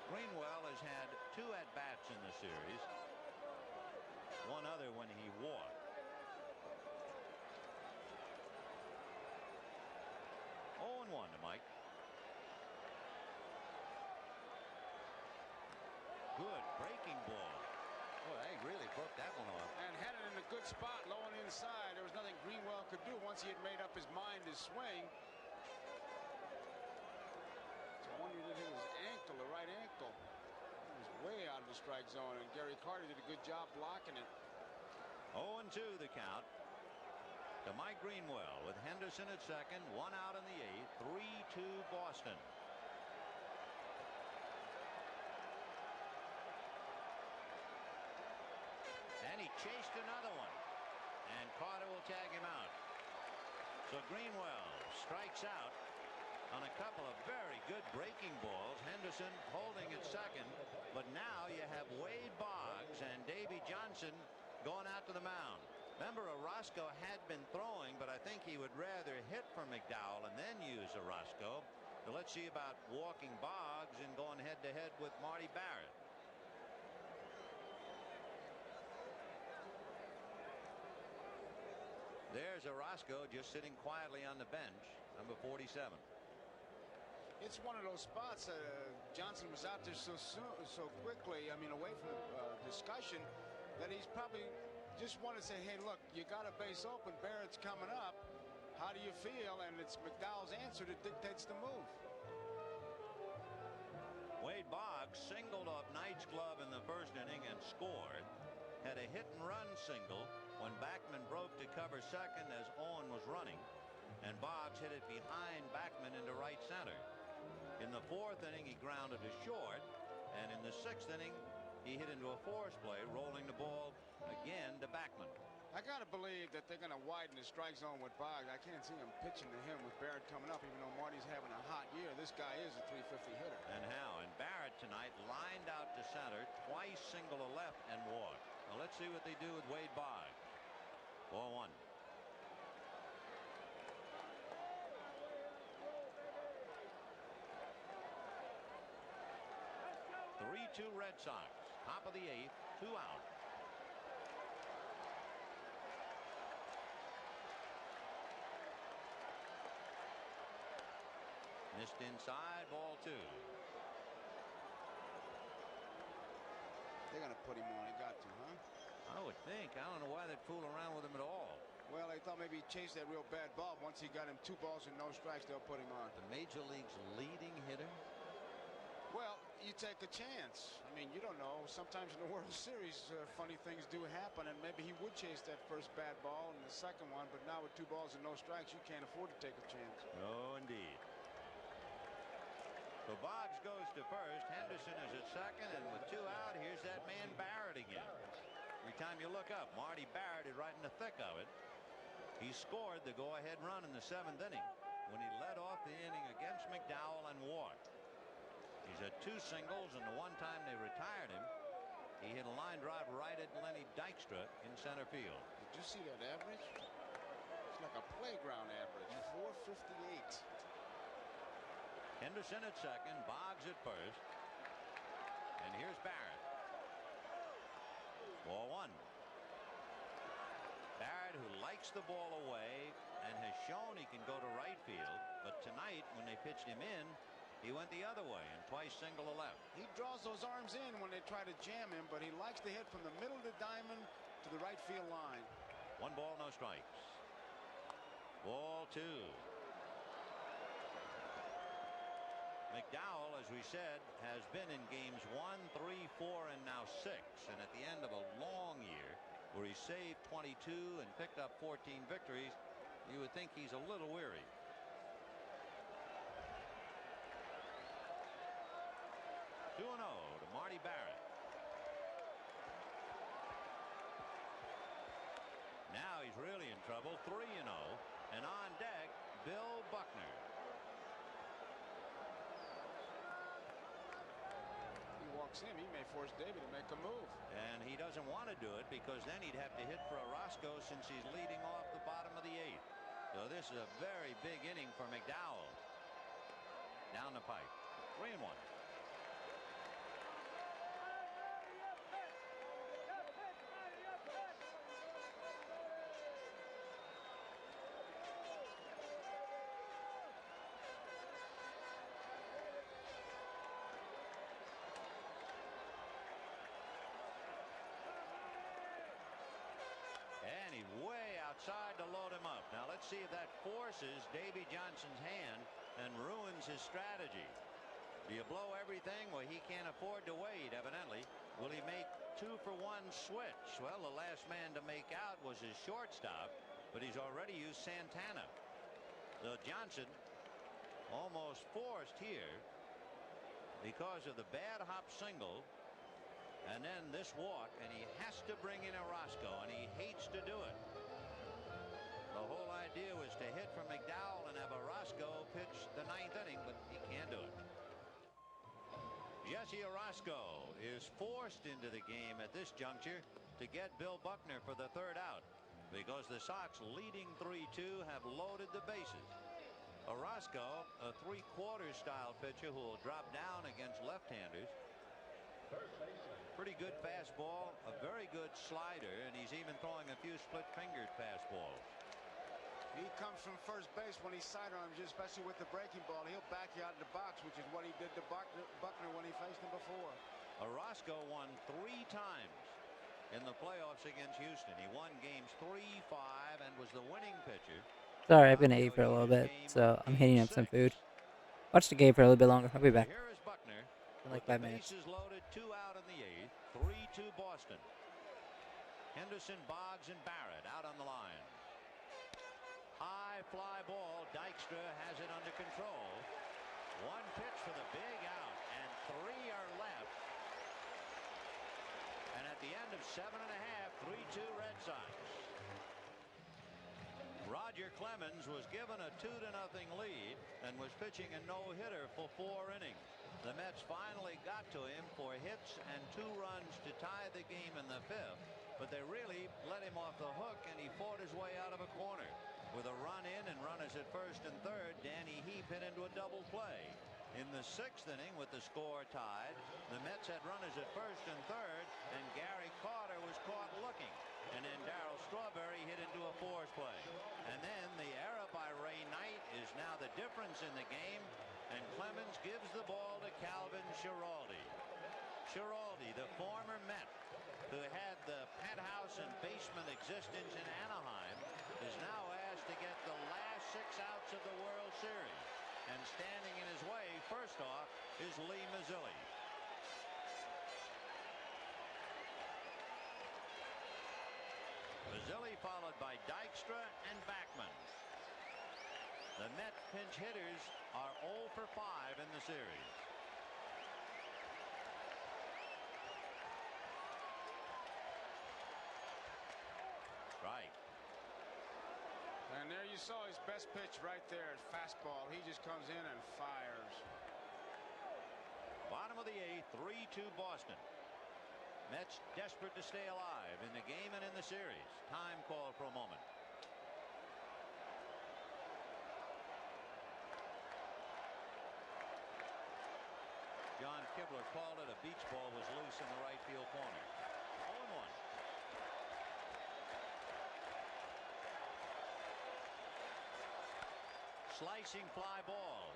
Greenwell has had 2 at-bats in the series. One other when he walked. 0-1 to Mike. Good breaking ball. Boy, they really broke that one off. And had it in a good spot, low and inside. There was nothing Greenwell could do once he had made up his mind to swing. So one he did hit his ankle, the right ankle. He was way out of the strike zone, and Gary Carter did a good job blocking it. 0-2 the count to Mike Greenwell with Henderson at second, 1 out in the 8th, 3-2 Boston. And he chased another one, and Carter will tag him out. So Greenwell strikes out on a couple of very good breaking balls. Henderson holding at second, but now you have Wade Boggs and Davy Johnson going out to the mound. Remember, Orozco had been throwing, but I think he would rather hit for McDowell and then use Orozco. So let's see about walking Boggs and going head-to-head with Marty Barrett. There's Orozco just sitting quietly on the bench, number 47. It's one of those spots. Johnson was out there so soon, so quickly. I mean, away from the discussion, that he's probably just wanted to say, "Hey, look, you got a base open. Barrett's coming up. How do you feel?" And it's McDowell's answer that dictates the move. Wade Boggs singled off Knight's glove in the first inning and scored. Had a hit and run single when Backman broke to cover second as Owen was running, and Boggs hit it behind Backman into right center. In the fourth inning, he grounded to short, and in the sixth inning, he hit into a force play, rolling the ball again to Backman. I got to believe that they're going to widen the strike zone with Boggs. I can't see him pitching to him with Barrett coming up, even though Marty's having a hot year. This guy is a 350 hitter. And how? And Barrett tonight lined out to center, twice single to left and walked. Now let's see what they do with Wade Boggs. 4-1. 3-2 Red Sox. Top of the eighth, 2 out. Missed inside, ball 2. They're going to put him on. He got to, huh? I would think. I don't know why they'd fool around with him at all. Well, they thought maybe he'd chase that real bad ball. Once he got him 2 balls and no strikes, they'll put him on. The Major League's leading hitter? Well, you take a chance. I mean, you don't know. Sometimes in the World Series, funny things do happen, and maybe he would chase that first bad ball and the second one, but now with 2 balls and no strikes, you can't afford to take a chance. No, indeed. So Boggs goes to first. Henderson is at second, and with 2 out, here's that man Barrett again. Every time you look up, Marty Barrett is right in the thick of it. He scored the go-ahead run in the 7th inning when he led off the inning against McDowell and walked. He's had 2 singles, and the one time they retired him, he hit a line drive right at Lenny Dykstra in center field. Did you see that average? It's like a playground average, 458. Henderson at second, Boggs at first, and here's Barrett. 4-1. Barrett, who likes the ball away and has shown he can go to right field, but tonight when they pitched him in, he went the other way and twice single to left. He draws those arms in when they try to jam him, but he likes to hit from the middle of the diamond to the right field line. 1 ball, no strikes. Ball 2. McDowell, as we said, has been in games 1, 3, 4, and now 6. And at the end of a long year where he saved 22 and picked up 14 victories, you would think he's a little weary. 2-0 to Marty Barrett. Now he's really in trouble. 3-0. And on deck, Bill Buckner. He walks in, he may force Davey to make a move. And he doesn't want to do it because then he'd have to hit for Orozco since he's leading off the bottom of the 8th. So this is a very big inning for McDowell. Down the pipe. 3-1. And he's way outside to load him up. Now let's see if that forces Davy Johnson's hand and ruins his strategy. Do you blow everything? Well, he can't afford to wait, evidently. Will he make 2-for-1 switch? Well, the last man to make out was his shortstop, but he's already used Santana. So Johnson almost forced here because of the bad hop single. And then this walk, and he has to bring in Orozco, and he hates to do it. The whole idea was to hit from McDowell and have Orozco pitch the 9th inning, but he can't do it. Jesse Orozco is forced into the game at this juncture to get Bill Buckner for the 3rd out because the Sox, leading 3-2, have loaded the bases. Orozco, a 3/4 style pitcher who will drop down against left-handers. Pretty good fastball, a very good slider, and he's even throwing a few split-fingered fastballs. He comes from first base when he's sidearms, especially with the breaking ball. He'll back you out of the box, which is what he did to Buckner when he faced him before. Orozco won 3 times in the playoffs against Houston. He won games 3, 5, and was the winning pitcher. Sorry, I've been ate for a little bit, so I'm heating up some food. Watch the game for a little bit longer. I'll be back. Here is Buckner. in like With the 5 minutes. bases loaded, 2 out in the 8th, 3-2 Boston. Henderson, Boggs, and Barrett out on the line. High fly ball. Dykstra has it under control. 1 pitch for the big out, and 3 are left. And at the end of 7 1/2, 3-2 Red Sox. Roger Clemens was given a 2-0 lead and was pitching a no-hitter for 4 innings. The Mets finally got to him for hits and 2 runs to tie the game in the 5th, but they really let him off the hook, and he fought his way out of a corner. With a run in and runners at first and third, Danny Heap hit into a double play. In the 6th inning, with the score tied, the Mets had runners at first and third, and Gary Carter was caught looking. And then Darryl Strawberry hit into a force play. And then the error by Ray Knight is now the difference in the game, and Clemens gives the ball to Calvin Schiraldi. Schiraldi, the former Met, who had the penthouse and basement existence in Anaheim, is now asked to get the last 6 outs of the World Series. And standing in his way, first off, is Lee Mazzilli. Mazzilli followed by Dykstra and Backman. The Met pinch hitters are 0 for 5 in the series. Strike. And there you saw his best pitch right there, fastball. He just comes in and fires. Bottom of the 8th, 3-2 Boston. Mets desperate to stay alive in the game and in the series. Time called for a moment. John Kibler called it. A beach ball was loose in the right field corner. 0-1. Slicing fly ball.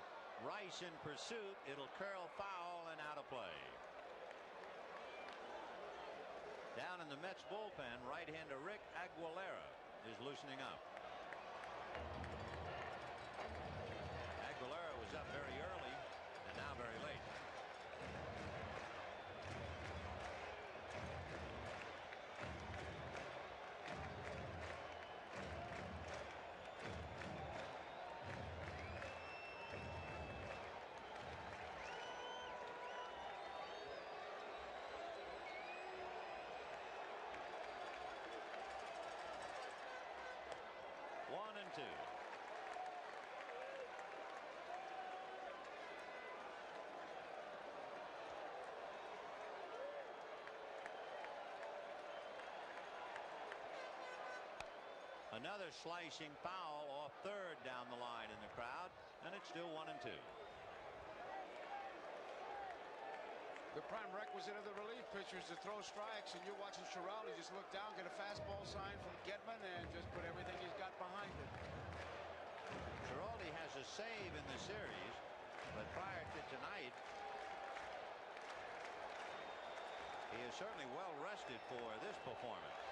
Rice in pursuit. It'll curl foul and out of play. Down in the Mets bullpen, right-hander Rick Aguilera is loosening up. Aguilera was up very early and now very late. One and two. Another slicing foul off third down the line in the crowd, and it's still 1 and 2. The prime requisite of the relief pitchers to throw strikes, and you're watching Schiraldi just look down, get a fastball sign from Gedman, and just put everything he's got behind it. Schiraldi has a save in the series, but prior to tonight, he is certainly well rested for this performance.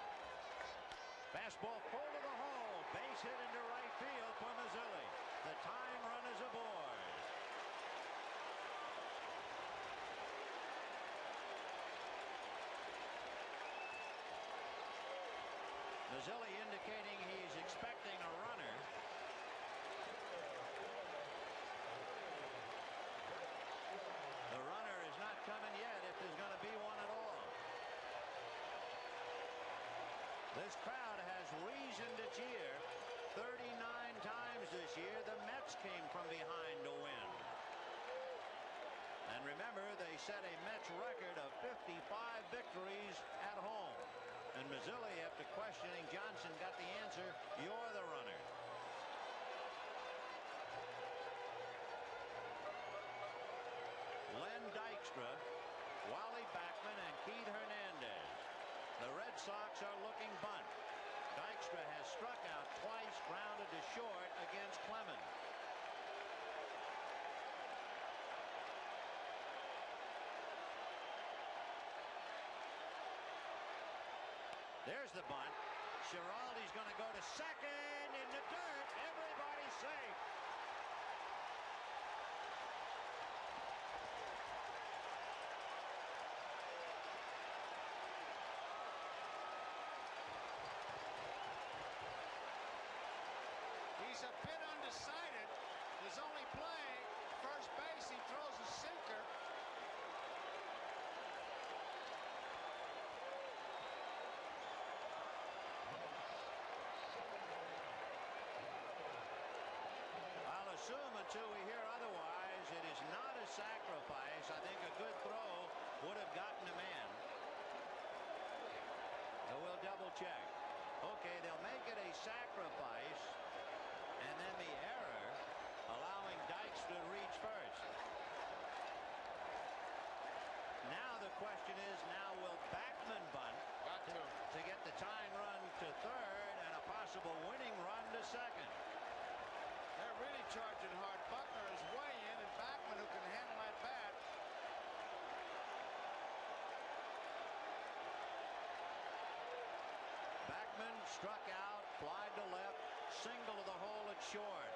Fastball full to the hole, base hit into right field for Mazzilli. The time run is aboard. Mazzilli indicating he's expecting a runner. The runner is not coming yet, if there's going to be one at all. This crowd has reasoned to cheer. 39 times this year, the Mets came from behind to win. And remember, they set a Mets record of 55 victories at home. And Mazzilli, after questioning Johnson, got the answer, you're the runner. Len Dykstra, Wally Backman, and Keith Hernandez. The Red Sox are looking bunt. Dykstra has struck out twice, grounded to short against Clemens. There's the bunt. Schiraldi's going to go to second in the dirt. Everybody's safe. He's a bit undecided. His only play, first base, he throws a sinker. I'll assume until we hear otherwise, it is not a sacrifice. I think a good throw would have gotten a man. And we'll double check. Okay, they'll make it a sacrifice, and then the error allowing Dykstra to reach first. Now the question is, now will Backman bunt to get the tying run to third and a possible winning run to second? They're really charging hard. Buckner is way in, and Backman, who can handle that bat. Backman struck out, fly to left, single to the hole at short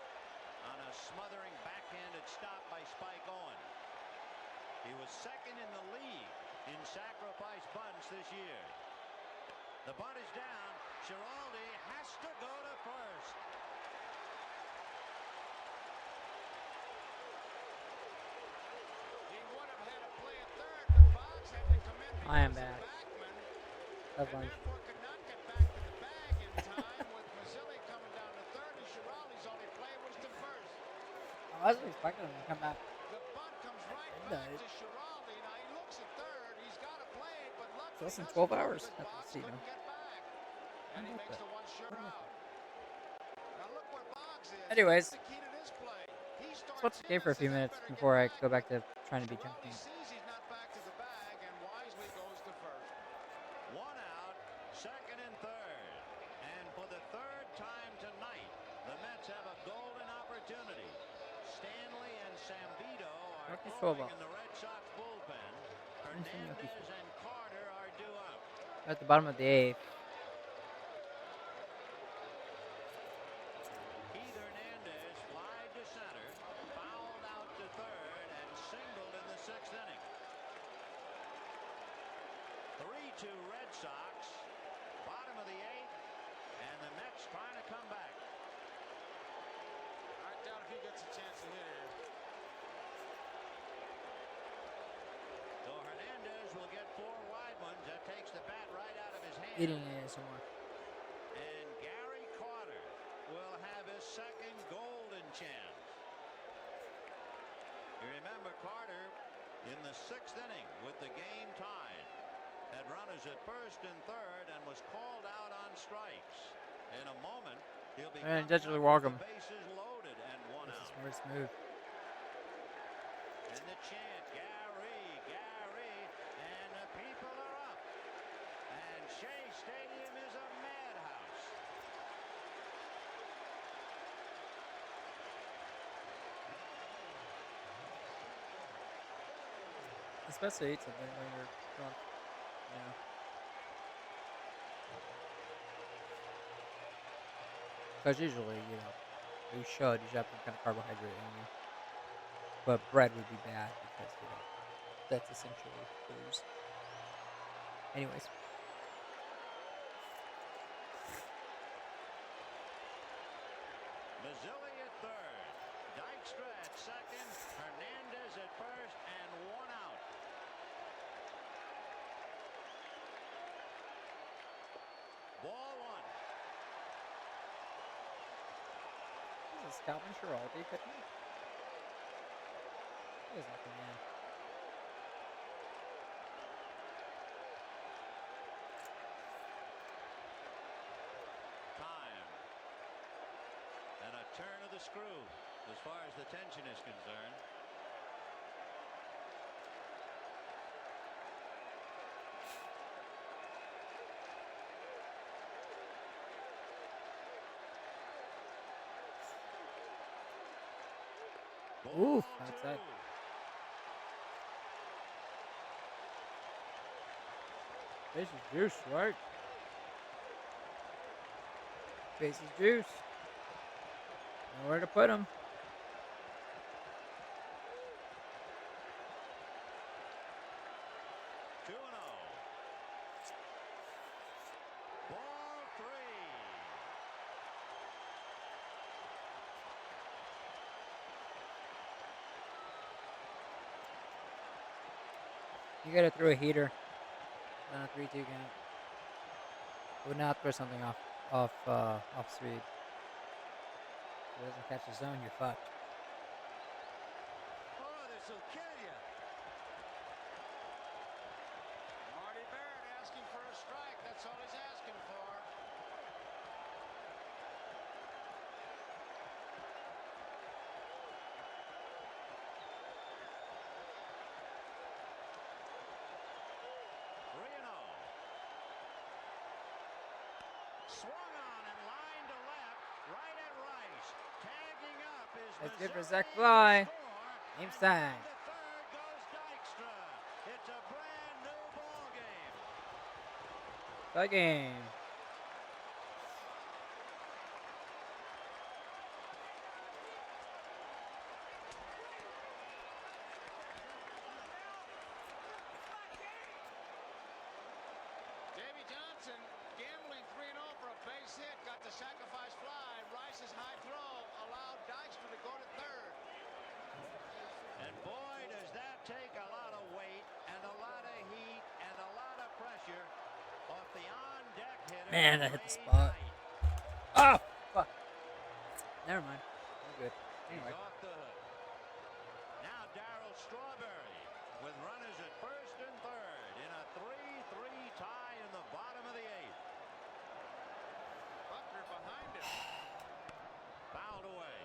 on a smothering backhanded stop by Spike Owen. He was second in the league in sacrifice bunts this year. The bunt is down. Giraldi has to go to first. He would have had a play at third, but Boggs had to come in I am because back. of Backman, That's and lunch. therefore could not get back to the bag in time with Mazzilli coming down to third, and Giraldi's only play was to first. I wasn't expecting him to come back. The bunt comes right It back does. to Giraldi. Now he looks at third. He's got to play it, but luckily It's less than doesn't 12 work hours because at the Boggs casino. couldn't get back. And he makes the one sure out. Now look where Boggs is. Anyways, That's the key to this play. He let's watch starts the game for a in few and says, minutes "I better before I get go back to trying to be Giraldi jumping. sees he's not back to the bag and wisely goes to first. One out, second and third. And for the third time tonight, the Mets have a golden opportunity. Stanley and Sambito are Yankees throwing 12 in the Red Sox bullpen. Hernandez and Carter are due up. At the bottom of the eighth. Keith Hernandez flied to center, fouled out to third, and singled in the sixth inning. 3-2 Red Sox, bottom of the eighth, and the Mets trying to come back. I doubt if he gets a chance to hit it here. So Hernandez will get 4 wide ones. That takes the bat right out of his hand. Eating ASMR. And Gary Carter will have his second golden chance. You remember Carter in the sixth inning with the game tied. Had runners at first and third and was called out on strikes. In a moment, he'll be And coming digitally up walk with him. the bases loaded and one This out. is Smart move. And the chant, Gary, Gary, and the people are up. And Shea Stadium is a madhouse. It's best to eat something when you're drunk. Yeah. Because usually, you should have some kind of carbohydrate in you. But bread would be bad because, that's essentially booze. Anyways. Mazzilli at third. Dykstra at second. Hernandez at first, and one out. Ball one. This is Calvin Giraldi pitching. He has nothing in. Time. And a turn of the screw as far as the tension is concerned. Oof, Ball outside. two. Base is juice, right? Base is juice. Nowhere to put him. 2-0. Ball three. You gotta throw a heater on a 3-2 game. Would not throw something off speed. If it doesn't catch the zone, you're fucked. Oh, this will kill you. Marty Barrett asking for a strike. That's all he's asking for. Swung on and line to left, right at Rice. Tagging up is That's good for Mazzilli Zach to Fly. score, Game and time. down to third goes Dykstra. It's a brand new ball game. The game. Davy Johnson gambling 3-0 for a base hit. Got the sacrifice fly. Rice's high throw allowed Dykstra to go to third. And boy, does that take a lot of weight and a lot of heat and a lot of pressure off the on-deck hitter. Man, I hit the Ray spot. Knight. Oh, fuck. Never mind. I'm good. Anyway. He's off the hook. Now Darryl Strawberry with runners at first and third in a 3-3 tie in the bottom of the eighth. Buckner behind him. Fouled away.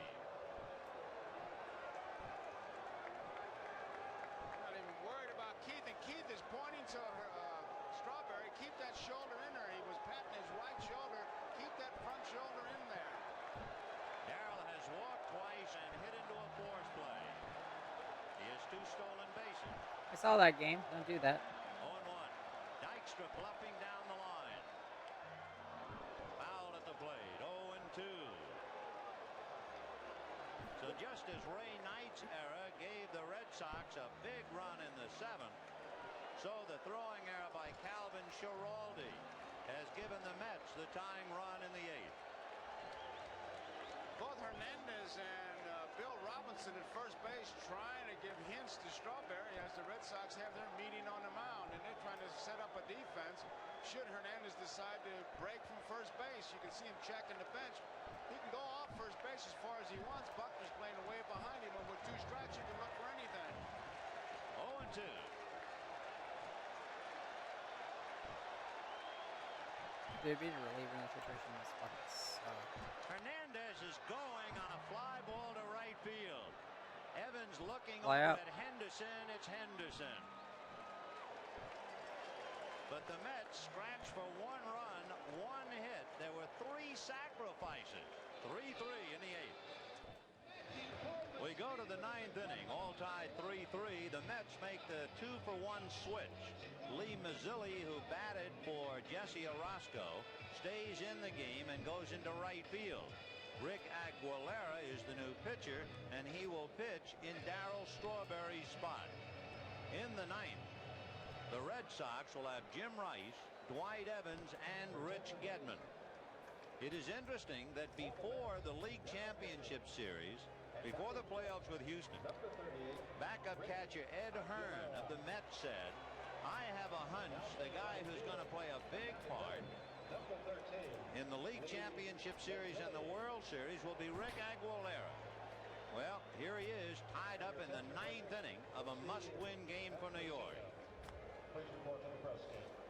Not even worried about Keith, and Keith is pointing to Strawberry. Keep that shoulder in there. He was patting his right shoulder. Keep that front shoulder in there. Darryl has walked twice and hit into a force play. He has 2 stolen bases. I saw that game. Don't do that. 0-1. Dykstra bluffing down the line. Foul at the plate. 0-2. So just as Ray Knight's era gave the Red Sox a big run in the 7th, so the throwing error by Calvin Schiraldi has given the Mets the tying run in the 8th. Both Hernandez and Bill Robinson at first base trying to give hints to Strawberry as the Red Sox have their meeting on the mound, and they're trying to set up a defense. Should Hernandez decide to break from first base, you can see him checking the bench. He can go off first base as far as he wants. Buckner's playing way behind him, and with 2 strikes, you can look for anything. 0-2. Dude, being a reliever in that situation is fucking suck. Hernandez is going on a fly ball to right field. Evans looking Fly over out. at Henderson. It's Henderson. But the Mets scratched for 1 run, 1 hit. There were 3 sacrifices. 3-3 in the 8th. We go to the 9th inning, all tied 3-3. The Mets make the 2-for-1 switch. Lee Mazzilli, who batted for Jesse Orosco, stays in the game and goes into right field. Rick Aguilera is the new pitcher, and he will pitch in Darryl Strawberry's spot. In the 9th, the Red Sox will have Jim Rice, Dwight Evans, and Rich Gedman. It is interesting that before the league championship series, before the playoffs with Houston, backup catcher Ed Hearn of the Mets said, I have a hunch the guy who's going to play a big part in the league championship series and the World Series will be Rick Aguilera. Well, here he is, tied up in the 9th inning of a must-win game for New York.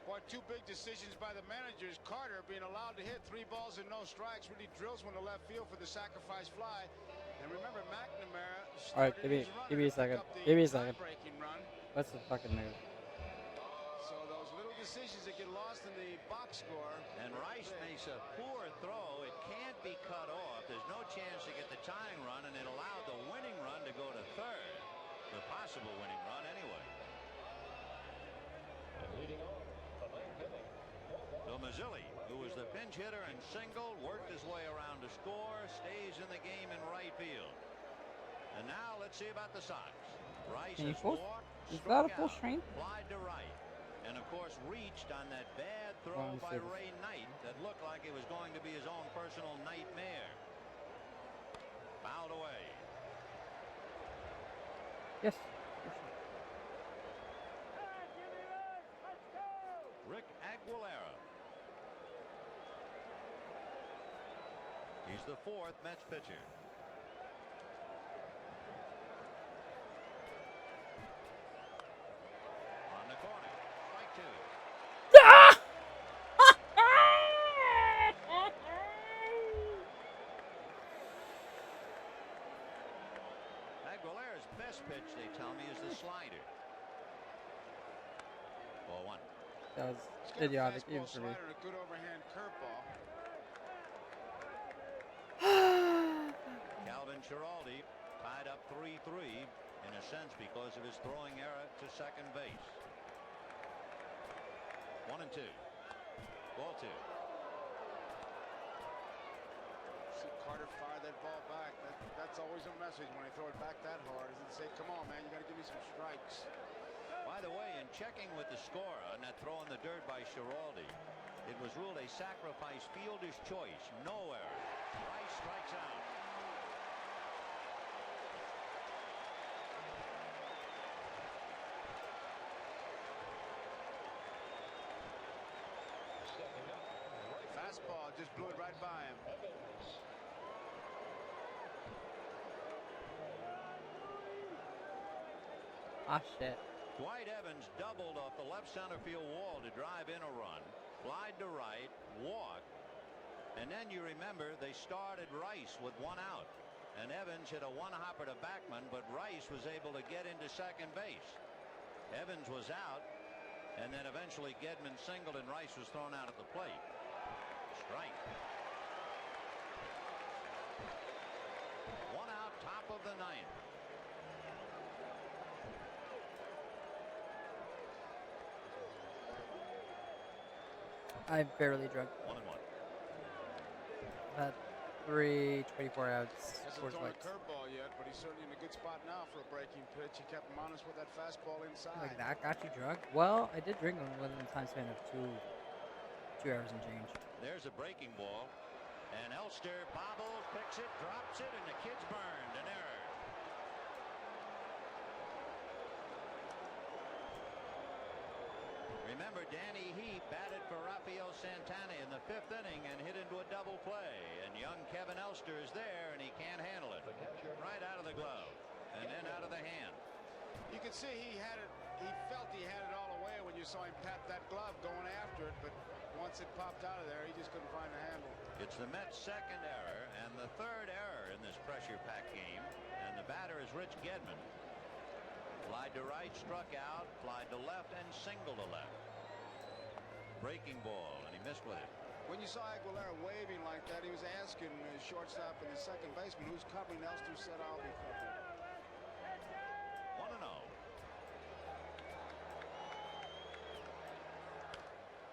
Boy, 2 big decisions by the managers. Carter being allowed to hit 3 balls and no strikes, really drills one to left field for the sacrifice fly. And remember, McNamara Alright, started give me his run a to pick second. up the Give me a second. tie-breaking run. What's the fucking move? So those little decisions that get lost in the box score. And Rice makes a poor throw. It can't be cut off. There's no chance to get the tying run, and it allowed the winning run to go to third. The possible winning run, anyway. So Mazzilli, who was the pinch hitter and single, worked his way around to score, stays in the game in right field. And now let's see about the Sox. Rice Can you has full? walked, Is struck that a full out, strength? flied to right, and of course reached on that bad throw Let me by see this. Ray Knight that looked like it was going to be his own personal nightmare. Fouled away. Yes. Aguilera. He's the fourth Mets pitcher. On the corner, strike two. Aguilera's best pitch, they tell me, is the slider. Ball one. That was He's got a idiotic even fastball for me. slider and a good overhand curveball. Calvin Giraldi tied up 3-3 in a sense because of his throwing error to second base. 1-2. Ball two. See Carter fire that ball back. That's always a message when they throw it back that hard. Is to say, come on, man, you got to give me some strikes. By the way, in checking with the scorer on that throw in the dirt by Giraldi, it was ruled a sacrifice fielder's choice. No error. Rice strikes out. Fastball just blew it right by him. Ah, shit. Dwight Evans doubled off the left center field wall to drive in a run, flied to right, walk, and then you remember they started Rice with one out, and Evans hit a one-hopper to Backman, but Rice was able to get into second base. Evans was out, and then eventually Gedman singled and Rice was thrown out at the plate. Strike. One out, top of the ninth. I'm barely drunk. 1-1. I've had 3 24 outs. Hasn't Coors thrown a Lights. curveball yet, but he's certainly in a good spot now for a breaking pitch. He kept him honest with that fastball inside. Like that got you drunk? Well, I did drink one within the time span of 2 hours and change. There's a breaking ball, and Elster bobbles, picks it, drops it, and the kid's burned. An error. Remember, Danny Heath batted for Rafael Santana in the 5th inning and hit into a double play. And young Kevin Elster is there, and he can't handle it. Right out of the glove, and then out of the hand. You could see he had it. He felt he had it all away when you saw him pat that glove going after it, but once it popped out of there, he just couldn't find the handle. It's the Mets' second error and the third error in this pressure-packed game, and the batter is Rich Gedman. Flied to right, struck out, flied to left, and singled to left. Breaking ball, and he missed with it. When you saw Aguilera waving like that, he was asking the shortstop and the second baseman who's covering. Elster said, I'll be covering. 1-0.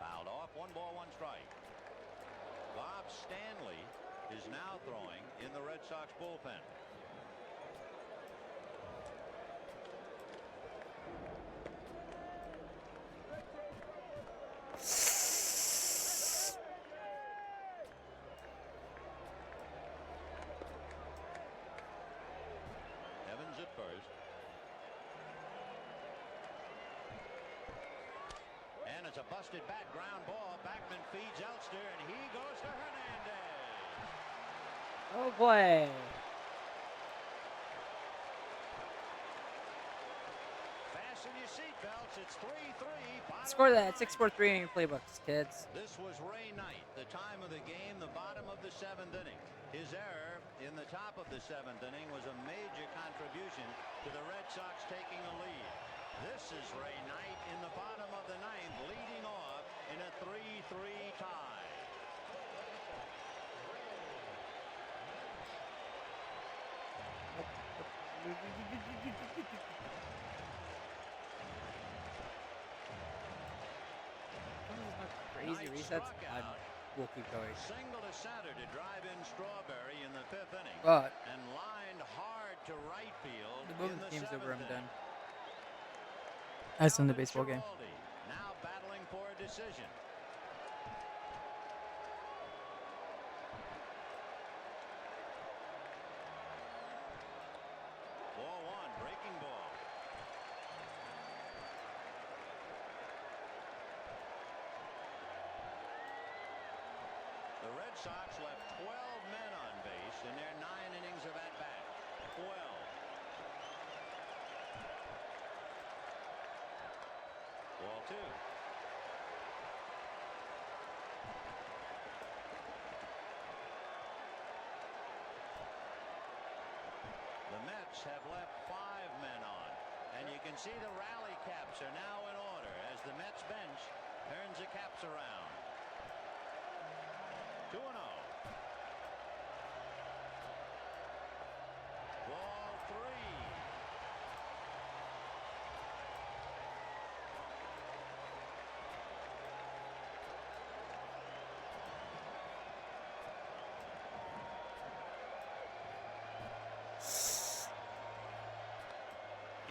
Fouled off, 1 ball, 1 strike. Bob Stanley is now throwing in the Red Sox bullpen. Evans at first. And it's a busted bat ground ball. Backman feeds Elster, and he goes to Hernandez. Oh boy. Fasten your seatbelts. It's 3-3. Score that 6-4-3 in your playbooks, kids. This was Ray Knight. The time of the game, the bottom of the 7th inning. His error in the top of the 7th inning was a major contribution to the Red Sox taking a lead. This is Ray Knight in the bottom of the 9th, leading off in a 3-3 tie. Crazy resets. We'll keep going. Single to center to drive in Strawberry in the 5th inning. But And lined hard to right field. the moment in the game's 7th over, I'm inning. done. As in the baseball game. Giraldi now battling for a decision. Ball 1, breaking ball. Red Sox left 12 men on base in their 9 innings of at-bat. 12. Ball 2. The Mets have left 5 men on, and you can see the rally caps are now in order as the Mets bench turns the caps around. 2-0. Ball 3.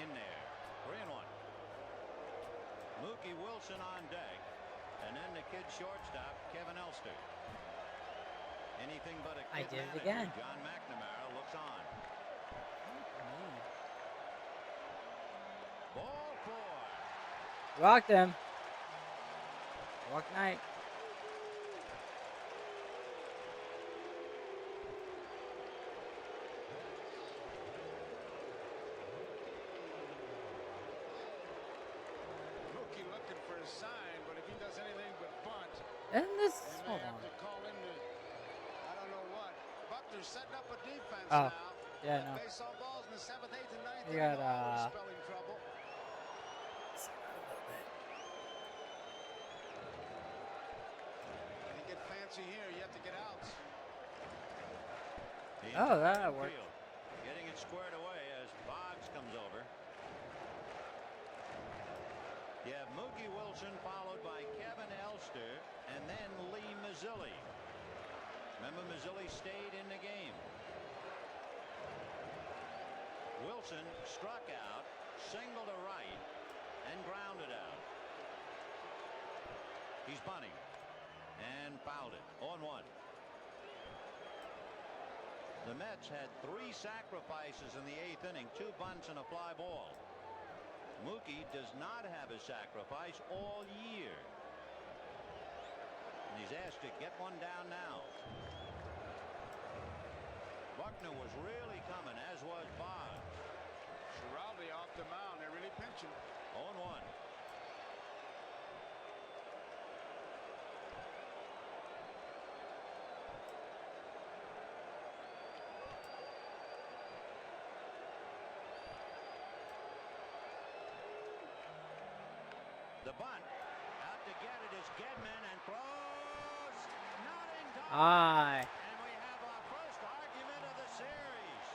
In there. 3-1. Mookie Wilson on deck, and then the kid shortstop Kevin Elster. Anything but a I kid did it manager, again. John McNamara looks on. Ball 4. Walked him. Walk night. Mookie looking for a sign, but if he does anything but bunt, And this, they may hold have on. to call in to, I don't know what. Buckner's setting up a defense Oh, now. yeah, That no. baseball balls in the 7th, 8th, and 9th. You got, all in spelling trouble. You can get fancy here. You have to get outs. Oh, that worked. Getting it squared away as Boggs comes over. You have Mookie Wilson followed by Kevin Elster and then Lee Mazzilli. Remember, Mazzilli stayed in the game. Wilson struck out, single to right, and grounded out. He's bunting and fouled it. 0-1. The Mets had 3 sacrifices in the 8th inning, 2 bunts and a fly ball. Mookie does not have a sacrifice all year. And he's asked to get one down now. Buckner was really coming, as was Boggs. Giraldi off the mound. They're really pinching. 0-1. The bunt out to get it is Gedman and throws. Not in time. Aye. And we have our first argument of the series.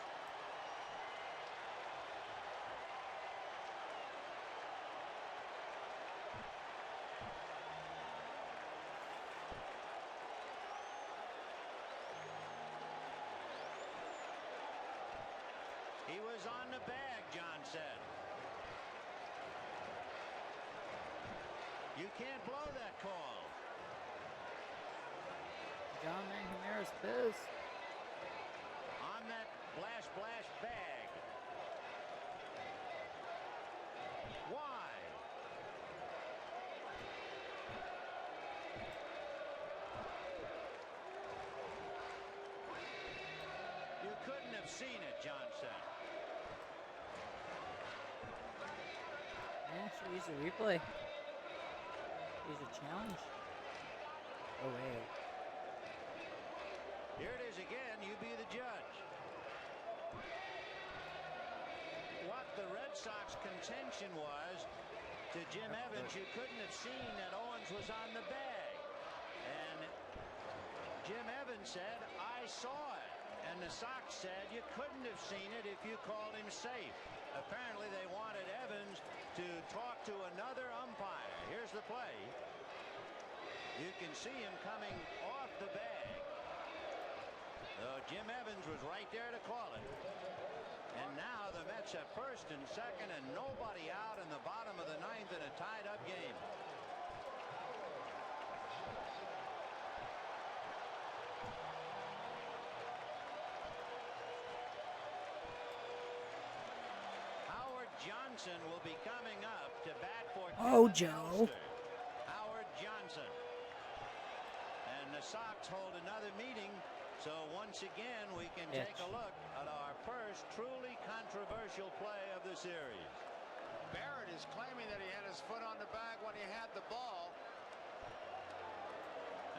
He was on the bag, John said. You can't blow that call. John McNamara's pissed. On that blast bag. Why? You couldn't have seen it, John said. Yeah, should use a replay. Use a challenge. Oh wait. Here it is again. You be the judge. What the Red Sox contention was to Jim Evans, you couldn't have seen that Owens was on the bag. And Jim Evans said, I saw it. And the Sox said you couldn't have seen it if you called him safe. Apparently they wanted Evans to talk to another umpire. Here's the play. You can see him coming off the bag. Jim Evans was right there to call it. And now the Mets have first and second and nobody out in the bottom of the 9th in a tied-up game. Howard Johnson will be coming up to bat for Oh, Kevin Joe. Elster. Howard Johnson. And the Sox hold another meeting. So once again, we can take a look at our first truly controversial play of the series. Barrett is claiming that he had his foot on the bag when he had the ball.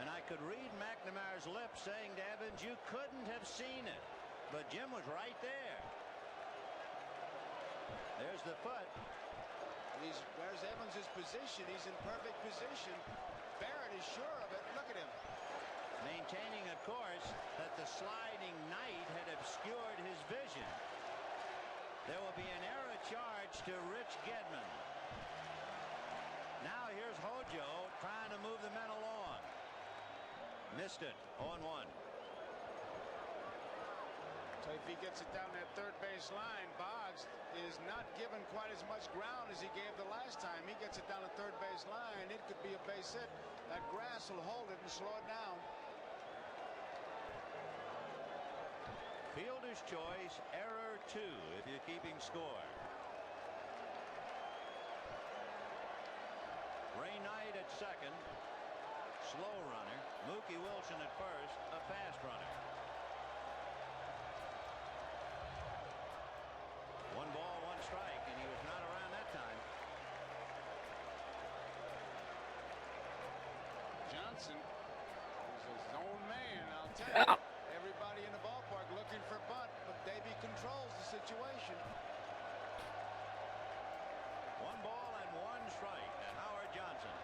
And I could read McNamara's lips saying to Evans, you couldn't have seen it. But Jim was right there. There's the foot. There's Evans' position. He's in perfect position. Barrett is sure of it. Look at him. Maintaining, of course, that the sliding knight had obscured his vision. There will be an error charge to Rich Gedman. Now here's Hojo trying to move the men along. Missed it. 0-1. So if he gets it down that third base line, Boggs is not given quite as much ground as he gave the last time. He gets it down the third base line. It could be a base hit. That grass will hold it and slow it down. Fielder's choice, error 2 if you're keeping score. Ray Knight at second. Slow runner. Mookie Wilson at first. A fast runner. 1 ball, 1 strike, and he was not around that time. Johnson is his own man, I'll tell you. Everybody in the ballpark looking for bunt, but Davey controls the situation. 1 ball and 1 strike to Howard Johnson.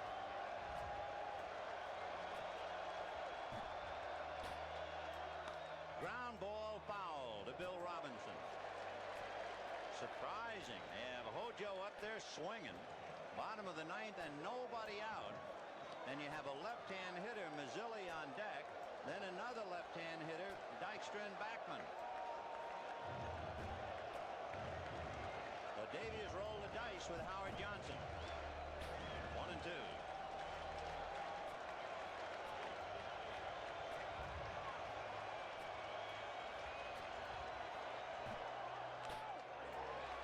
Ground ball foul to Bill Robinson. Surprising. They have Hojo up there swinging. Bottom of the 9th and nobody out. And you have a left-hand hitter, Mazzilli, on deck. Then another left-hand hitter, Dykstra and Backman. So Davies rolled the dice with Howard Johnson. 1-2.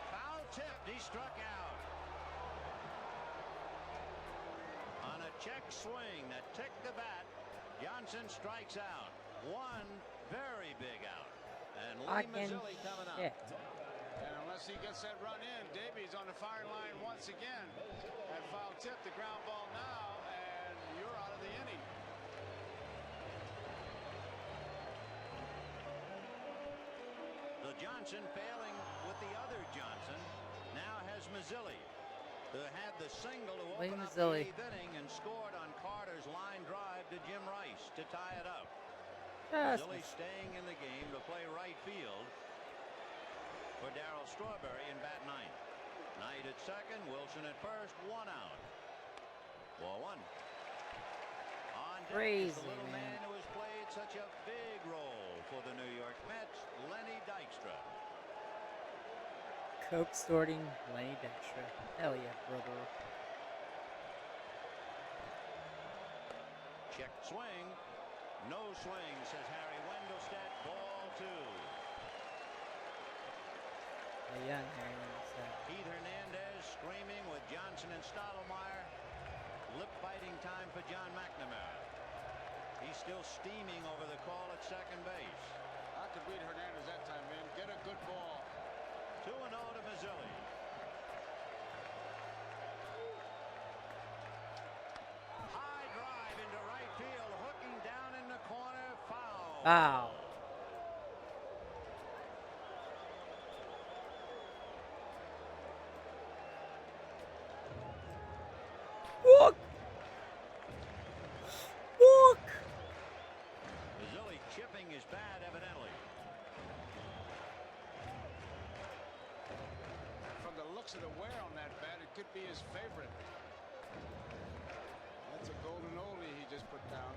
Foul tipped. He struck out. On a check swing that ticked the bat, Johnson strikes out. 1 very big out. And Lee Mazzilli coming up. And unless he gets that run in, Davies on the firing line once again. That foul tip, the ground ball now, and you're out of the inning. The Johnson failing with the other Johnson now has Mazzilli, who had the single to open up the 8th inning and scored on Carter's line drive to Jim Rice to tie it up. Mazzilli staying in the game to play right field for Darryl Strawberry in bat 9th. Knight at second, Wilson at first, 1 out. Ball 1. On deck is the little man who has played such a big role for the New York Mets, Lenny Dykstra. Coke sorting Lenny Dykstra. Hell yeah, brother. Check swing. No swing, says Harry Wendelstedt. Ball 2. Yeah, Harry Wendelstedt. Pete Hernandez screaming with Johnson and Stottlemyre. Lip-biting time for John McNamara. He's still steaming over the call at second base. I could read Hernandez that time, man. Get a good ball. 2-0 to Mazzilli. High drive into right field, hooking down in the corner, foul. Wow. Walk. Walk. Mazzilli chipping his bat, evidently. From the looks of the wear on that bat, it could be his favorite. That's a golden oldie he just put down.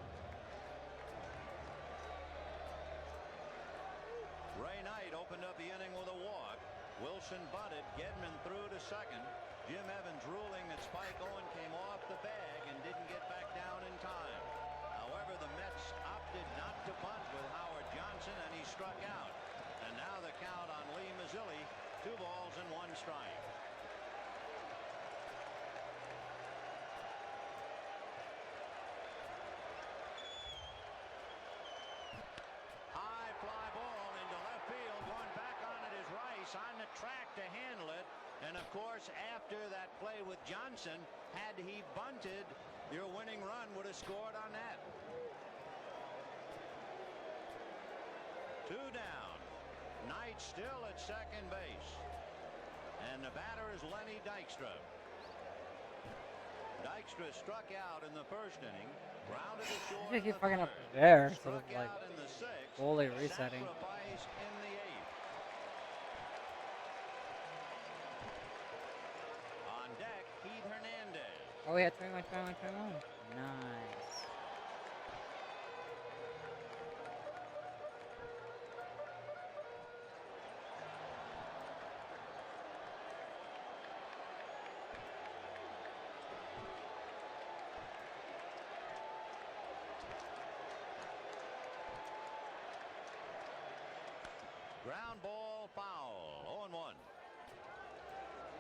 Ray Knight opened up the inning with a walk. Wilson bunted. Gedman threw to second. Jim Evans ruling that Spike Owen came off the bag and didn't get back down in time. However, the Mets opted not to bunt with Howard Johnson, and he struck out. And now the count on Lee Mazzilli, 2 balls and 1 strike. Rice on the track to handle it. And, of course, after that play with Johnson, had he bunted, your winning run would have scored on that. 2 down. Knight still at second base. And the batter is Lenny Dykstra. Dykstra struck out in the first inning. Grounded to short. I keep in the fucking up third, there instead struck of like out in the sixth, fully resetting. sacrifice in the eighth. On deck, Heath Hernandez. Oh, we had 21, 21, 21. Nice. Ground ball foul. 0-1.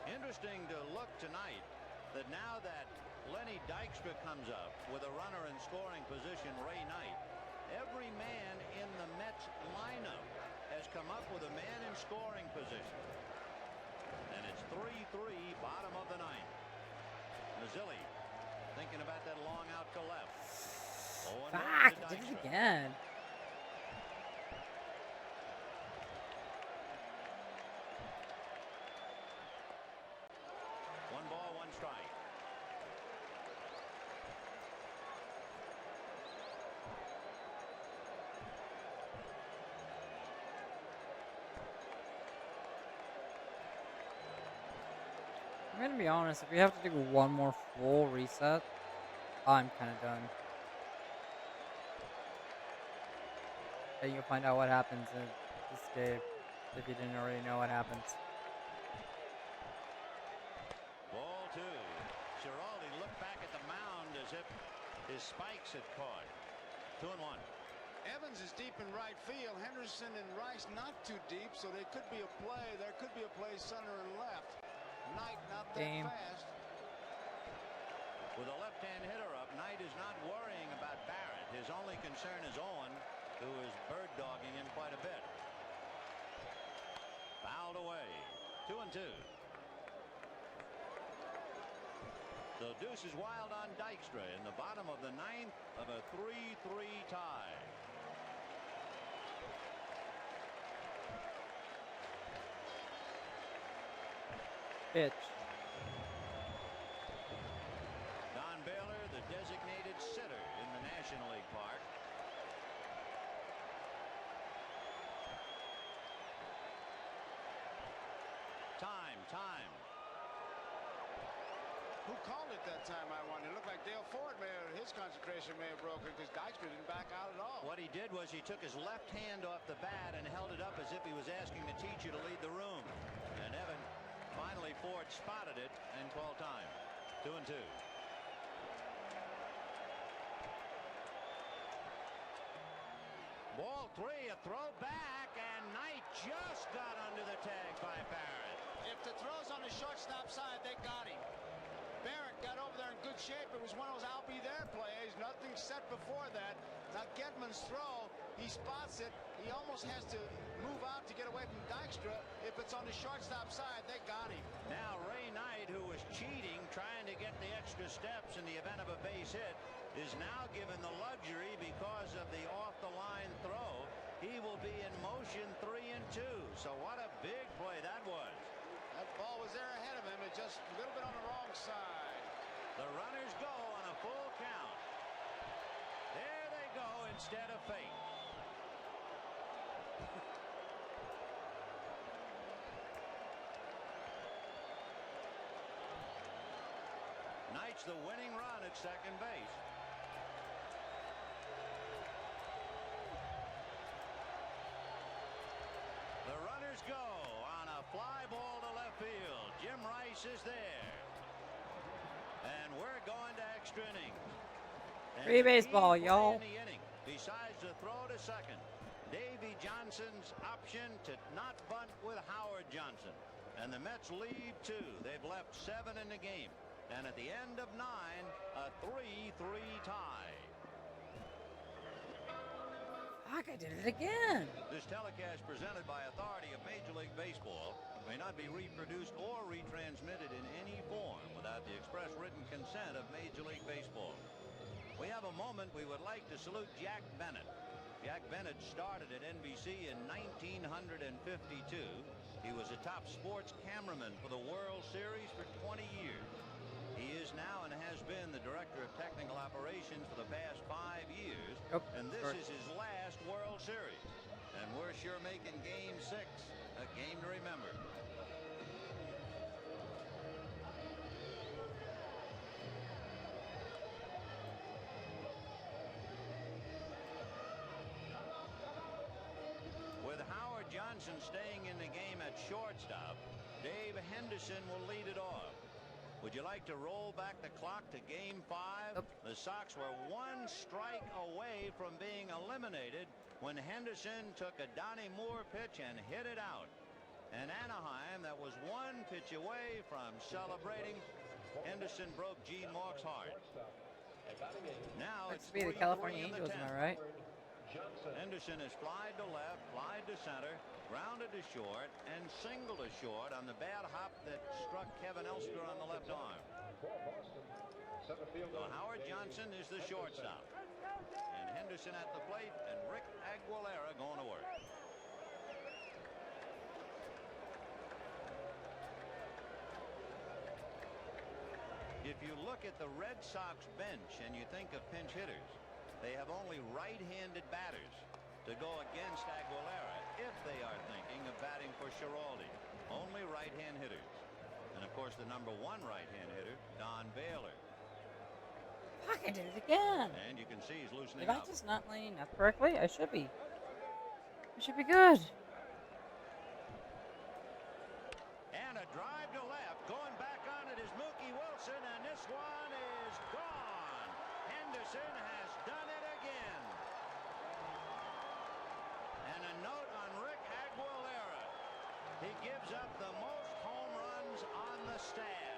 Interesting to look tonight that now that Lenny Dykstra comes up with a runner in scoring position, Ray Knight, every man in the Mets lineup has come up with a man in scoring position. And it's 3-3, bottom of the ninth. Mazzilli thinking about that long out to left. Fuck, I did it again. I'm gonna be honest, if we have to do one more full reset, I'm kind of done. And you'll find out what happens in this game if you didn't already know what happens. Ball 2. Giraldi looked back at the mound as if his spikes had caught. 2-1. Evans is deep in right field. Henderson and Rice not too deep, so there could be a play. There could be a play center and left. Knight not that fast. With a left-hand hitter up, Knight is not worrying about Barrett. His only concern is Owen, who is bird-dogging him quite a bit. Fouled away. 2-2. So Deuce is wild on Dykstra in the bottom of the ninth of a 3-3 tie. Pitch. Don Baylor, the designated sitter in the National League Park. Time. Who called it that time, I wonder? It looked like Dale Ford his concentration may have broken because Dykstra didn't back out at all. What he did was he took his left hand off the bat and held it up as if he was asking the teacher to lead the room. And Evan, finally Ford spotted it and called time. 2-2. Ball 3, a throw back, and Knight just got under the tag by Barrett. If the throw's on the shortstop side, they got him. Barrett got over there in good shape. It was one of those I'll be there plays. Nothing set before that. Now Gedman's throw, he spots it. He almost has to move out to get away from Dykstra. If it's on the shortstop side, they got him. Now Ray Knight, who was cheating, trying to get the extra steps in the event of a base hit, is now given the luxury because of the off-the-line throw. He will be in motion 3-2. So what a big play that was. That ball was there ahead of him. It just a little bit on the wrong side. The runners go on a full count. There they go instead of fate. Knight's the winning run at second base. The runners go on a fly ball to left field. Jim Rice is there. And we're going to extra innings. Free baseball, y'all. Besides the throw to second, Davy Johnson's option to not bunt with Howard Johnson. And the Mets lead 2. They've left 7 in the game. And at the end of 9, a 3-3 tie. Fuck, I did it again. This telecast presented by authority of Major League Baseball may not be reproduced or retransmitted in any form without the express written consent of Major League Baseball. We have a moment we would like to salute Jack Bennett. Jack Bennett started at NBC in 1952. He was a top sports cameraman for the World Series for 20 years. He is now and has been the director of technical operations for the past 5 years. And this is his last World Series. And we're sure making Game 6 a game to remember. With Howard Johnson staying in the game at shortstop, Dave Henderson will lead it off. Would you like to roll back the clock to Game 5? The Sox were 1 strike away from being eliminated when Henderson took a Donnie Moore pitch and hit it out. And Anaheim, that was 1 pitch away from celebrating. Henderson broke Gene Mauch's heart. Now it's be the California Angels, am I right? Henderson has flied to left, flied to center, grounded to short, and singled to short on the bad hop that struck Kevin Elster on the left arm. So Howard Johnson is the shortstop. And Henderson at the plate, and Rick Aguilera going to work. If you look at the Red Sox bench and you think of pinch hitters, they have only right-handed batters to go against Aguilera if they are thinking of batting for Schiraldi. Only right-hand hitters. And, of course, the number 1 right-hand hitter, Don Baylor. Fuck, I did it again. And you can see he's loosening Did up. I just not lining up correctly? I should be. I should be good. And a drive to left. Going back on it is Mookie Wilson, and this one is gone. Henderson has done it again. And a note on Rick Aguilera. He gives up the most home runs on the staff.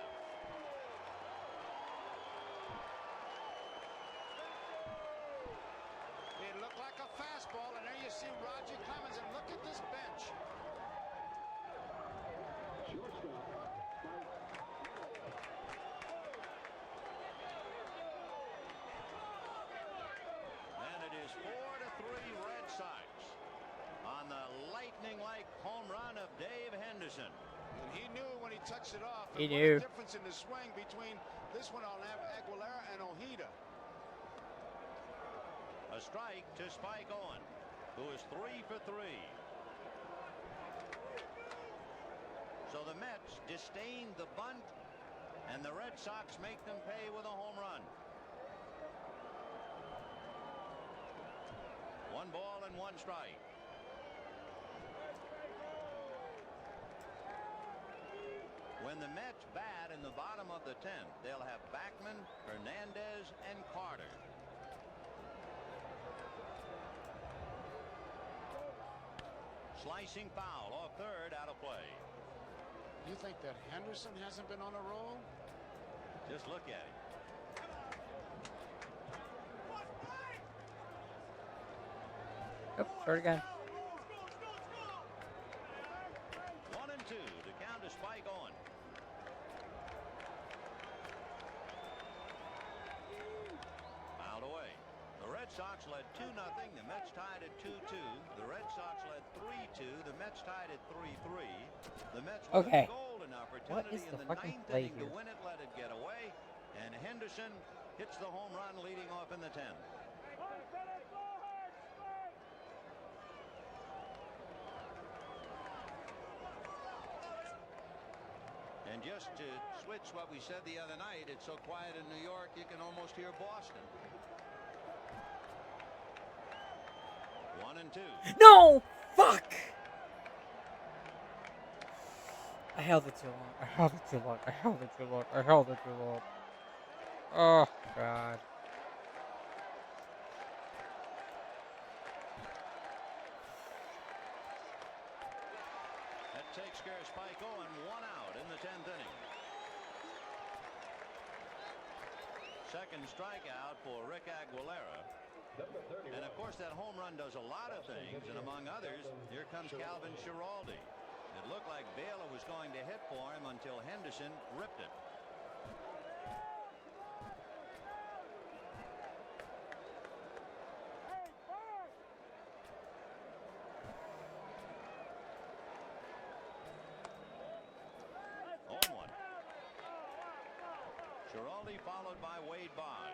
It looked like a fastball, and there you see Roger Clemens, and look at this bench. And it is 4-3 Red Sox on the lightning-like home run of Dave Henderson. And he knew when he touched it off. He and what knew. a difference in the swing between this one on Aguilera and Ojeda. A strike to Spike Owen, who is 3 for 3. So the Mets disdain the bunt, and the Red Sox make them pay with a home run. 1 ball and 1 strike. When the Mets bat in the bottom of the 10th, they'll have Backman, Hernandez, and Carter. Slicing foul off third, out of play. You think that Henderson hasn't been on a roll? Just look at him. Yep, start again. 1-2 to count to Spike Owen. Fouled away. The Red Sox led 2-0. The Mets tied at 2-2. The Red Sox led 3-2. The Mets tied at 3-3. The Mets with Okay. a golden opportunity What is in the the fucking 9th play inning here? to win it, let it get away, and Henderson hits the home run leading off in the 10th. And just to switch what we said the other night, it's so quiet in New York you can almost hear Boston. 1-2. No! Fuck! I held it too long. I held it too long. I held it too long. I held it too long. Oh, God. That takes care of Spike Owen. 1 out in the 10th inning. Second strikeout for Rick Aguilera. And of course, that home run does a lot of things, and among others, here comes Calvin Schiraldi. It looked like Baylor was going to hit for him until Henderson ripped it. Schiraldi followed by Wade Boggs.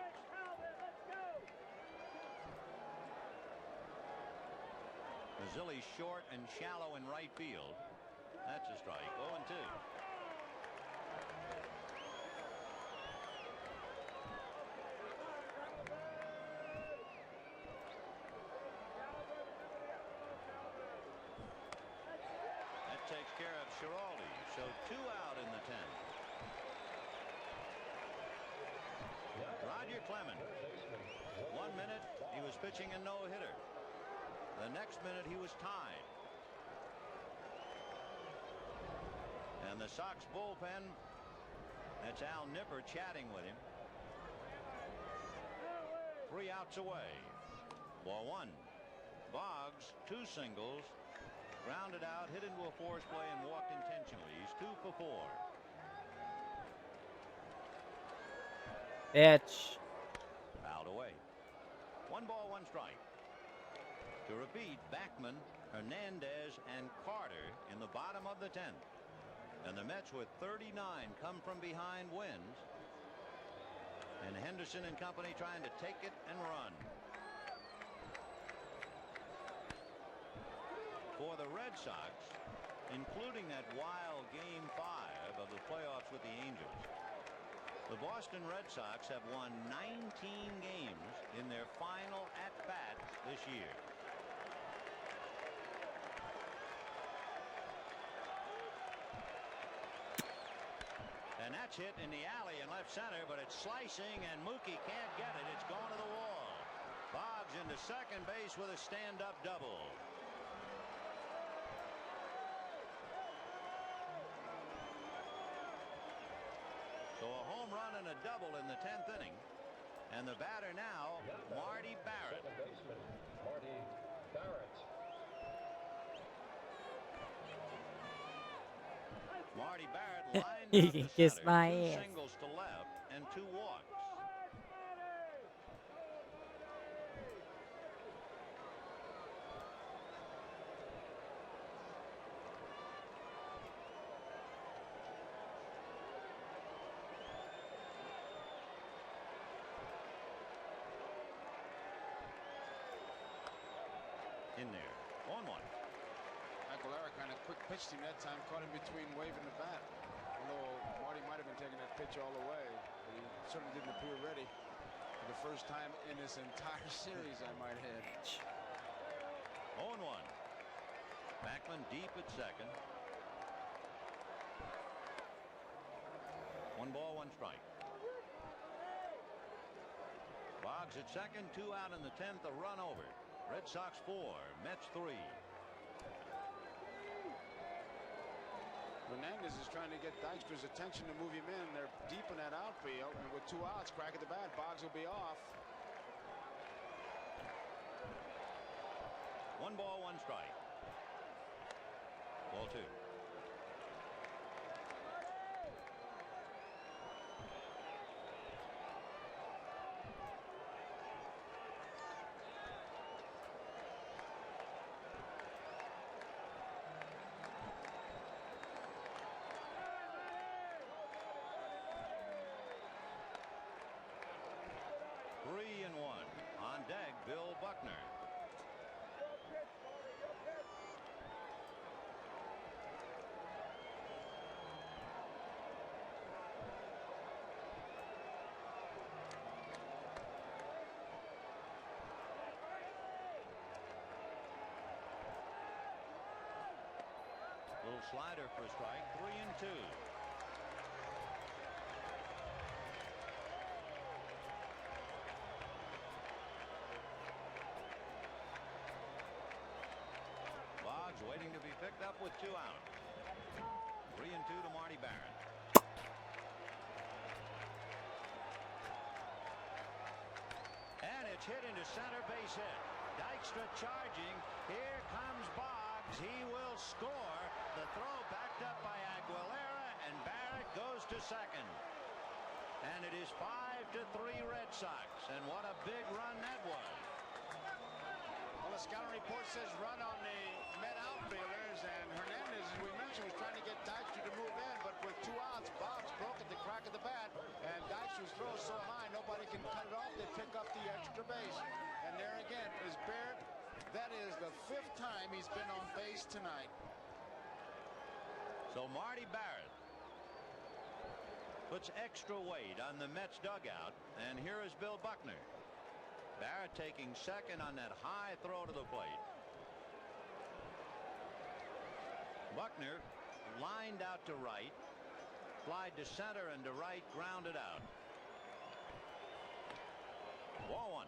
Mazzilli short and shallow in right field. That's a strike. 0-2. That takes care of Schiraldi. So 2 out in the 10th. Roger Clemens. 1 minute he was pitching a no-hitter. The next minute he was tied. And the Sox bullpen, that's Al Nipper chatting with him. 3 outs away. Ball 1. Boggs, 2 singles, grounded out, hit into a force play, and walked intentionally. He's 2 for 4. Bitch. Fouled away. 1 ball, 1 strike. To repeat, Backman, Hernandez, and Carter in the bottom of the 10th. And the Mets with 39 come from behind wins. And Henderson and company trying to take it and run. For the Red Sox, including that wild Game 5 of the playoffs with the Angels, the Boston Red Sox have won 19 games in their final at-bat this year. And that's hit in the alley in left center, but it's slicing, and Mookie can't get it. It's going to the wall. Boggs into second base with a stand-up double. So a home run and a double in the 10th inning. And the batter now, Marty Barrett. Marty Barrett. Marty Barrett lines You up can to kiss center, my 2 ass. singles to left and 2 walks. In there. 1-1. Aguilera kind of quick pitched him that time, caught him between waving the bat. Although Marty might have been taking that pitch all the way, but he certainly didn't appear ready for the first time in this entire series, I might add. 0-1. Backman deep at second. 1 ball, 1 strike. Boggs at second, 2 out in the 10th, a run over. Red Sox 4, Mets 3. Hernandez is trying to get Dykstra's attention to move him in. They're deep in that outfield, and with 2 outs, crack at the bat, Boggs will be off. 1 ball, 1 strike. Ball 2. On deck, Bill Buckner. Little slider for a strike. 3-2. Waiting to be picked up with 2 out. 3-2 to Marty Barrett. And it pitch hit into center, base hit. Dykstra charging. Here comes Boggs. He will score. The throw backed up by Aguilera, and Barrett goes to second. And it is 5-3 Red Sox. And what a big run that was. Well, the scouting report says run on the Met outfielders, and Hernandez, as we mentioned, was trying to get Dykstra to move in, but with 2 outs, Boggs broke at the crack of the bat, and Dykstra's throw so high nobody can cut it off. They pick up the extra base. And there again is Barrett. That is the 5th time he's been on base tonight. So Marty Barrett puts extra weight on the Mets dugout, and here is Bill Buckner. Barrett taking second on that high throw to the plate. Buckner lined out to right, flied to center and to right, grounded out. Ball 1.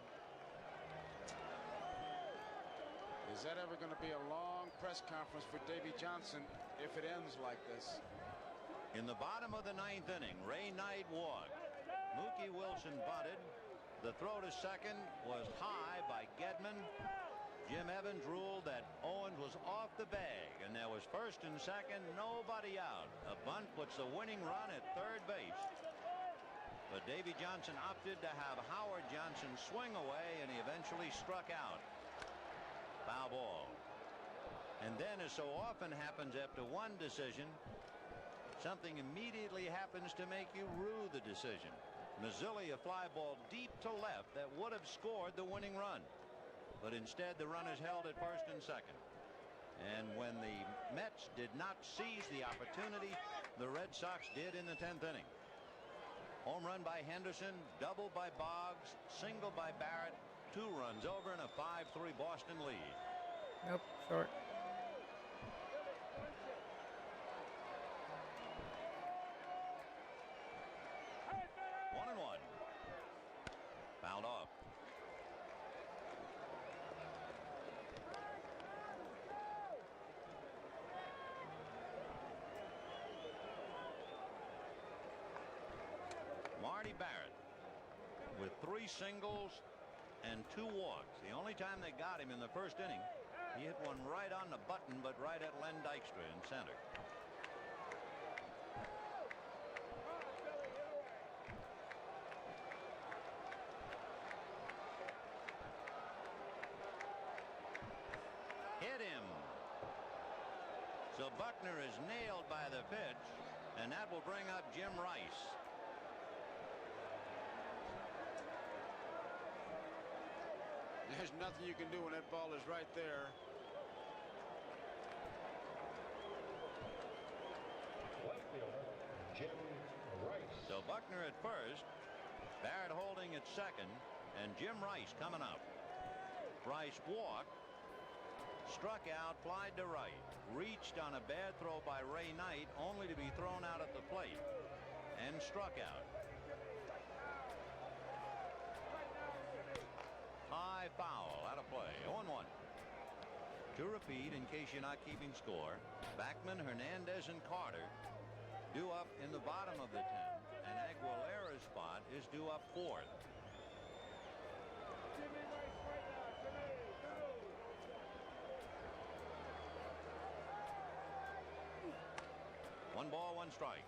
Is that ever going to be a long press conference for Davy Johnson if it ends like this? In the bottom of the 9th inning, Ray Knight walked. Mookie Wilson bunted. The throw to second was high by Gedman. Jim Evans ruled that Owens was off the bag, and there was first and second, nobody out. A bunt puts the winning run at third base. But Davy Johnson opted to have Howard Johnson swing away, and he eventually struck out. Foul ball. And then, as so often happens after one decision, something immediately happens to make you rue the decision. Mazzilli, a fly ball deep to left that would have scored the winning run. But instead, the run is held at first and second. And when the Mets did not seize the opportunity, the Red Sox did in the 10th inning. Home run by Henderson, double by Boggs, single by Barrett, 2 runs over, and a 5-3 Boston lead. Nope, short. One and one. Fouled off. Marty Barrett with 3 singles and 2 walks. The only time they got him in the first inning, he hit one right on the button, but right at Len Dykstra in center. Hit him. So Buckner is nailed by the pitch, and that will bring up Jim Rice. There's nothing you can do when that ball is right there. Left fielder, Jim Rice. So Buckner at first, Barrett holding at second, and Jim Rice coming up. Rice walked, struck out, flied to right, reached on a bad throw by Ray Knight, only to be thrown out at the plate, and struck out. High foul, out of play, 0-1. To repeat, in case you're not keeping score, Backman, Hernandez, and Carter due up in the bottom of the 10th, and Aguilera's spot is due up 4th. One ball, 1 strike.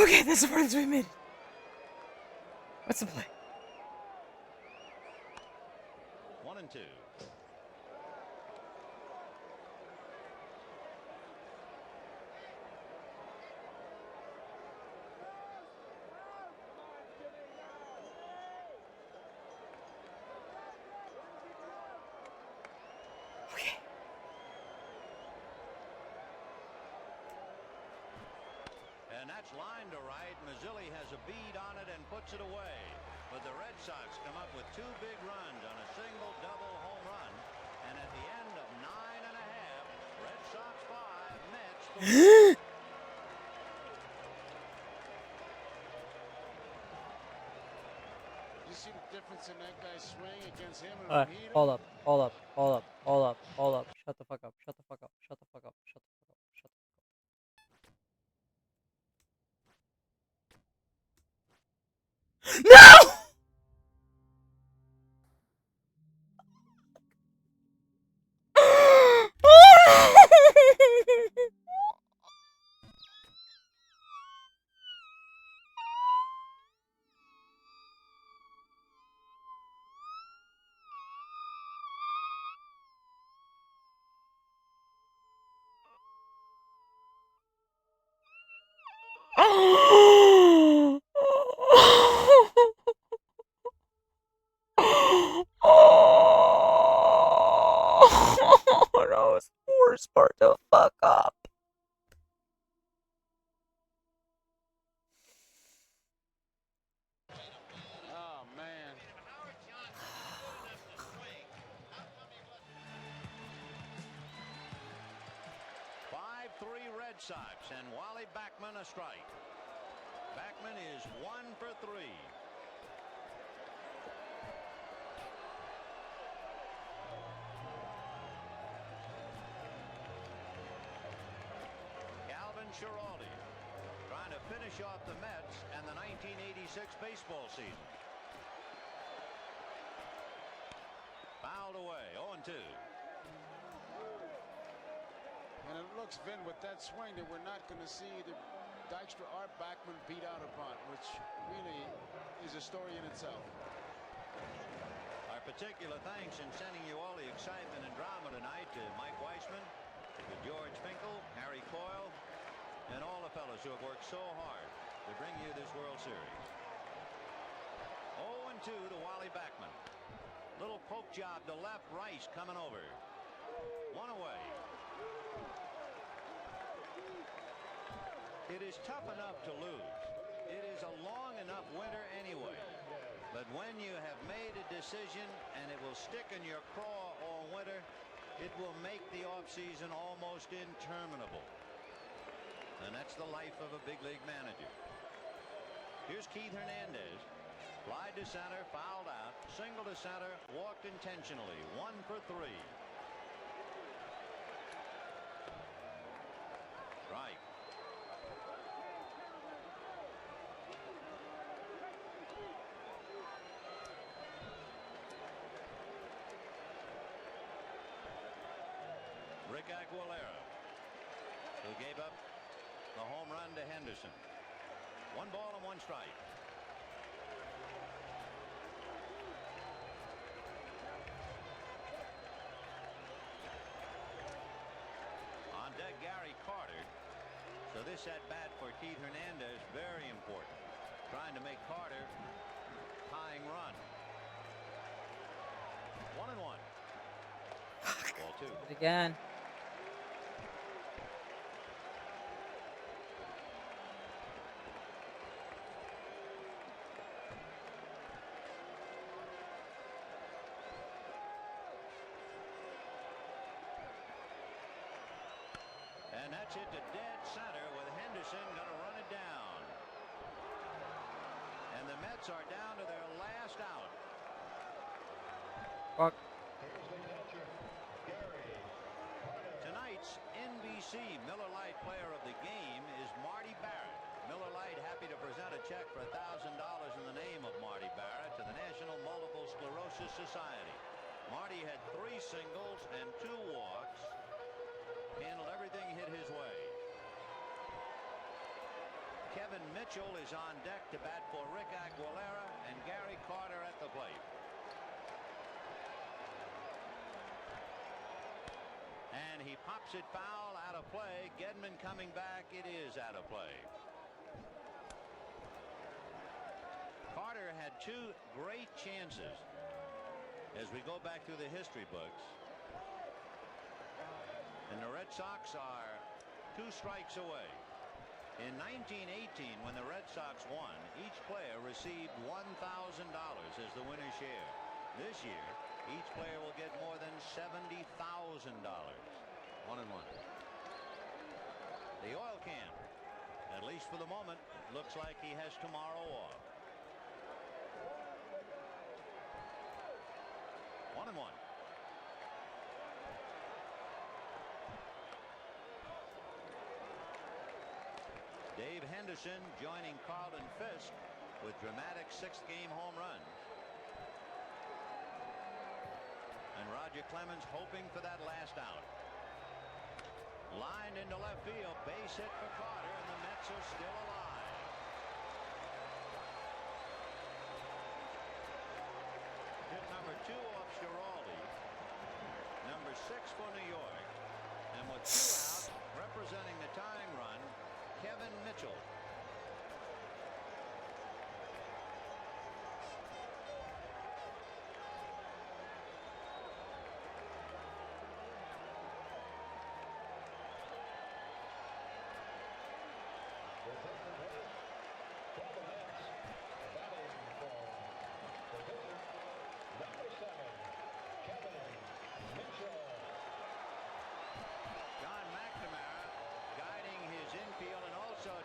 Okay, that's the farthest we made. What's the play? 1 and 2. Okay. And that's lined to right. Mazzilli has a bead on it and puts it away. But the Red Sox come up with 2 big runs on a single, double home run. And at the end of 9 1/2, Red Sox 5, Mets 3. You see the difference difference in that guy's swing against him and Ojeda. Hold up. Shut the fuck up. Shut the fuck up. No! That was the worst part to fuck up. Oh, man. 5-3 Red Sox, and Wally Backman a strike. Backman is 1 for 3. Calvin Schiraldi trying to finish off the Mets and the 1986 baseball season. Fouled away, 0-2. And it looks, Vin, with that swing that we're not going to see the Dykstra or Backman beat out upon, which really is a story in itself. Our particular thanks in sending you all the excitement and drama tonight to Mike Weissman, to George Finkel, Harry Coyle, and all the fellows who have worked so hard to bring you this World Series. 0-2 to Wally Backman. Little poke job to left, Rice coming over. One away. It is tough enough to lose. It is a long enough winter anyway. But when you have made a decision and it will stick in your craw all winter, it will make the offseason almost interminable. And that's the life of a big league manager. Here's Keith Hernandez. Fly to center, fouled out. Single to center, walked intentionally. 1 for 3. Right. Rick Aguilera, who gave up the home run to Henderson. 1 ball and 1 strike. On deck, Gary Carter. So this at bat for Keith Hernandez, very important. Trying to make Carter tying run. 1-1. Ball 2. Again. And that's it to dead center with Henderson going to run it down. And the Mets are down to their last out. Fuck. Tonight's NBC Miller Lite Player of the Game is Marty Barrett. Miller Lite happy to present a check for $1,000 in the name of Marty Barrett to the National Multiple Sclerosis Society. Marty had 3 singles and 2 walks. Handled everything hit his way. Kevin Mitchell is on deck to bat for Rick Aguilera and Gary Carter at the plate. And he pops it foul, out of play. Gedman coming back. It is out of play. Carter had 2 great chances. As we go back through the history books, and the Red Sox are 2 strikes away. In 1918, when the Red Sox won, each player received $1,000 as the winner's share. This year, each player will get more than $70,000. 1-1. The oil can, at least for the moment, looks like he has tomorrow off. 1-1. Dave Henderson joining Carlton Fisk with dramatic 6th-game home run. And Roger Clemens hoping for that last out. Lined into left field, base hit for Carter, and the Mets are still alive. Hit number 2 off Schiraldi, number 6 for New York, and with 2 out, representing the tying run, Kevin Mitchell.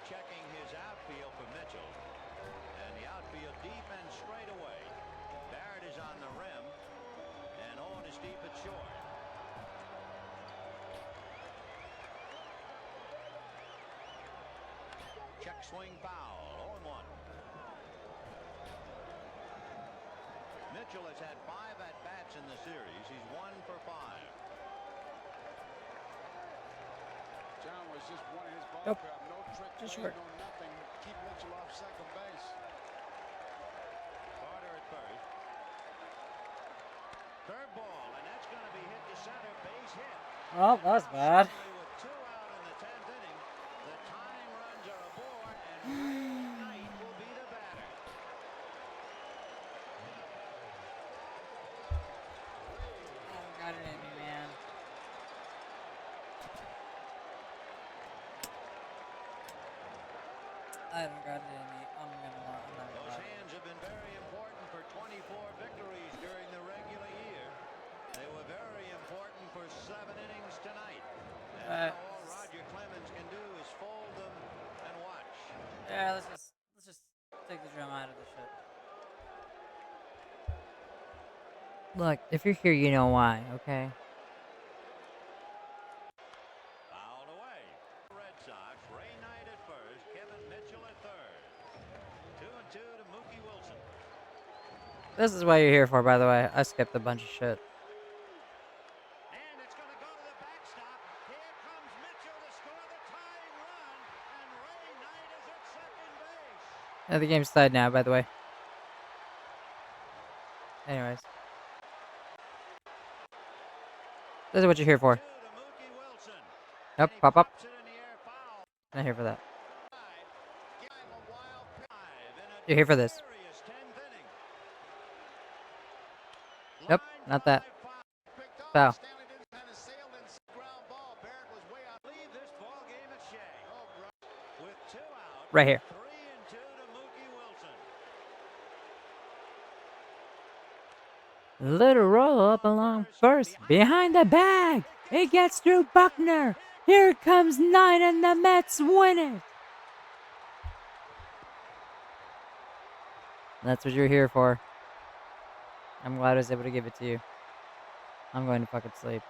Checking his outfield for Mitchell, and the outfield deep and straight away. Barrett is on the rim, and Owen is deep at short. Check swing foul, 0-1. Mitchell has had 5 at-bats in the series. He's 1 for 5. John was just one of his ball Nope. club. No trick Just play, short. no nothing. Keep Mitchell off second base. Carter at first. Curveball, and that's going to be hit to center. Base hit. Oh, that was bad. Suddenly with 2 out in the 10th inning, the tying runs are aboard, and Ray Knight will be the batter. I got it in me, man. I haven't got it in me. I'm not gonna Those lie. hands have been very important for 24 victories during the regular year. They were very important for 7 innings tonight. And now all Roger Clemens can do is fold them and watch. Yeah, let's just take the drum out of the shit. Look, if you're here, you know why, okay? Fouled away. Red Sox, Ray Knight at first, Kevin Mitchell at third. 2-2 to Mookie Wilson. This is what you're here for, by the way. I skipped a bunch of shit. And it's going to go to the backstop. Here comes Mitchell to score the tying run, and Ray Knight is at second base. Yeah, the game's tied now, by the way. Anyways. This is what you're here for. Yep, pop up. Not here for that. You're here for this. Yep, not that. Foul. Right here. Little roll up along first, behind the bag. It gets through Buckner. Here comes Knight, and the Mets win it. That's what you're here for. I'm glad I was able to give it to you. I'm going to fucking sleep.